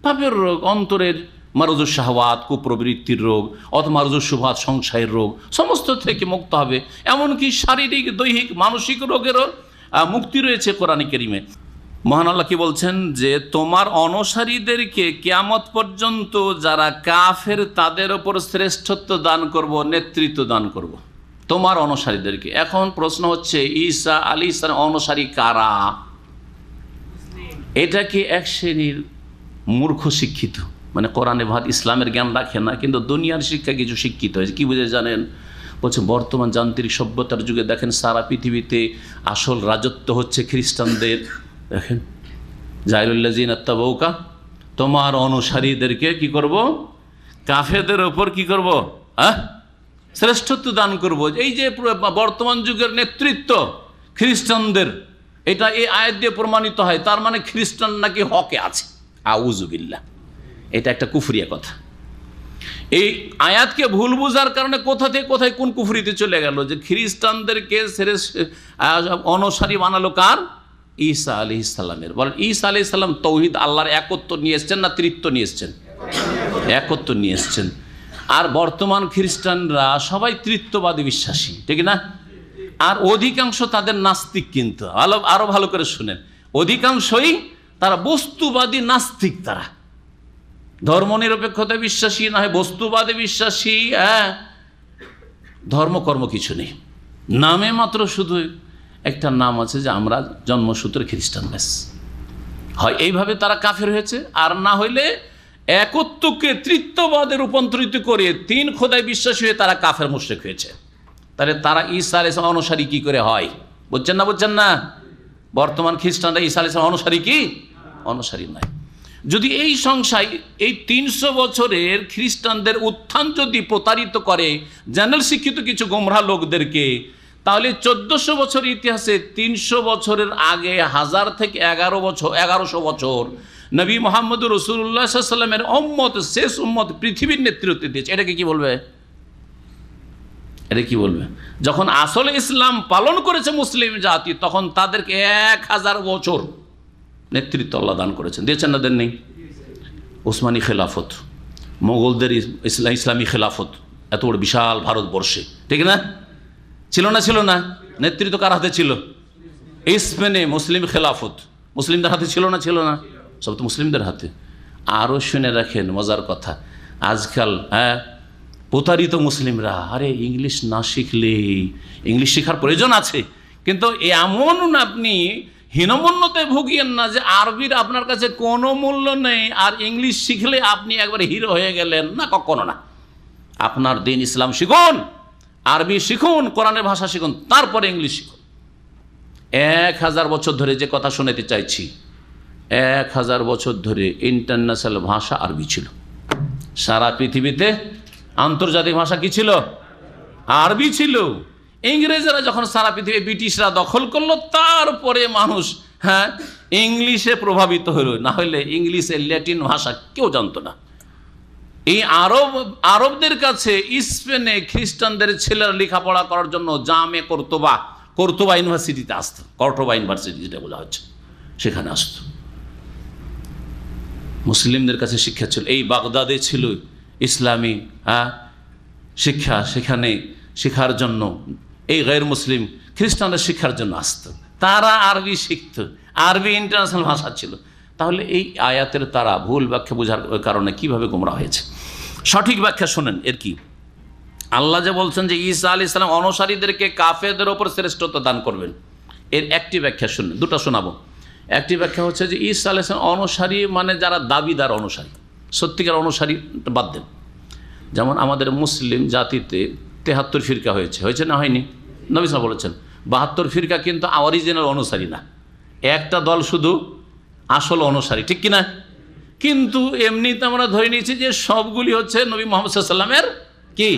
পাপের রোগ, অন্তরের মারুজুস শাহওয়াত, কুপ্রবৃত্তির রোগ, অথবা মারুজুস শুবহাত, সংশয়ের রোগ, সমস্ত থেকে মুক্ত হবে। এমনকি শারীরিক, দৈহিক, মানসিক রোগেরও মুক্তি রয়েছে কোরআনে কারীমে। মহান আল্লাহ কি বলছেন? যে তোমার অনুসারীদেরকে কিয়ামত পর্যন্ত যারা কাফের তাদের ওপর শ্রেষ্ঠত্ব দান করব, নেতৃত্ব দান করব, তোমার অনুসারীদেরকে। এখন প্রশ্ন হচ্ছে ঈসা আলাইহিস সালাম অনুসারী কারা? এটা কি এক শ্রেণীর মূর্খ শিক্ষিত, মানে কোরআনে ভাত ইসলামের জ্ঞান রাখে না, কিন্তু দুনিয়ার শিক্ষা কিছু শিক্ষিত হয়েছে। কি বুঝে জানেন? বলছে বর্তমান যান্ত্রিক সভ্যতার যুগে দেখেন সারা পৃথিবীতে আসল রাজত্ব হচ্ছে খ্রিস্টানদের। দেখেন জাইলুল্লাযিনা তাবাউকা, তোমার অনুসারীদেরকে কি করব? কাফেরদের ওপর কি করব? শ্রেষ্ঠত্ব দান করব। এই যে বর্তমান যুগের নেতৃত্ব খ্রিস্টানদের, এটা এই আয়াত দিয়ে প্রমাণিত হয়। তার মানে খ্রিস্টান নাকি হকে আছে। আউযুবিল্লাহ, এটা একটা কুফরিয়া কথা। এই আয়াতকে ভুল বোঝার কারণে কোথা থেকে কোথায় কোন কুফরিতে চলে গেল, যে খ্রিস্টানদেরকে অনুসারী বানালো কার? ঈসা আলাইহিস সালামের। বলেন ঈসা আলাইহিস সালাম তৌহিদ, আল্লাহর একত্ব নিয়ে এসছেন না তৃত্ব নিয়ে এসছেন? একত্ব নিয়ে এসছেন। আর বর্তমান খ্রিস্টানরা সবাই তৃত্ববাদী বিশ্বাসী, ঠিক না? আর অধিকাংশ তাদের নাস্তিক। কিন্তু আরো ভালো করে শুনেন, অধিকাংশই তারা বস্তুবাদী নাস্তিক। তারা ধর্মনিরপেক্ষতায় বিশ্বাসী না, হয় বস্তুবাদে বিশ্বাসী। ধর্মকর্ম কিছু নেই, নামে মাত্র শুধু একটা নাম আছে যে আমরা জন্মসূত্রে খ্রিস্টান, ব্যাস। হয় এইভাবে তারা কাফের হয়েছে, আর না হইলে একত্বকে তৃত্ববাদে রূপান্তরিত করে তিন খোদায় বিশ্বাসী হয়ে তারা কাফের মুশরিক হয়েছে। তাহলে তারা ঈসা আলাইহিস সালাম অনুসারী কি করে হয়? বুঝছেন না? বুঝছেন না? বর্তমান খ্রিস্টানরা ঈসা আলাইহিস সালাম অনুসারী কি? অনুসারী নয়। যদি এই সংশয়, এই 300 বছরের খ্রিস্টানদের উত্থান যদি প্রতারিত করে জেনারেল শিক্ষিত কিছু গোমরাহ লোকদেরকে, তাহলে 1400 বছর ইতিহাসে 300 বছরের আগে 1000 থেকে 1100 বছর নবী মুহাম্মদ রাসূলুল্লাহ সাল্লাল্লাহু আলাইহি ওয়াসাল্লামের উম্মত, শেষ উম্মত পৃথিবীর নেতৃত্ব দিয়েছে। এটাকে কি বলবে? এটা কি বলবে? যখন আসলে ইসলাম পালন করেছে মুসলিম জাতি, তখন তাদেরকে 1000 বছর নেতৃত্ব আল্লাহ দান করেছেন। দিয়েছেন না? দেন নেই? ওসমানী খেলাফত, মোগলদের ইসলামী খেলাফত, এত বড় বিশাল ভারতবর্ষে, ঠিক না? ছিল না? ছিল না? নেতৃত্ব কার হাতে ছিল? স্পেনে মুসলিম খেলাফত মুসলিমদের হাতে ছিল না? ছিল না? সব তো মুসলিমদের হাতে। আরও শুনে রাখেন মজার কথা, আজকাল প্রতারিত মুসলিমরা, আরে ইংলিশ না শিখলে, ইংলিশ শেখার প্রয়োজন আছে, কিন্তু এমন আপনি হীনমন্যতায় ভুগিয়েন না যে আরবির আপনার কাছে কোনো মূল্য নেই, আর ইংলিশ শিখলে আপনি একবার হিরো হয়ে গেলেন। না, কখনো না। আপনার দিন ইসলাম শিখুন, আরবি শিখুন, কোরআনের ভাষা শিখুন, তারপরে ইংলিশ শিখুন। 1000 বছর ধরে যে কথা শোনাতে চাইছি, 1000 বছর ধরে ইন্টারন্যাশনাল ভাষা আরবি ছিল। সারা পৃথিবীতে আন্তর্জাতিক ভাষা কি ছিল? আরবি ছিল। ইংরেজরা যখন সারা পৃথিবী ব্রিটিশরা দখল করলো, তারপরে মানুষ ইংলিশে প্রভাবিত হলো। না হলে ইংলিশের ল্যাটিন ভাষা কেউ জানতো না। এই আরবদের কাছে স্পেনে খ্রিস্টানদের ছেলেরা লেখাপড়া করার জন্য জামে কর্তোবা ইউনিভার্সিটিতে আসতো। কর্তোবা ইউনিভার্সিটি যেটা বলা হচ্ছে, সেখানে আসতো। মুসলিমদের কাছে শিক্ষা ছিল। এই বাগদাদে ছিল ইসলামী শিক্ষা, সেখানে শেখার জন্য এই গैर মুসলিম খ্রিস্টানরা শিক্ষার জন্য আসতো। তারা আরবি শিখত, আরবি ইন্টারন্যাশনাল ভাষা ছিল। তাহলে এই আয়াতের তারা ভুল ব্যাখ্যা বোঝার কারণে কিভাবে গোমরা হয়েছে। সঠিক ব্যাখ্যা শোনেন এর কি। আল্লাহ যে বলছেন যে ঈসা আলাইহিস সালাম অনুসারীদেরকে কাফেরদের ওপর শ্রেষ্ঠত্ব দান করবেন, এর একটি ব্যাখ্যা শুনুন, দুটো শোনাবো। একটি ব্যাখ্যা হচ্ছে যে ঈসা আলাইহিস সালাম অনুসারী মানে যারা দাবিদার অনুসারী, সত্যিকার অনুসারী বাদ দেন। যেমন আমাদের মুসলিম জাতিতে 73 ফিরকা হয়েছে না হয়নি? নবী সাল্লাল্লাহু বলেছেন 72 ফিরকা কিন্তু অরিজিনাল অনুসারী না, একটা দল শুধু আসল অনুসারী, ঠিক কিনা? কিন্তু এমনিতে আমরা ধরে নিয়েছি যে সবগুলি হচ্ছে নবী মুহাম্মদ সাল্লাল্লাহু আলাইহি ওয়াসাল্লামের কি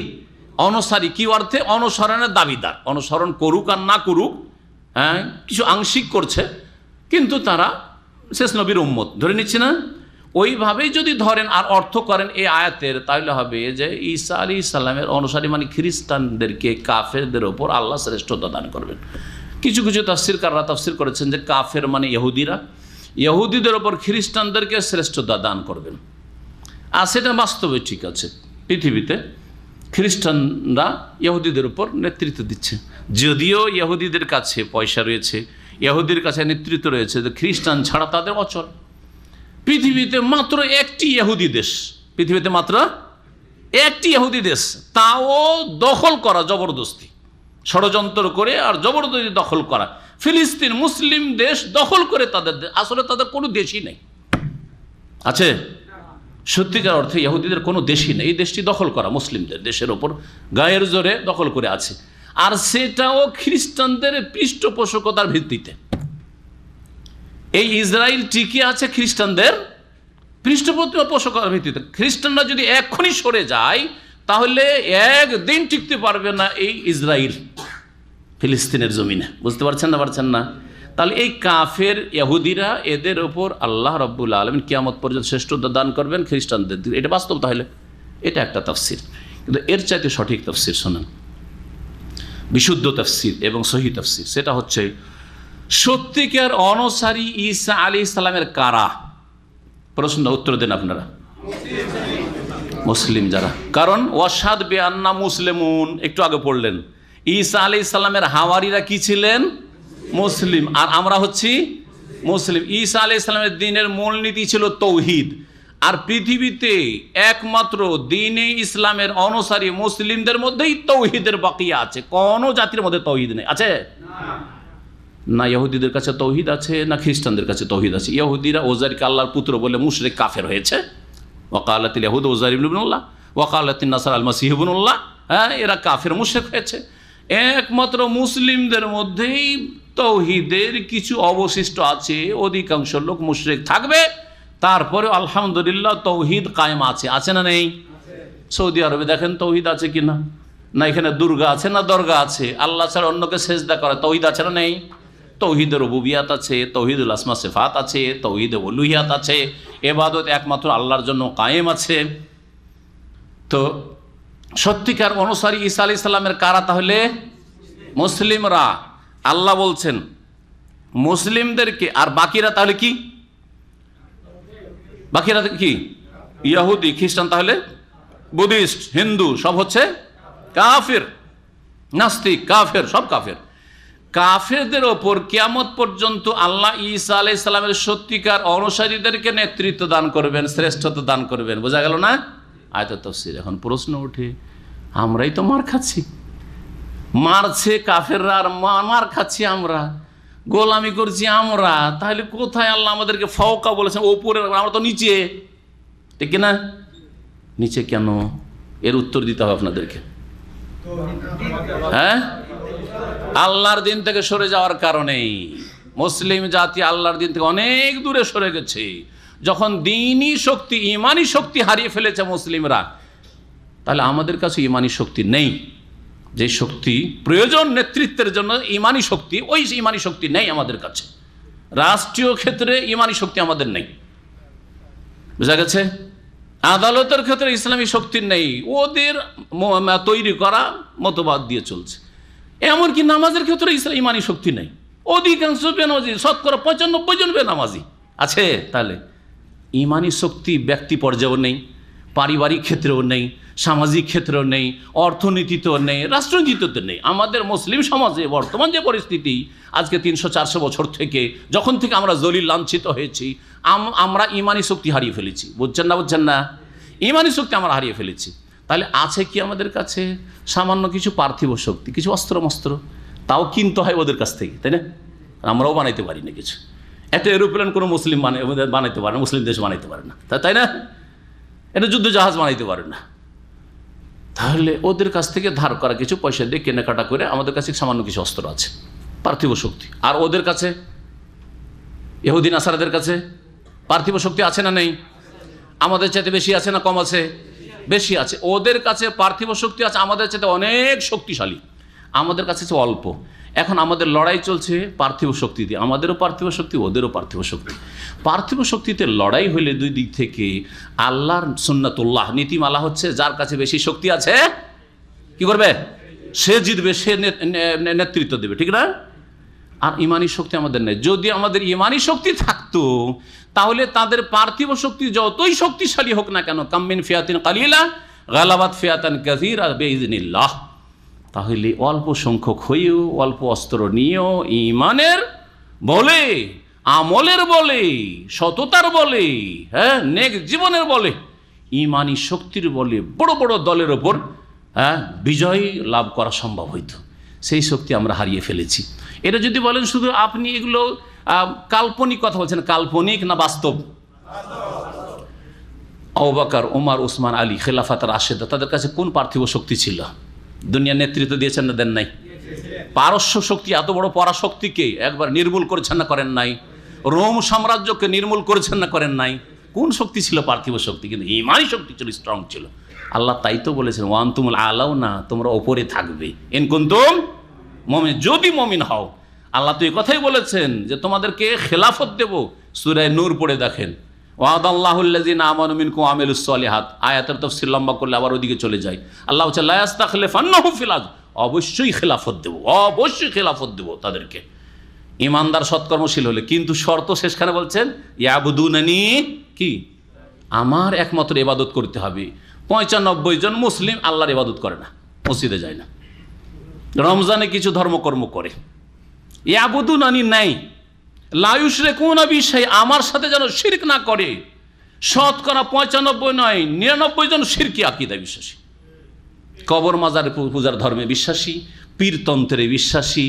অনুসারী। কি অর্থে? অনুসরণের দাবিদার, অনুসরণ করুক আর না করুক, হ্যাঁ কিছু আংশিক করছে কিন্তু তারা শেষ নবীর উম্মত, ধরে নিচ্ছি না? ওইভাবেই যদি ধরেন আর অর্থ করেন এই আয়াতের, তাহলে হবে যে ঈসা আলাইহিস সালামের অনুসারী মানে খ্রিস্টানদেরকে কাফেরদের ওপর আল্লাহ শ্রেষ্ঠতা দান করবেন। কিছু কিছু তাফসীরকাররা তাফসীর করেছেন যে কাফের মানে ইহুদিরা, ইহুদিদের ওপর খ্রিস্টানদেরকে শ্রেষ্ঠতা দান করবেন। আর সেটা বাস্তবে ঠিক আছে, পৃথিবীতে খ্রিস্টানরা ইহুদিদের উপর নেতৃত্ব দিচ্ছে। যদিও ইহুদিদের কাছে পয়সা রয়েছে, ইহুদির কাছে নেতৃত্ব রয়েছে, যে খ্রিস্টান ছাড়া তাদের অচল। পৃথিবীতে মাত্র একটি ইহুদি দেশ, পৃথিবীতে মাত্র একটি ইহুদি দেশ, তাও দখল করা জবরদস্তি, ষড়যন্ত্র করে আর জবরদস্তি দখল করা। ফিলিস্তিন মুসলিম দেশ দখল করে তাদের, আসলে তাদের কোনো দেশই নেই, আছে সত্যিকার অর্থে ইহুদিদের কোনো দেশই নেই। এই দেশটি দখল করা মুসলিমদের দেশের ওপর গায়ের জোরে দখল করে আছে, আর সেটাও খ্রিস্টানদের পৃষ্ঠপোষকতার ভিত্তিতে। এই ইসরায়েল টিকে আছে খ্রিস্টানদের পৃষ্ঠপোষকতার ভিত্তিতে। খ্রিস্টানরা যদি এক্ষুনি সরে যায় তাহলে একদিন টিকতে পারবে না এই ইসরায়েল ফিলিস্তিনের জমিনে। বুঝতে পারছেন না? তাহলে এই কাফের ইহুদিরা, এদের ওপর আল্লাহ রাব্বুল আলামিন কিয়ামত পর্যন্ত শ্রেষ্ঠত্ব দান করবেন খ্রিস্টানদের, এটা বাস্তব। তাহলে এটা একটা তাফসীর, কিন্তু এর চাইতে সঠিক তাফসীর শোনেন, বিশুদ্ধ তাফসীর এবং সহিহ তাফসীর। সেটা হচ্ছে সত্যিকার অনুসারী ঈসা আলাইহিস সালামের কারা? প্রশ্ন উত্তর দেন আপনারা। মুসলিম যারা, কারণ ওয়াশহাদ বিআন্না মুসলিমুন, একটু আগে পড়লেন ঈসা আলাইহিস সালামের হাওয়ারিরা কি ছিলেন? মুসলিম, আর আমরা হচ্ছি মুসলিম। ঈসা আলাইহিস সালামের দ্বীনের মূলনীতি ছিল তৌহিদ, আর পৃথিবীতে একমাত্র দ্বীনে ইসলামের অনুসারী মুসলিমদের মধ্যেই তৌহিদের বাকিয়া আছে, কোনো জাতির মধ্যে তৌহিদ নেই। আছে না? ইহুদিদের কাছে তৌহিদ আছে না খ্রিস্টানদের কাছে তৌহিদ আছে? ইহুদিরা ওজাইরকে আল্লাহর পুত্র বলে মুশরিক কাফের হয়েছে, ওয়াকালাতিল ইয়াহুদ উযাইর ইবনুল্লাহ ওয়াকালাতিন নাসারা আল মাসীহ ইবনুল্লাহ, হ্যাঁ এরা কাফের মুশরিক হয়েছে। একমাত্র মুসলিমদের মধ্যেই তৌহিদের কিছু অবশিষ্ট আছে, অধিকাংশ লোক মুশরিক থাকবে, তারপরে আলহামদুলিল্লাহ তৌহিদ কায়েম আছে। আছে না নেই? সৌদি আরবে দেখেন তৌহিদ আছে কিনা, না এখানে দুর্গা আছে না দরগা আছে, আল্লাহ ছাড়া অন্যকে সেজদা করে, তৌহিদ আছে না নেই? তৌহিদের রুবুবিয়াত আছে, তৌহিদুল আসমা সিফাত আছে, তৌহিদে উলুহিয়াত আছে, ইবাদত একমাত্র আল্লাহর জন্য কায়েম আছে। তো সত্যিকার অনুসারী ঈসা আলাইহিস সালামের কারা? তাহলে মুসলিমরা। আল্লাহ বলছেন মুসলিমদেরকে, আর বাকিরা তাহলে কি? বাকিরা কি? ইহুদি, খ্রিস্টান, তাহলে বুদ্ধিস্ট, হিন্দু, সব হচ্ছে কাফের, নাস্তিক, কাফের, সব কাফের। কাফেরদের ওপর কিয়ামত পর্যন্ত আল্লাহ ঈসা আলাইহিস সালামের সত্যিকার অনুসারীদেরকে নেতৃত্ব দান করবেন, শ্রেষ্ঠত্ব দান করবেন। বোঝা গেল না আয়াতের তাফসীর? এখন প্রশ্ন ওঠে, আমরাই তো মার খাচ্ছি, মারছে কাফেররা আর মার খাচ্ছি আমরা, গোলামি করছি আমরা, তাহলে কোথায় আল্লাহ আমাদেরকে ফাওকা বলেছেন? ওপরে, আমরা তো নিচে, ঠিক না? নিচে কেন? এর উত্তর দিতে হবে আপনাদেরকে। হ্যাঁ, আল্লাহর দিন থেকে সরে যাওয়ার কারণেই মুসলিম জাতি আল্লাহর দিন থেকে অনেক দূরে সরে গেছে। যখন দ্বীনি শক্তি, ইমানি শক্তি হারিয়ে ফেলেছে মুসলিমরা, তাহলে আমাদের কাছে ইমানি শক্তি নেই। যে শক্তি প্রয়োজন নেতৃত্বের জন্য, ইমানি শক্তি, ওই ইমানি শক্তি নেই আমাদের কাছে। রাষ্ট্রীয় ক্ষেত্রে ইমানি শক্তি আমাদের নেই, বুঝা গেছে? আদালতের ক্ষেত্রে ইসলামী শক্তি নেই, ওদের তৈরি করা মতবাদ দিয়ে চলছে। এমনকি নামাজের ক্ষেত্রে ইমানি শক্তি নেই, অধিকাংশ বেনামাজি, শতকরা 95 জন বেনামাজি আছে। তাহলে ইমানি শক্তি ব্যক্তি পর্যায়েও নেই, পারিবারিক ক্ষেত্রেও নেই, সামাজিক ক্ষেত্রেও নেই, অর্থনীতিতেও নেই, রাষ্ট্রনীতিতে নেই। আমাদের মুসলিম সমাজে বর্তমান যে পরিস্থিতি, আজকে 300-400 বছর থেকে যখন থেকে আমরা জলিল লাঞ্ছিত হয়েছি, আমরা ইমানি শক্তি হারিয়ে ফেলেছি। বুঝছেন না? ইমানি শক্তি আমরা হারিয়ে ফেলেছি। তাহলে আছে কি আমাদের কাছে? সামান্য কিছু পার্থিব শক্তি, কিছু অস্ত্র, তাও কিনতে হয় ওদের কাছ থেকে, তাই না? আমরাও বানাইতে পারি না কিছু। একটা এরোপ্লেন কোনো মুসলিম বানাইতে পারে না, মুসলিম দেশ বানাইতে পারে না, তাই না? এটা যুদ্ধ জাহাজ বানাইতে পারে না। তাহলে ওদের কাছ থেকে ধার করা কিছু পয়সা দিয়ে কেনাকাটা করে আমাদের কাছে সামান্য কিছু অস্ত্র আছে, পার্থিব শক্তি। আর ওদের কাছে, ইহুদি নাসারাদের কাছে পার্থিব শক্তি আছে না নেই? আমাদের চাইতে বেশি আছে না কম আছে? বেশি আছে। ওদের কাছে পার্থিব শক্তি আছে আমাদের চাইতে অনেক শক্তিশালী, আমাদের কাছে অল্প। এখন আমাদের লড়াই চলছে পার্থিব শক্তি দিয়ে, আমাদেরও পার্থিব শক্তি, ওদেরও পার্থিব শক্তি। পার্থিব শক্তিতে লড়াই হলে দুই দিক থেকে আল্লাহর সুন্নাতুল্লাহ নীতিমালা হচ্ছে, যার কাছে বেশি শক্তি আছে কি করবে? সে জিতবে, সে নেতৃত্ব দেবে, ঠিক না? আর ইমানি শক্তি আমাদের নেই। যদি আমাদের ইমানি শক্তি থাকতো তাহলে তাদের পার্থিব শক্তি যতই শক্তিশালী হোক না কেন, কাম্মিন ফিয়াতিন কালিলা গালাবাত ফিয়াতান কাসীরা বিইজনিল্লাহ, তাহলে অল্প সংখ্যক হয়েও, অল্প অস্ত্র নিয়েও, ইমানের বলে, আমলের বলে, সততার বলে, নেক জীবনের বলে, ইমানি শক্তির বলে বড় বড় দলের ওপর বিজয় লাভ করা সম্ভব হইত। সেই শক্তি আমরা হারিয়ে ফেলেছি। এটা যদি বলেন শুধু আপনি এগুলো কাল্পনিক কথা বলছেন, কাল্পনিক না বাস্তব? আবু বকর, ওমর, ওসমান, আলী, খেলাফাত রাশেদা, তাদের কাছে কোন পার্থিব শক্তি ছিল? দুনিয়ার নেতৃত্ব দিয়েছেন না দেন নাই? পারস্য শক্তি, এত বড় পরাশক্তিকে একবার নির্মূল করেছেন না করেন নাই? রোম সাম্রাজ্যকে নির্মূল করেছেন না করেন নাই? কোন শক্তি ছিল? পার্থিব শক্তি। কিন্তু ইমানি শক্তি ছিল, স্ট্রং ছিল। আল্লাহ তাই তো বলেছেন, ওয়ান্তুমুল আলাও না, তোমরা ওপরে থাকবে, ইন কুনতুম মুমিন, যদি মুমিন হও। আল্লাহ তো এই কথাই বলেছেন যে তোমাদেরকে খেলাফত দেব। সূরা নূর পড়ে দেখেন, ওয়াদাল্লাহুল্লাযিনা আমানু মিনকুম ওয়া আমিলুস সলিহাত। আয়াতের তাফসীর লম্বা করলে আবার ওদিকে চলে যায়। আল্লাহ বলছে লা ইস্তাখলিফান্নাহু ফিল আরদ, অবশ্যই খেলাফত দেব, অবশ্যই খেলাফত দেব তাদেরকে, ইমানদার সৎকর্মশীল হলে। কিন্তু শর্ত শেষখানে বলছেন ইয়াবুদুনানি, কি? আমার একমাত্র ইবাদত করতে হবে। 95 জন মুসলিম আল্লাহর ইবাদত করে না, মসজিদে যায় না, রমজানে কিছু ধর্মকর্ম করে, ইয়াবুদুনানি নাই, লা ইউশরিকুনা বি শাই, আমার সাথে যেন শিরক না করে। শতকরা 95 নয়, 99 জন শিরকি আকীদায় বিশ্বাসী, কবর মাজার পূজার ধর্মে বিশ্বাসী, পীরতন্ত্রে বিশ্বাসী,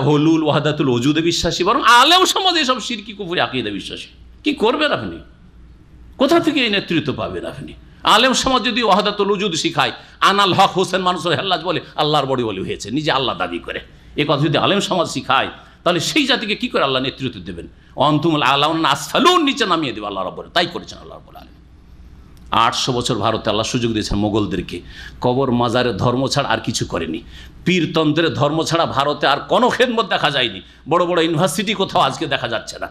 হলুল ওয়াহদাতুল ওজুদে বিশ্বাসী, বরং আলেম সমাজ এসব শিরকি কুফরি আকীদায় বিশ্বাসী। কি করবেন আপনি? কোথা থেকে এই নেতৃত্ব পাবেন আপনি? আলেম সমাজ যদি ওয়াহদাতুল ওজুদ শিখায়, আনাল হক হোসেন মানুষের হেল্লাজ বলে, আল্লাহর বড়ি বলে হয়েছে, নিজে আল্লাহ দাবি করে, এ কথা যদি আলেম সমাজ শিখায়, তাহলে সেই জাতিকে কি করে আল্লাহ নেতৃত্ব দেবেন? অন্তুমুল আলাউনা আসফালুন, নিচে নামিয়ে দেবে আল্লাহ রাব্বুল। তাই করেছেন আল্লাহ রাব্বুল আলামিন। 800 বছর ভারতে আল্লাহ সুযোগ দিয়েছেন মোগলদেরকে, কবর মাজারের ধর্ম ছাড়া আর কিছু করেনি। পীরতন্ত্রের ধর্ম ছাড়া ভারতে আর কোনো খেদমত দেখা যায়নি। বড় বড় ইউনিভার্সিটি কোথাও আজকে দেখা যাচ্ছে না।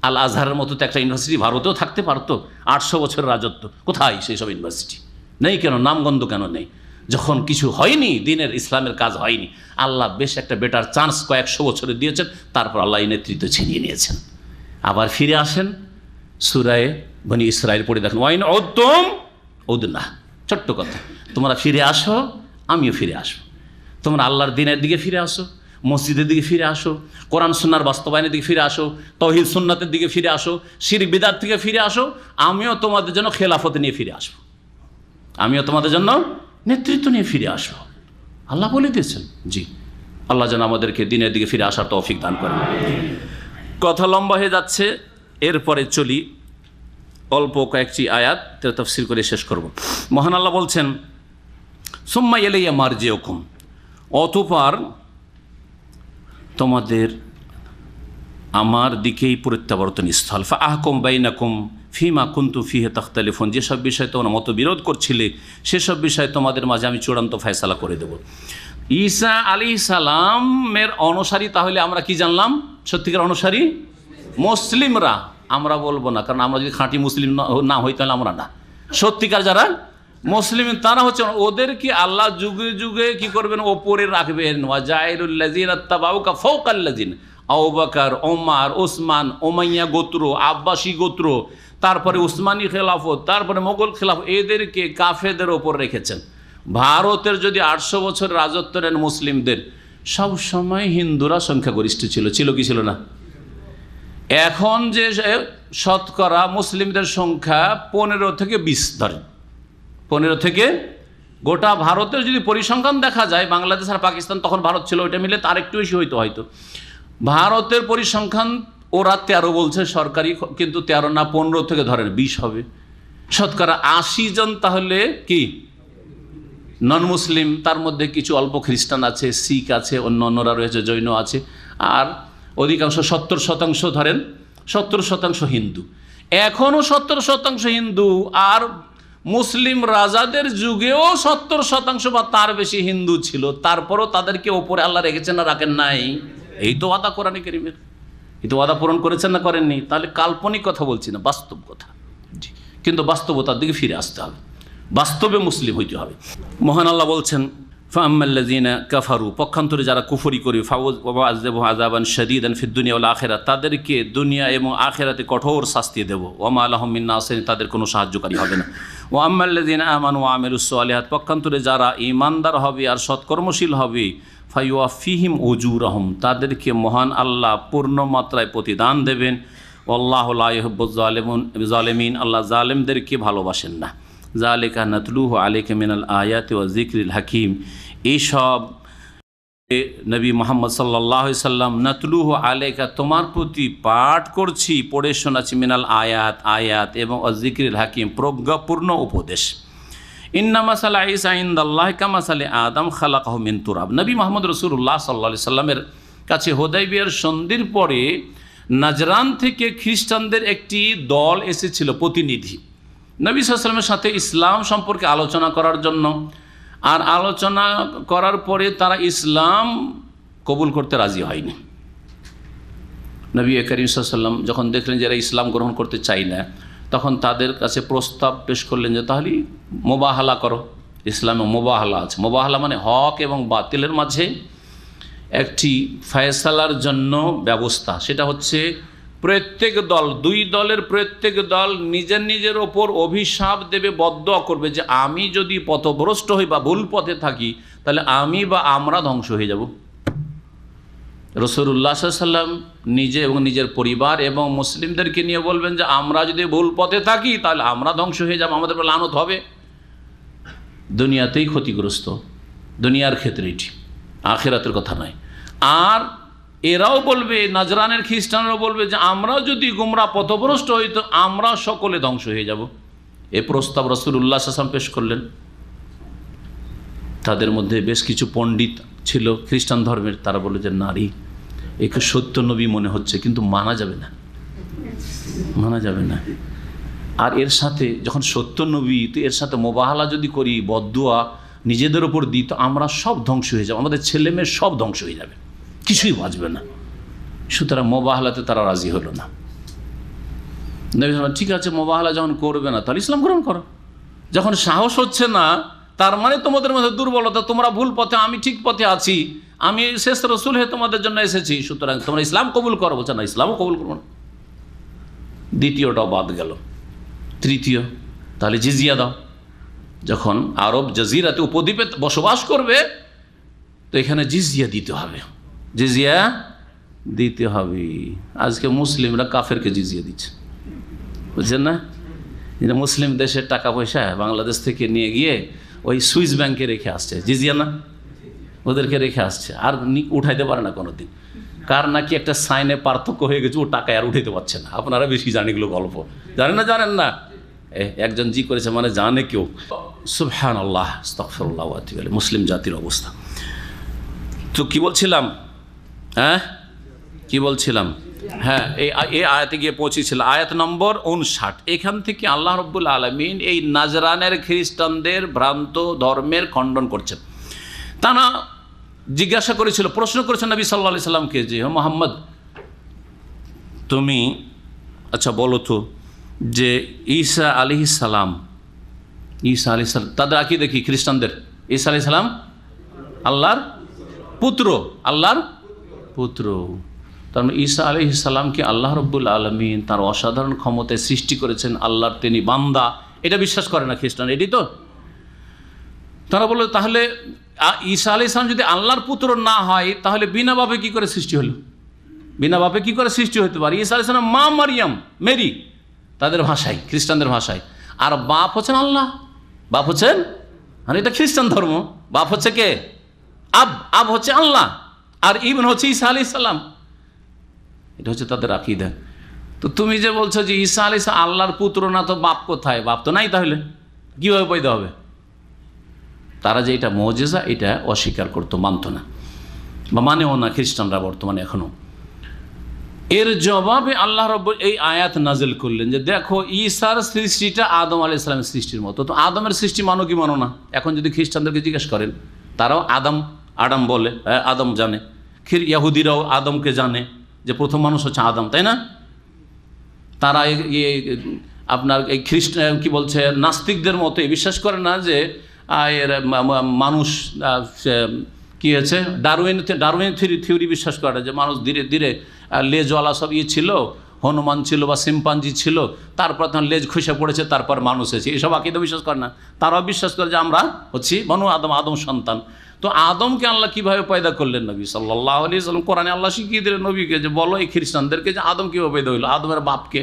আল আজহারের মতো তো একটা ইউনিভার্সিটি ভারতেও থাকতে পারতো। 800 বছরের রাজত্ব, কোথায় সেই সব ইউনিভার্সিটি? নেই কেন? নামগন্ধ কেন নেই? যখন কিছু হয়নি, দিনের ইসলামের কাজ হয়নি, আল্লাহ বেশ একটা বেটার চান্স কয়েকশো বছরে দিয়েছেন, তারপর আল্লাহ এই নেতৃত্ব ছিনিয়ে নিয়েছেন। আবার ফিরে আসেন সূরা বনী ইসরাঈল পড়ে দেখেন, ওয়াইন উদ্তুম উদনা, ছোট্ট কথা, তোমরা ফিরে আসো, আমিও ফিরে আসবো। তোমরা আল্লাহর দিনের দিকে ফিরে আসো, মসজিদের দিকে ফিরে আসো, কোরআন সুন্নাহর বাস্তবায়নের দিকে ফিরে আসো, তাওহীদ সুন্নাতের দিকে ফিরে আসো, শিরক বিদআত থেকে ফিরে আসো, আমিও তোমাদের জন্য খেলাফত নিয়ে ফিরে আসবো, আমিও তোমাদের জন্য নেতৃত্ব নিয়ে ফিরে আসবো। আল্লাহ বলে দিয়েছেন। জি, আল্লাহ যেন আমাদেরকে দিনের দিকে ফিরে আসার তৌফিক দান করেন। কথা লম্বা হয়ে যাচ্ছে, এরপরে চলি অল্প কয়েকটি আয়াত তাফসীর করে শেষ করব। মহান আল্লাহ বলছেন, সুম্মা ইলাইয়া মারজিউকুম, অতঃপর তোমাদের আমার দিকেই প্রত্যাবর্তন স্থল, ফাআহকুম বাইনাকুম ফিমা কুনতুম ফিহি তাখতালিফুন, যেসব বিষয়ে তোমরা মতবিরোধ করছিলে সেসব বিষয়ে তোমাদের মাঝে আমি চূড়ান্ত ফয়সালা করে দেব। ঈসা আলাইহিস সালামের অনুসারী তাহলে আমরা কি জানলাম? সত্যিকার অনুসারী মুসলিমরা। আমরা বলবো না, কারণ আমরা যদি খাঁটি মুসলিম না হই তাহলে আমরা না। সত্যিকার যারা মুসলিম তারা হচ্ছে, ওদেরকে আল্লাহ যুগে যুগে কি করবেন? ওপরে রাখবেন। ওয়াজাইরুল লাযিনা তাবাউকা ফাওকাল লাযিনা, আবু বকর, ওমর, ওসমান, উমাইয়া গোত্র, আব্বাসী গোত্র, তারপরে উসমানী খেলাফত, তারপরে মোগল খেলাফত, এদেরকে কাফেরদের ওপর রেখেছেন। ভারতের যদি 800 বছর রাজত্ব নেন মুসলিমদের, সব সময় হিন্দুরা সংখ্যাগরিষ্ঠ ছিল, ছিল কি ছিল না? এখন যে শতকরা মুসলিমদের সংখ্যা 15 থেকে 20 ধরেন, 15 থেকে, গোটা ভারতের যদি পরিসংখ্যান দেখা যায়, বাংলাদেশ আর পাকিস্তান তখন ভারত ছিল, ওইটা মিলে তার একটু বেশি হয়তো ভারতের পরিসংখ্যান ওরা 13 বলছে সরকারি, কিন্তু 13 না 15 থেকে ধরেন 20 হবে। শতকরা 80 জন তাহলে কি নন মুসলিম, তার মধ্যে কিছু অল্প খ্রিস্টান আছে, শিখ আছে, অন্যরা রয়েছে, জৈন আছে, আর অধিকাংশ 70% ধরেন 70% হিন্দু। এখনও 70% হিন্দু, আর মুসলিম রাজাদের যুগেও 70% বা তার বেশি হিন্দু ছিল, তারপরও তাদেরকে ওপরে আল্লাহ রেখেছেন না রাখেন নাই? এই তো ওয়াদা কোরআনে কারীমের, এই তো ওয়াদা পূরণ করেছেন না করেননি? তাহলে কাল্পনিক কথা বলছি না, বাস্তব কথা। জি, কিন্তু বাস্তবতার দিকে ফিরে আসতে হবে, বাস্তবে মুসলিম হইতে হবে। মহান আল্লাহ বলছেন, ফাআম্মাল্লাযীনা কাফারু, পক্ষান্তরে যারা কুফরি করে, ফাউযযিবু আযাবান শাদীদান ফিদ দুনিয়া ওয়াল আখিরাহ, তাদেরকে দুনিয়া এবং আখিরাতে কঠোর শাস্তি দেব। ওয়া মা লাহুম মিন নাসির, তাদের কোনো সাহায্যকারী হবে না। ওয়া আম্মাল্লাযীনা আমানু ওয়া আমিলুস সালিহাত, পক্ষান্তরে যারা ঈমানদার হবে আর সৎকর্মশীল হবে, ফায়ুওয়াফিহিম উজুরাহুম, তাদেরকে মহান আল্লাহ পূর্ণ মাত্রায় প্রতিদান দেবেন। আল্লাহু লা ইউহিব্বুয জালিমিন, আল্লাহ জালেমদেরকে ভালোবাসেন না। যালিকা নাতলুহু আলাইকা মিনাল আয়াতি ওয়া যিকরিল হাকীম, এইসব নবী মুহাম্মদ সাল্লাল্লাহু আলাইহি সাল্লাম, নাতলুহু আলাইকা, তোমার প্রতি পাঠ করছি, পড়ে শোনাচ্ছি, মিনাল আয়াত, আয়াত, এবং ওয়া যিকরিল হাকীম, প্রজ্ঞাপূর্ণ উপদেশ। ইন্না মাসালা ঈসা ইনদাল্লাহি কামাসালি আদম খালাকাহু মিন তুরাব, নবী মুহাম্মদ রাসূলুল্লাহ সাল্লাল্লাহু আলাইহি সাল্লামের কাছে হুদায়বিয়ার সন্ধির পরে নাজরান থেকে খ্রিস্টানদের একটি দল এসেছিল, প্রতিনিধি, নবী সাল্লাল্লাহু আলাইহি সাল্লামের সাথে ইসলাম সম্পর্কে আলোচনা করার জন্য। আর আলোচনা করার পরে তারা ইসলাম কবুল করতে রাজি হয়নি। নবী করিম সাল্লাল্লাহু আলাইহি সাল্লাম যখন দেখলেন যে এরা ইসলাম গ্রহণ করতে চায় না, তখন তাদের কাছে প্রস্তাব পেশ করলেন যে তাহলে মোবাহালা করো। ইসলামে মোবাহালা আছে, মোবাহালা মানে হক এবং বাতিলের মাঝে একটি ফয়সালার জন্য ব্যবস্থা। সেটা হচ্ছে প্রত্যেক দল, 2 দলের প্রত্যেক দল নিজের নিজের ওপর অভিশাপ দেবে, বদদোয়া করবে যে আমি যদি পথভ্রষ্ট হই বা ভুল পথে থাকি, তাহলে আমি বা আমরা ধ্বংস হয়ে যাব। রাসূলুল্লাহ সাল্লাল্লাহু আলাইহি ওয়াসাল্লাম নিজে এবং নিজের পরিবার এবং মুসলিমদেরকে নিয়ে বলবেন যে আমরা যদি ভুল পথে থাকি তাহলে আমরা ধ্বংস হয়ে যাব, আমাদের উপর লানত হবে। দুনিয়াতেই ক্ষতিগ্রস্ত, দুনিয়ার ক্ষেত্রে এটি, আখিরাতের কথা নয়। আর এরাও বলবে, নাজরানের খ্রিস্টানরাও বলবে যে আমরা যদি গুমরা পথভ্রষ্ট হই তো আমরা সকলে ধ্বংস হয়ে যাব। এ প্রস্তাব রাসূলুল্লাহ সাল্লাল্লাহু আলাইহি ওয়াসাল্লাম পেশ করলেন। তাদের মধ্যে বেশ কিছু পণ্ডিত ছিল খ্রিস্টান ধর্মের, তারা বলে যে নারী একে সত্য নবী মনে হচ্ছে, কিন্তু মানা যাবে না, মানা যাবে না। আর এর সাথে যখন সত্য নবী, তো এর সাথে মোবাহালা যদি করি, বদদুয়া নিজেদের ওপর দিই, তো আমরা সব ধ্বংস হয়ে যাব, আমাদের ছেলে মেয়ে সব ধ্বংস হয়ে যাবে, কিছুই বাঁচবে না। সুতরাং মোবাহালাতে তারা রাজি হলো না। নবী বললেন, ঠিক আছে, মোবাহালা যখন করবে না তাহলে ইসলাম গ্রহণ করো। যখন সাহস হচ্ছে না, তার মানে তোমাদের মধ্যে দুর্বলতা, তোমরা ভুল পথে, আমি ঠিক পথে আছি, আমি শেষ রসুল হয়ে তোমাদের জন্য এসেছি, সুতরাং তোমরা ইসলাম কবুল করো। বলছে না, ইসলামও কবুল করবো না। দ্বিতীয়টাও বাদ গেল। তৃতীয়, তাহলে জিজিয়া দাও। যখন আরব জাজিরাতে উপদ্বীপে বসবাস করবে, তো এখানে জিজিয়া দিতে হবে, জিজিয়া দিতে হবে। আজকে মুসলিমরা কাফেরকে জিজিয়া দিচ্ছে, বুঝছেন না? এটা মুসলিম দেশের টাকা পয়সা বাংলাদেশ থেকে নিয়ে গিয়ে ওই সুইস ব্যাংকে রেখে আসছে, জিজিয়া না, ওদেরকে রেখে আসছে, আর উঠাইতে পারে না কোনোদিন। কার নাকি একটা সাইনে পার্থক্য হয়ে গেছে, ও টাকা আর উঠাইতে পারছে না। আপনারা বেশি জানেন এগুলো গল্প, জানেন না? জানেন না? একজন জি করেছে মানে জানে কেউ। সুবহানাল্লাহ, আস্তাগফিরুল্লাহ ওয়া আতুবু ইলাইহি। মুসলিম জাতির অবস্থা। তো কি বলছিলাম? কি বলছিলাম? হ্যাঁ, এই আয়াতে গিয়ে পৌঁছেছিল, আয়াত নম্বর 59। এখান থেকে আল্লাহ রাব্বুল আলামিন এই নাজরানের খ্রিস্টানদের ভ্রান্ত ধর্মের খণ্ডন করছেন। তারা জিজ্ঞাসা করেছিল, প্রশ্ন করেছেন নবী সাল্লাল্লাহু আলাইহি সাল্লামকে যে, হে মুহাম্মদ, তুমি আচ্ছা বলো তো যে ঈসা আলাইহিস সালাম, তাদের আকীদা কি খ্রিস্টানদের? ঈসা আলাইহিস সালাম আল্লাহর পুত্র, আল্লাহর পুত্র। তার মানে ঈসা আলাইহিস সালামকে আল্লাহ রাব্বুল আলামিন তার অসাধারণ ক্ষমতায় সৃষ্টি করেছেন, আল্লাহর তিনি বান্দা, এটা বিশ্বাস করে না খ্রিস্টান। এটি তো তারা বলল, তাহলে ঈসা আলাইহিস সালাম যদি আল্লাহর পুত্র না হয় তাহলে বিনা বাপে কি করে সৃষ্টি হলো? বিনা বাপে কি করে সৃষ্টি হতে পারে? ঈসা আলাইহিস সালাম মা মারিয়াম, মেরি তাদের ভাষায়, খ্রিস্টানদের ভাষায়, আর বাপ হচ্ছেন আল্লাহ, বাপ হচ্ছেন, আর এটা খ্রিস্টান ধর্ম, বাপ হচ্ছে কে? আব হচ্ছে আল্লাহ, আর ইবন হচ্ছে ঈসা আলাইহিস সালাম। এটা হচ্ছে তাদের আকীদা। তো তুমি যে বলছো যে ঈসা আলাইহিস সালাম আল্লাহর পুত্র না, তো বাপ কোথায়? বাপ তো নাই, তাহলে কীভাবে পয়দা হবে? তারা যে এটা মুজিজা, এটা অস্বীকার করতো, মানত না বা মানেও না খ্রিস্টানরা বর্তমানে এখনও। এর জবাবে আল্লাহ রাব্বুল এই আয়াত নাজিল করলেন যে দেখো, ঈসার সৃষ্টিটা আদম আলাইহিস সালামের সৃষ্টির মতো। তো আদমের সৃষ্টি মানো কি মানো না? এখন যদি খ্রিস্টানদেরকে জিজ্ঞেস করেন, তারাও আদম বলে, আদম জানে। ইহুদিরাও আদমকে জানে যে প্রথম মানুষ হচ্ছে আদম, তাই না? তারা আপনার এই খ্রিস্টান কি বলছে, নাস্তিকদের মতো বিশ্বাস করে না যে মানুষ কি হয়েছে, ডারউইন থিওরি বিশ্বাস করে যে মানুষ ধীরে ধীরে লেজওয়ালা সব ছিল, হনুমান ছিল বা সিম্পাঞ্জি ছিল, তারপর তখন লেজ খসে পড়েছে, তারপর মানুষ হয়েছে, এসব আকীদা বিশ্বাস করে না। তারাও বিশ্বাস করে যে আমরা হচ্ছি বনু আদম সন্তান। তো আদমকে আল্লাহ কীভাবে পয়দা করলেন? নবী সাল্লাল্লাহু আলাইহি ওয়াসাল্লাম কোরআনে আল্লাহ শিখিয়ে দিলেন নবীকে যে বলো এই খ্রিস্টানদেরকে যে আদম কীভাবে পয়দা হইল। আদমের বাপকে,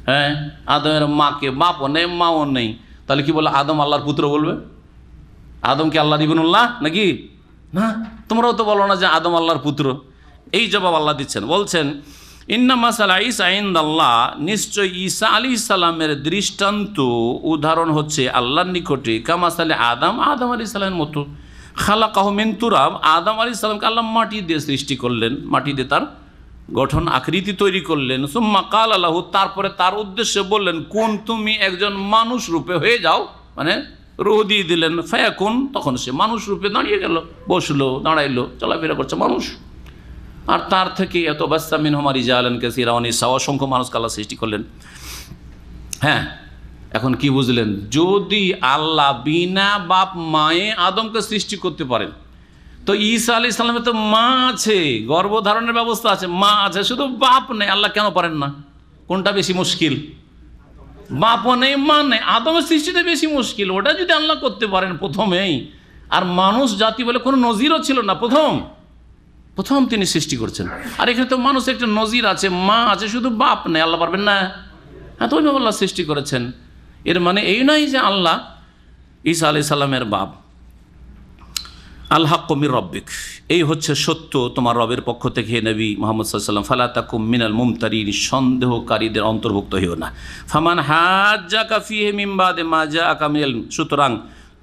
হ্যাঁ, আদমের মাকে, বাপও নেই মাও নেই, তাহলে কি বলে আদম আল্লাহর পুত্র বলবে? আদমকে আল্লাহর ইবনুল্লাহ নাকি? না, তোমরাও তো বলো না যে আদম আল্লাহর পুত্র। এই জবাব আল্লাহ দিচ্ছেন, বলছেন ইন্না মাসালা ঈসা ইনদাল্লাহ, নিশ্চয় ঈসা আলাইহিস সালামের দৃষ্টান্ত উদাহরণ হচ্ছে আল্লাহর নিকটে কামাসালে আদম আলাইহিস সালামের মতো। খালাকাহু মিন তুরাব, আদম আলাইহিস সালামকে আল্লাহ মাটি দিয়ে সৃষ্টি করলেন, মাটি দিয়ে তার গঠন আকৃতি তৈরি করলেন। সুম্মা ক্বালা লাহু, তারপরে তার উদ্দেশ্যে বললেন কুন, তুমি একজন মানুষ রূপে হয়ে যাও, মানে রূহ দিয়ে দিলেন। ফায়াকুন, তখন সে মানুষ রূপে দাঁড়িয়ে গেল, বসলো, দাঁড়াইলো, চলাফেরা করছে মানুষ। আর তার থেকে এত বাস্তা মিনহুমা রিজালান কাসীরা ওয়া নিসা, অসংখ্য মানুষকে আল্লাহ সৃষ্টি করলেন। হ্যাঁ, এখন কি বুঝলেন? যদি আল্লাহ বিনা বাপ মায়ে আদমকে সৃষ্টি করতে পারেন, তো ঈসা আলাইহিস সালামের তো মা আছে, গর্ভধারণের ব্যবস্থা আছে, মা আছে, শুধু বাপ নেই, আল্লাহ কেন পারেন না? কোনটা বেশি মুশকিল? বাপও নেই, মা নেই, আদমের সৃষ্টিটা বেশি মুশকিল। ওটা যদি আল্লাহ করতে পারেন প্রথমেই, আর মানুষ জাতি বলে কোনো নজিরও ছিল না, প্রথম তিনি সৃষ্টি করছেন। আর এখানে তো মানুষ একটা নজির আছে, মা আছে, শুধু বাপ নেই, আল্লাহ পারবেন না? হ্যাঁ, তো ওইভাবে আল্লাহ সৃষ্টি করেছেন। এর মানে এই নয় যে আল্লাহ ঈসা আলাইহিস সালামের বাপ। আল হাক্কু মির রব্বিক, এই হচ্ছে সত্য তোমার রবের পক্ষ থেকে, হে নবী মুহাম্মদ সাল্লাল্লাহু আলাইহি ওয়াসাল্লাম। ফালা তাকুম মিনাল মুমতারিন, সন্দেহকারীদের অন্তর্ভুক্ত হইও না। ফামান হাজ্জাকা ফিহি মিন বাদে মা জাআকা মিনাল ইলম, সুতরাং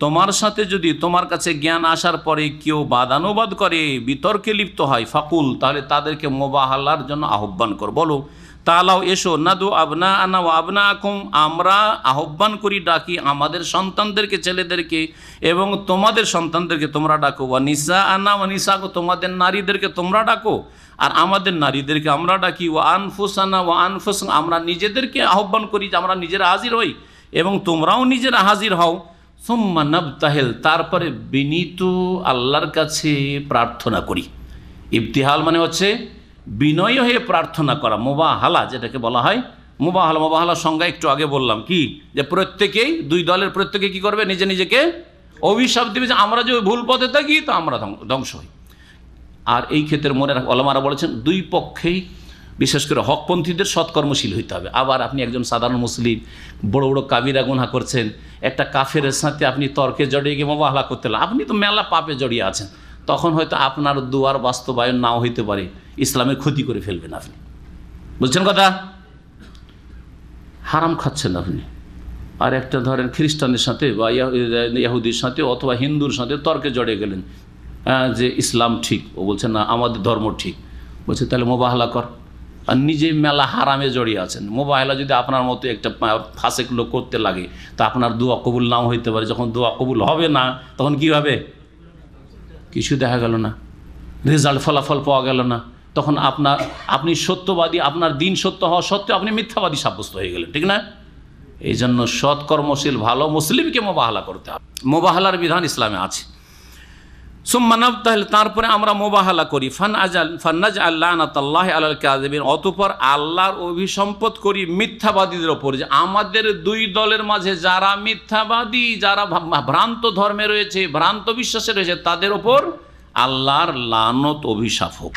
তোমার সাথে যদি তোমার কাছে জ্ঞান আসার পরে কেউ বাদানুবাদ করে, বিতর্কে লিপ্ত হয়, ফাকুল, তাহলে তাদেরকে মুবাহালার জন্য আহ্বান কর, বলো তালাও এসো, নাদু আবনা আনা ও আবনা আকুম, আমরা আহ্বান করি, ডাকি আমাদের সন্তানদেরকে, ছেলেদেরকে, এবং তোমাদের সন্তানদেরকে তোমরা ডাকো, ওয়া নিসা আনা ওয়া নিসাকো, তোমাদের নারীদেরকে তোমরা ডাকো আর আমাদের নারীদেরকে আমরা ডাকি, ওয়া আনফুসানা ওয়া আনফুস, আমরা নিজেদেরকে আহ্বান করি যে আমরা নিজেরা হাজির হই এবং তোমরাও নিজেরা হাজির হও। সুম্মা নাবতাহিল, তারপরে বিনীত আল্লাহর কাছে প্রার্থনা করি। ইবতিহাল মানে হচ্ছে বিনয় হয়ে প্রার্থনা করা, মুবাহালা যেটাকে বলা হয়। মুবাহালার সংজ্ঞা একটু আগে বললাম কি, যে প্রত্যেকেই, দুই দলের প্রত্যেকে কি করবে, নিজে নিজেকে অভিশাপ দেবে যে আমরা যদি ভুল পথে থাকি তো আমরা ধ্বংস হই। আর এই ক্ষেত্রে মনে ওলামারা বলেছেন দুই পক্ষেই, বিশেষ করে হকপন্থীদের সৎকর্মশীল হইতে হবে। আবার আপনি একজন সাধারণ মুসলিম বড় বড় কাবিরা গুনাহ করছেন, একটা কাফেরের সাথে আপনি তর্কে জড়িয়ে গিয়ে মুবাহালা করতে লাগলেন, আপনি তো মেলা পাপে জড়িয়ে আছেন, তখন হয়তো আপনার দুয়ার বাস্তবায়ন নাও হইতে পারে, ইসলামের ক্ষতি করে ফেলবেন আপনি। বুঝছেন কথা? হারাম খাচ্ছেন আপনি। আর একটা ধরেন খ্রিস্টানের সাথে বা ইহুদির সাথে অথবা হিন্দুর সাথে তর্কে জড়িয়ে গেলেন যে ইসলাম ঠিক, ও বলছে না আমাদের ধর্ম ঠিক, বলছে তাহলে মুবাহালা কর। আর নিজে মেলা হারামে জড়িয়ে আছেন। মুবাহালা যদি আপনার মতো একটা ফাসেক লোক করতে লাগে তা আপনার দোয়া কবুল নাও হইতে পারে। যখন দোয়া কবুল হবে না তখন কি হবে? কিছু দেখা গেল না, রেজাল্ট ফলাফল পাওয়া গেল না, তখন আপনি সত্যবাদী, আপনার দিন সত্য হওয়া সত্ত্বেও আপনি মিথ্যাবাদী সাব্যস্ত হয়ে গেলেন, ঠিক না? এই জন্য সৎকর্মশীল ভালো মুসলিমকে মুবাহালা করতে হবে। মুবাহালার বিধান ইসলামে আছে। সুম্মানাব, তাহলে তারপরে আমরা মোবাহালা করি, ফান্নাজ আল্লাহ আলাল কাযিবিন, অতঃপর আল্লাহর অভিসম্পদ করি মিথ্যাবাদীদের ওপর, যে আমাদের দুই দলের মাঝে যারা মিথ্যাবাদী, যারা ভ্রান্ত ধর্মে রয়েছে, ভ্রান্ত বিশ্বাসে রয়েছে, তাদের ওপর আল্লাহর লানত অভিশাপ হোক।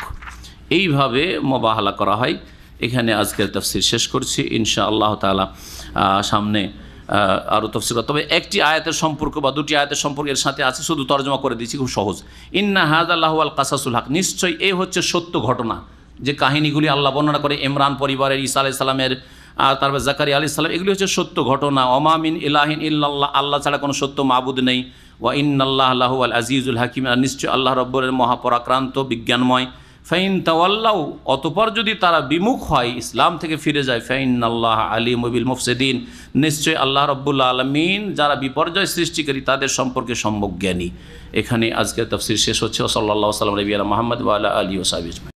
এইভাবে মোবাহালা করা হয়। এখানে আজকের তাফসীর শেষ করছি, ইনশাআল্লাহ তাআলা সামনে আরও তফসির। তবে একটি আয়াতের সম্পর্ক বা দুটি আয়াতের সম্পর্ক এর সাথে আছে, শুধু তর্জমা করে দিচ্ছি, খুব সহজ। ইন্না হাযা লাহুয়াল কাসাসুল হক, নিশ্চয়ই এ হচ্ছে সত্য ঘটনা, যে কাহিনীগুলি আল্লাহ বর্ণনা করে ইমরান পরিবারের, ঈসা আলাইহিস সালামের, আর তারপর জাকারিয়া আলাইহিস সালাম, এগুলি হচ্ছে সত্য ঘটনা। ওমা মিন ইলাহিন ইল্লাল্লাহ, আল্লাহ ছাড়া কোনো সত্য মাবুদ নেই। ওয়া ইন্নাল্লাহ লাহুয়াল আজিজুল হাকিম, আর নিশ্চয় আল্লাহ রব্বুর মহাপরাক্রান্ত বিজ্ঞানময়। ফাইন তাওয়াল্লাউ, অতঃপর যদি তারা বিমুখ হয়, ইসলাম থেকে ফিরে যায়, ফাইন্নাল্লাহ আলিমু বিল মুফসিদিন, নিশ্চয় আল্লাহ রব্বুল আলামিন যারা বিপর্যয় সৃষ্টিকারী তাদের সম্পর্কে সম্যক জ্ঞানী। এখানে আজকের তাফসীর শেষ হচ্ছে। সাল্লাল্লাহু আলাইহি ওয়া সাল্লাম নবিয়ানা মুহাম্মদ ওয়া আলা আলিহি ওয়া সাহবিহি।